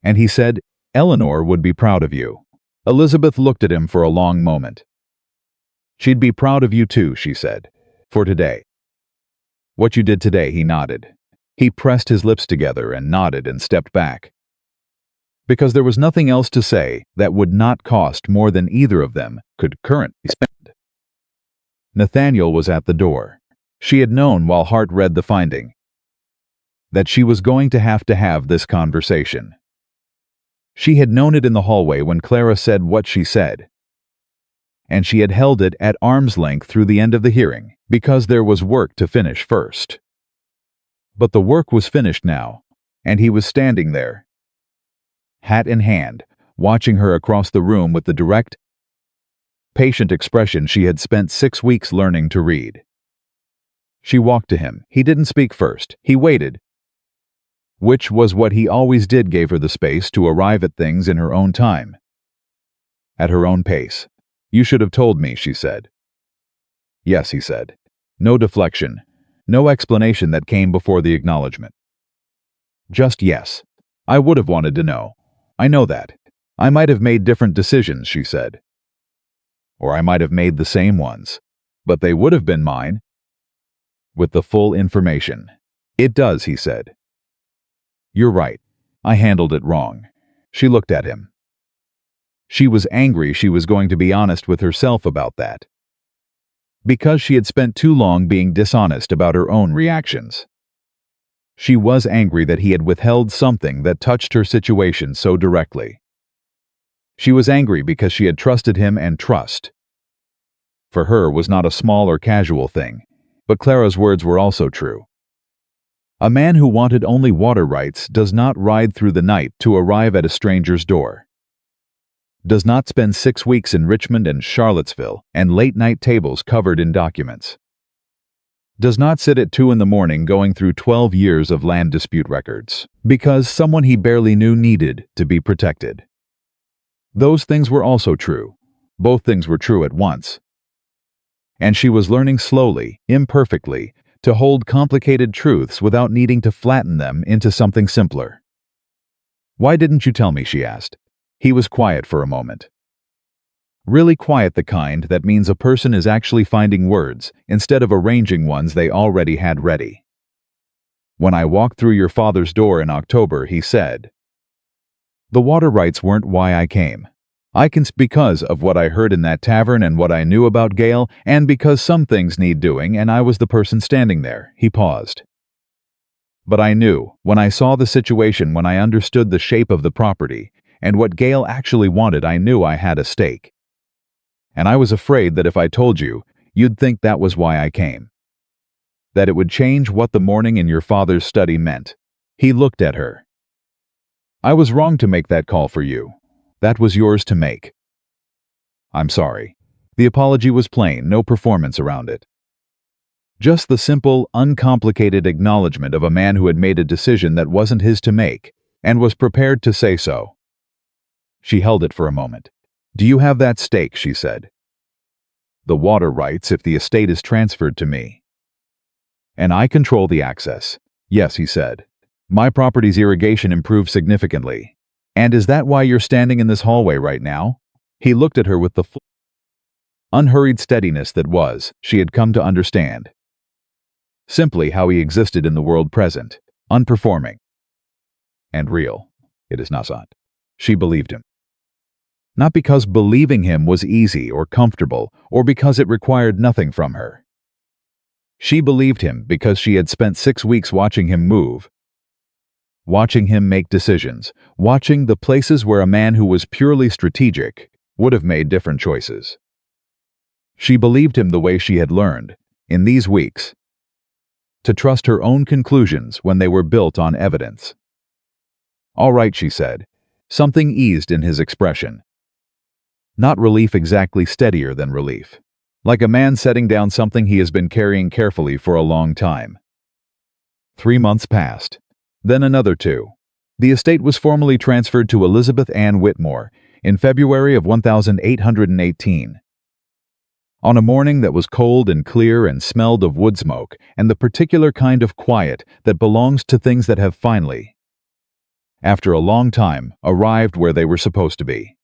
And he said, "Eleanor would be proud of you." Elizabeth looked at him for a long moment. "She'd be proud of you too," she said. "For today." "What you did today," he nodded. He pressed his lips together and nodded and stepped back. Because there was nothing else to say that would not cost more than either of them could currently spend. Nathaniel was at the door. She had known while Hart read the finding that she was going to have this conversation. She had known it in the hallway when Clara said what she said. And she had held it at arm's length through the end of the hearing, because there was work to finish first. But the work was finished now, and he was standing there, hat in hand, watching her across the room with the direct, patient expression she had spent 6 weeks learning to read. She walked to him. He didn't speak first. He waited, which was what he always did, gave her the space to arrive at things in her own time, at her own pace. "You should have told me," she said. "Yes," he said. No deflection, no explanation that came before the acknowledgement. Just yes. "I would have wanted to know. I know that. I might have made different decisions," she said. "Or I might have made the same ones. But they would have been mine, with the full information." "It does," he said. "You're right. I handled it wrong." She looked at him. She was angry she was going to be honest with herself about that, because she had spent too long being dishonest about her own reactions. She was angry that he had withheld something that touched her situation so directly. She was angry because she had trusted him, and trust, for her, was not a small or casual thing. But Clara's words were also true. A man who wanted only water rights does not ride through the night to arrive at a stranger's door, does not spend 6 weeks in Richmond and Charlottesville and late-night tables covered in documents, does not sit at 2 in the morning going through 12 years of land dispute records, because someone he barely knew needed to be protected. Those things were also true. Both things were true at once. And she was learning slowly, imperfectly, to hold complicated truths without needing to flatten them into something simpler. "Why didn't you tell me?" she asked. He was quiet for a moment. Really quiet, the kind that means a person is actually finding words instead of arranging ones they already had ready. "When I walked through your father's door in October," he said, "the water rights weren't why I came. I can because of what I heard in that tavern and what I knew about Gale, and because some things need doing and I was the person standing there." He paused. But I knew, when I saw the situation, when I understood the shape of the property, and what Gail actually wanted, I knew I had a stake. And I was afraid that if I told you, you'd think that was why I came. That it would change what the morning in your father's study meant. He looked at her. I was wrong to make that call for you. That was yours to make. I'm sorry. The apology was plain, no performance around it. Just the simple, uncomplicated acknowledgement of a man who had made a decision that wasn't his to make, and was prepared to say so. She held it for a moment. Do you have that stake? She said. The water rights if the estate is transferred to me. And I control the access. Yes, he said. My property's irrigation improved significantly. And is that why you're standing in this hallway right now? He looked at her with the unhurried steadiness that was, she had come to understand. Simply how he existed in the world present, unperforming. And real. It is not. She believed him. Not because believing him was easy or comfortable, or because it required nothing from her. She believed him because she had spent 6 weeks watching him move, watching him make decisions, watching the places where a man who was purely strategic would have made different choices. She believed him the way she had learned, in these weeks, to trust her own conclusions when they were built on evidence. All right, she said. Something eased in his expression. Not relief exactly, steadier than relief. Like a man setting down something he has been carrying carefully for a long time. 3 months passed. Then another 2. The estate was formally transferred to Elizabeth Ann Whitmore in February of 1818. On a morning that was cold and clear and smelled of wood smoke and the particular kind of quiet that belongs to things that have finally, after a long time, arrived where they were supposed to be.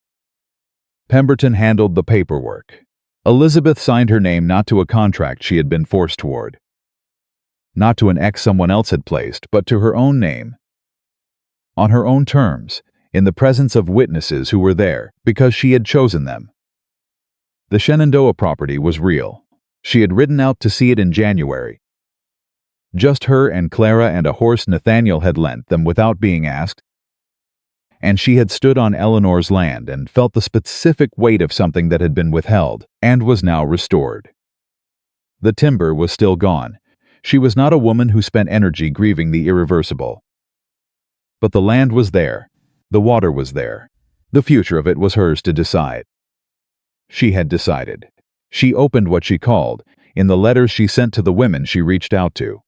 Pemberton handled the paperwork. Elizabeth signed her name not to a contract she had been forced toward. Not to an X someone else had placed, but to her own name. On her own terms, in the presence of witnesses who were there because she had chosen them. The Shenandoah property was real. She had ridden out to see it in January. Just her and Clara and a horse Nathaniel had lent them without being asked. And she had stood on Eleanor's land and felt the specific weight of something that had been withheld and was now restored. The timber was still gone. She was not a woman who spent energy grieving the irreversible. But the land was there. The water was there. The future of it was hers to decide. She had decided. She opened what she called, in the letters she sent to the women she reached out to.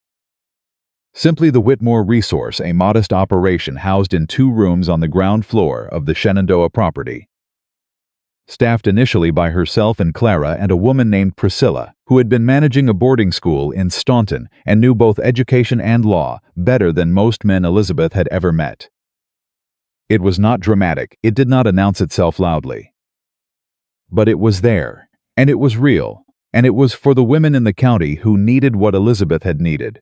Simply the Whitmore Resource, a modest operation housed in 2 rooms on the ground floor of the Shenandoah property. Staffed initially by herself and Clara and a woman named Priscilla, who had been managing a boarding school in Staunton and knew both education and law better than most men Elizabeth had ever met. It was not dramatic, it did not announce itself loudly. But it was there, and it was real, and it was for the women in the county who needed what Elizabeth had needed.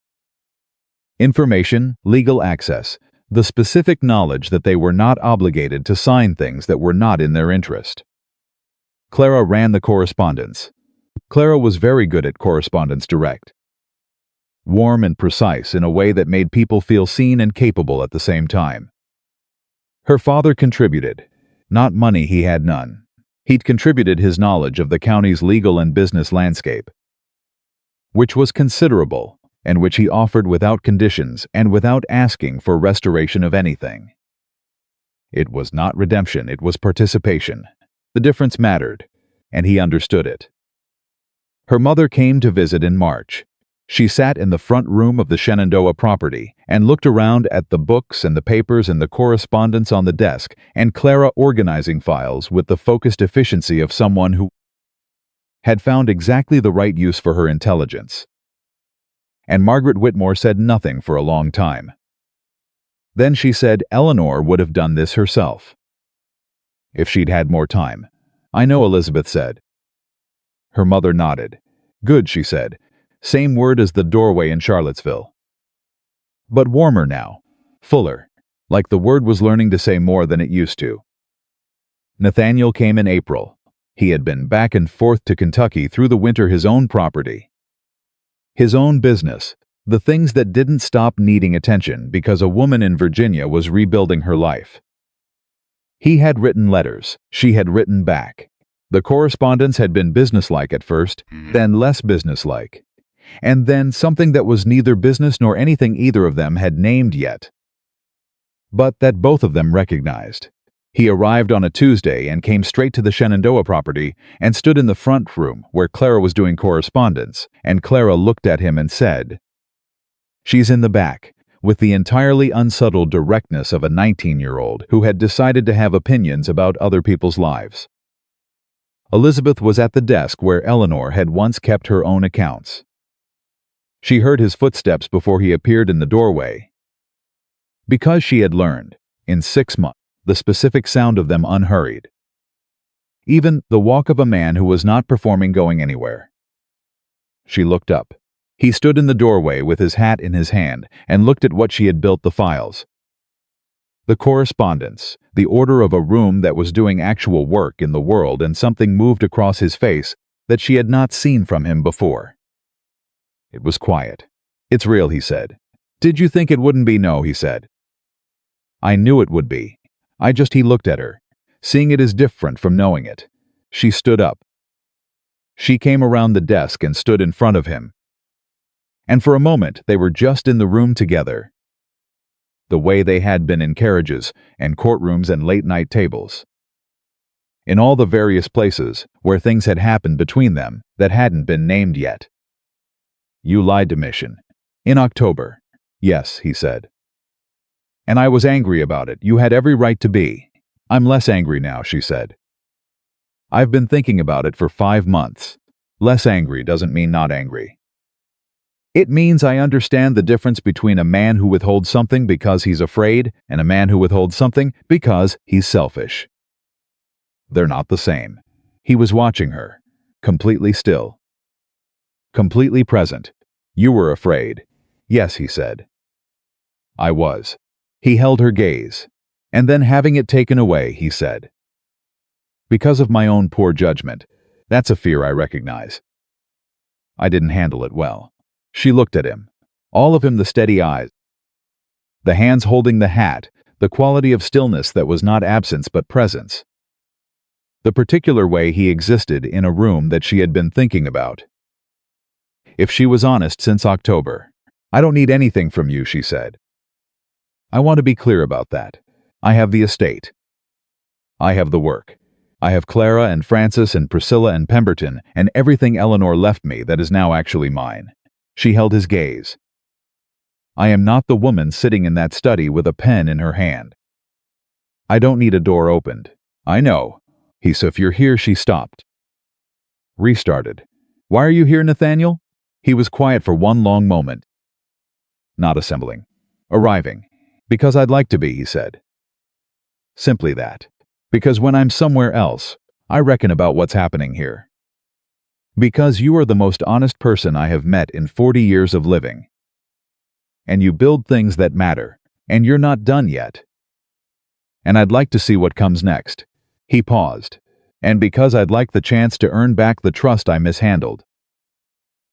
Information, legal access, the specific knowledge that they were not obligated to sign things that were not in their interest. Clara ran the correspondence. Clara was very good at correspondence direct. Warm and precise in a way that made people feel seen and capable at the same time. Her father contributed. Not money, he had none. He'd contributed his knowledge of the county's legal and business landscape, which was considerable, and which he offered without conditions and without asking for restoration of anything. It was not redemption, it was participation. The difference mattered, and he understood it. Her mother came to visit in March. She sat in the front room of the Shenandoah property and looked around at the books and the papers and the correspondence on the desk and Clara organizing files with the focused efficiency of someone who had found exactly the right use for her intelligence. And Margaret Whitmore said nothing for a long time. Then she said Eleanor would have done this herself, if she'd had more time. I know, Elizabeth said. Her mother nodded. Good, she said. Same word as the doorway in Charlottesville. But warmer now. Fuller. Like the word was learning to say more than it used to. Nathaniel came in April. He had been back and forth to Kentucky through the winter, his own property. His own business, The things that didn't stop needing attention because a woman in Virginia was rebuilding her life. He had written letters. She had written back. The correspondence had been businesslike at first, then less businesslike. And then something that was neither business nor anything either of them had named yet, but that both of them recognized. He arrived on a Tuesday and came straight to the Shenandoah property and stood in the front room where Clara was doing correspondence, and Clara looked at him and said, "She's in the back," with the entirely unsubtle directness of a 19-year-old who had decided to have opinions about other people's lives. Elizabeth was at the desk where Eleanor had once kept her own accounts. She heard his footsteps before he appeared in the doorway. Because she had learned, in 6 months, the specific sound of them unhurried. Even the walk of a man who was not performing going anywhere. She looked up. He stood in the doorway with his hat in his hand and looked at what she had built, the files. The correspondence, the order of a room that was doing actual work in the world, and something moved across his face that she had not seen from him before. It was quiet. "It's real," he said. "Did you think it wouldn't be?" "No," he said. "I knew it would be. He looked at her. Seeing it is different from knowing it." She stood up. She came around the desk and stood in front of him. And for a moment they were just in the room together. The way they had been in carriages and courtrooms and late-night tables. In all the various places where things had happened between them that hadn't been named yet. "You lied to Mission. In October." "Yes," he said. "And I was angry about it. You had every right to be." "I'm less angry now," she said. "I've been thinking about it for 5 months. Less angry doesn't mean not angry. It means I understand the difference between a man who withholds something because he's afraid and a man who withholds something because he's selfish. They're not the same." He was watching her, completely still. Completely present. "You were afraid." "Yes," he said. "I was." He held her gaze, and then, having it taken away, he said, "Because of my own poor judgment. That's a fear I recognize. I didn't handle it well." She looked at him. All of him, the steady eyes, the hands holding the hat, the quality of stillness that was not absence but presence. The particular way he existed in a room that she had been thinking about. If she was honest since October. "I don't need anything from you," she said. "I want to be clear about that. I have the estate. I have the work. I have Clara and Francis and Priscilla and Pemberton and everything Eleanor left me that is now actually mine." She held his gaze. "I am not the woman sitting in that study with a pen in her hand. I don't need a door opened." "I know." "So if you're here," she stopped. Restarted. "Why are you here, Nathaniel?" He was quiet for one long moment. "Not assembling. Arriving. Because I'd like to be," he said. "Simply that. Because when I'm somewhere else, I reckon about what's happening here. Because you are the most honest person I have met in 40 years of living. And you build things that matter, and you're not done yet. And I'd like to see what comes next." He paused. "And because I'd like the chance to earn back the trust I mishandled.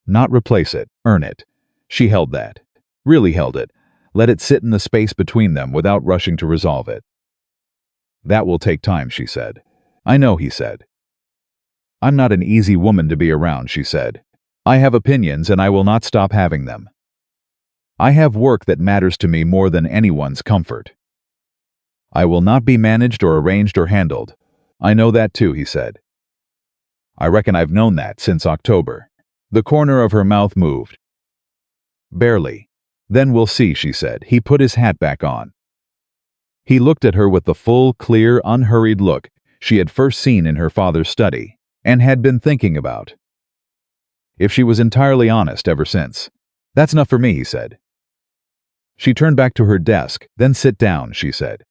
Not replace it, earn it." She held that. Really held it. Let it sit in the space between them without rushing to resolve it. "That will take time," she said. "I know," he said. "I'm not an easy woman to be around," she said. "I have opinions and I will not stop having them. I have work that matters to me more than anyone's comfort. I will not be managed or arranged or handled." "I know that too," he said. "I reckon I've known that since October." The corner of her mouth moved. "Barely. Then we'll see," she said. He put his hat back on. He looked at her with the full, clear, unhurried look she had first seen in her father's study, and had been thinking about. If she was entirely honest ever since. "That's enough for me," he said. She turned back to her desk. "Then sit down," she said.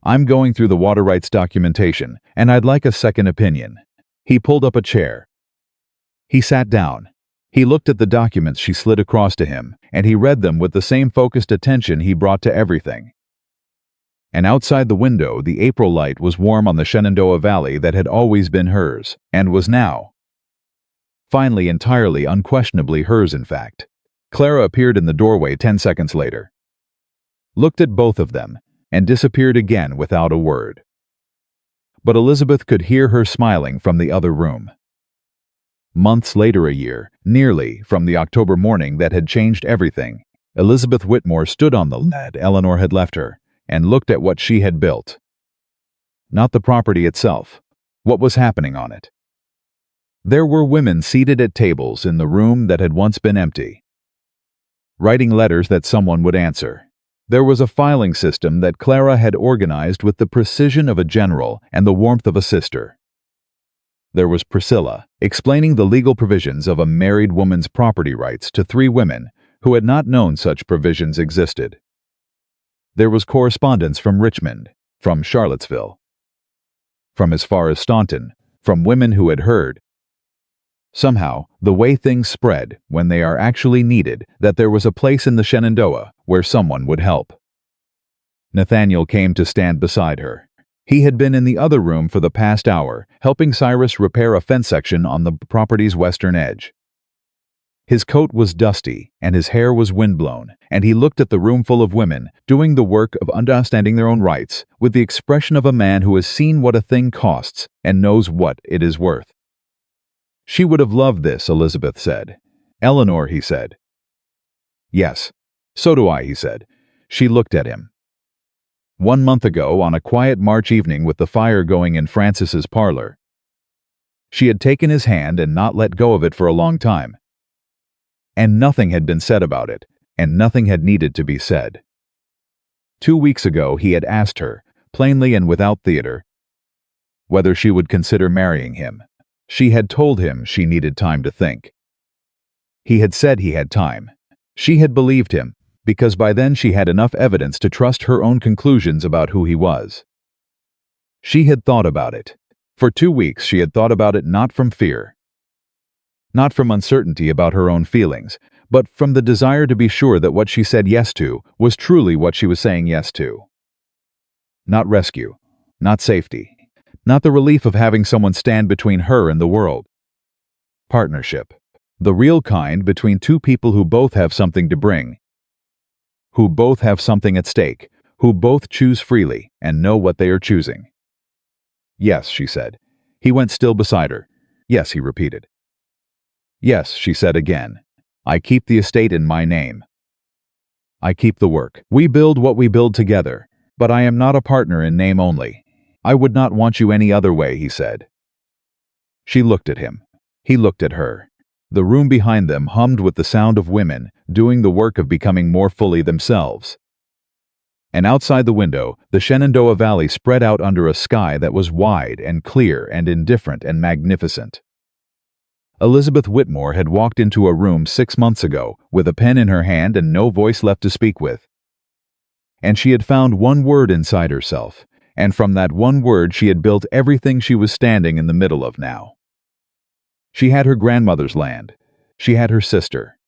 "I'm going through the water rights documentation, and I'd like a second opinion." He pulled up a chair. He sat down. He looked at the documents she slid across to him, and he read them with the same focused attention he brought to everything. And outside the window, the April light was warm on the Shenandoah Valley that had always been hers, and was now. Finally, entirely, unquestionably hers, in fact. Clara appeared in the doorway 10 seconds later, looked at both of them, and disappeared again without a word. But Elizabeth could hear her smiling from the other room. Months later, a year, nearly, from the October morning that had changed everything, Elizabeth Whitmore stood on the land Eleanor had left her and looked at what she had built. Not the property itself, what was happening on it. There were women seated at tables in the room that had once been empty, writing letters that someone would answer. There was a filing system that Clara had organized with the precision of a general and the warmth of a sister. There was Priscilla, explaining the legal provisions of a married woman's property rights to 3 women who had not known such provisions existed. There was correspondence from Richmond, from Charlottesville, from as far as Staunton, from women who had heard, somehow, the way things spread when they are actually needed, that there was a place in the Shenandoah where someone would help. Nathaniel came to stand beside her. He had been in the other room for the past hour, helping Cyrus repair a fence section on the property's western edge. His coat was dusty, and his hair was windblown, and he looked at the room full of women, doing the work of understanding their own rights, with the expression of a man who has seen what a thing costs and knows what it is worth. She would have loved this, Elizabeth said. Eleanor, he said. Yes, so do I, he said. She looked at him. 1 month ago, on a quiet March evening with the fire going in Francis's parlor, she had taken his hand and not let go of it for a long time. And nothing had been said about it, and nothing had needed to be said. 2 weeks ago he had asked her, plainly and without theater, whether she would consider marrying him. She had told him she needed time to think. He had said he had time. She had believed him, because by then she had enough evidence to trust her own conclusions about who he was. She had thought about it. For 2 weeks she had thought about it, not from fear, not from uncertainty about her own feelings, but from the desire to be sure that what she said yes to was truly what she was saying yes to. Not rescue, not safety, not the relief of having someone stand between her and the world. Partnership. The real kind, between 2 people who both have something to bring, who both have something at stake, who both choose freely and know what they are choosing. Yes, she said. He went still beside her. Yes, he repeated. Yes, she said again. I keep the estate in my name. I keep the work. We build what we build together, but I am not a partner in name only. I would not want you any other way, he said. She looked at him. He looked at her. The room behind them hummed with the sound of women doing the work of becoming more fully themselves. And outside the window, the Shenandoah Valley spread out under a sky that was wide and clear and indifferent and magnificent. Elizabeth Whitmore had walked into a room 6 months ago with a pen in her hand and no voice left to speak with. And she had found one word inside herself, and from that one word she had built everything she was standing in the middle of now. She had her grandmother's land. She had her sister.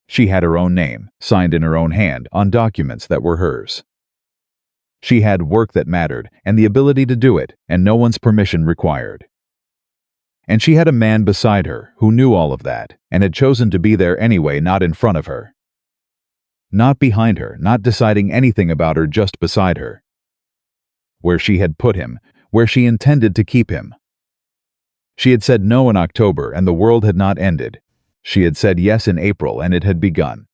She had her own name, signed in her own hand, on documents that were hers. She had work that mattered, and the ability to do it, and no one's permission required. And she had a man beside her who knew all of that, and had chosen to be there anyway, not in front of her. Not behind her, not deciding anything about her, just beside her. Where she had put him, where she intended to keep him. She had said no in October, and the world had not ended. She had said yes in April, and it had begun.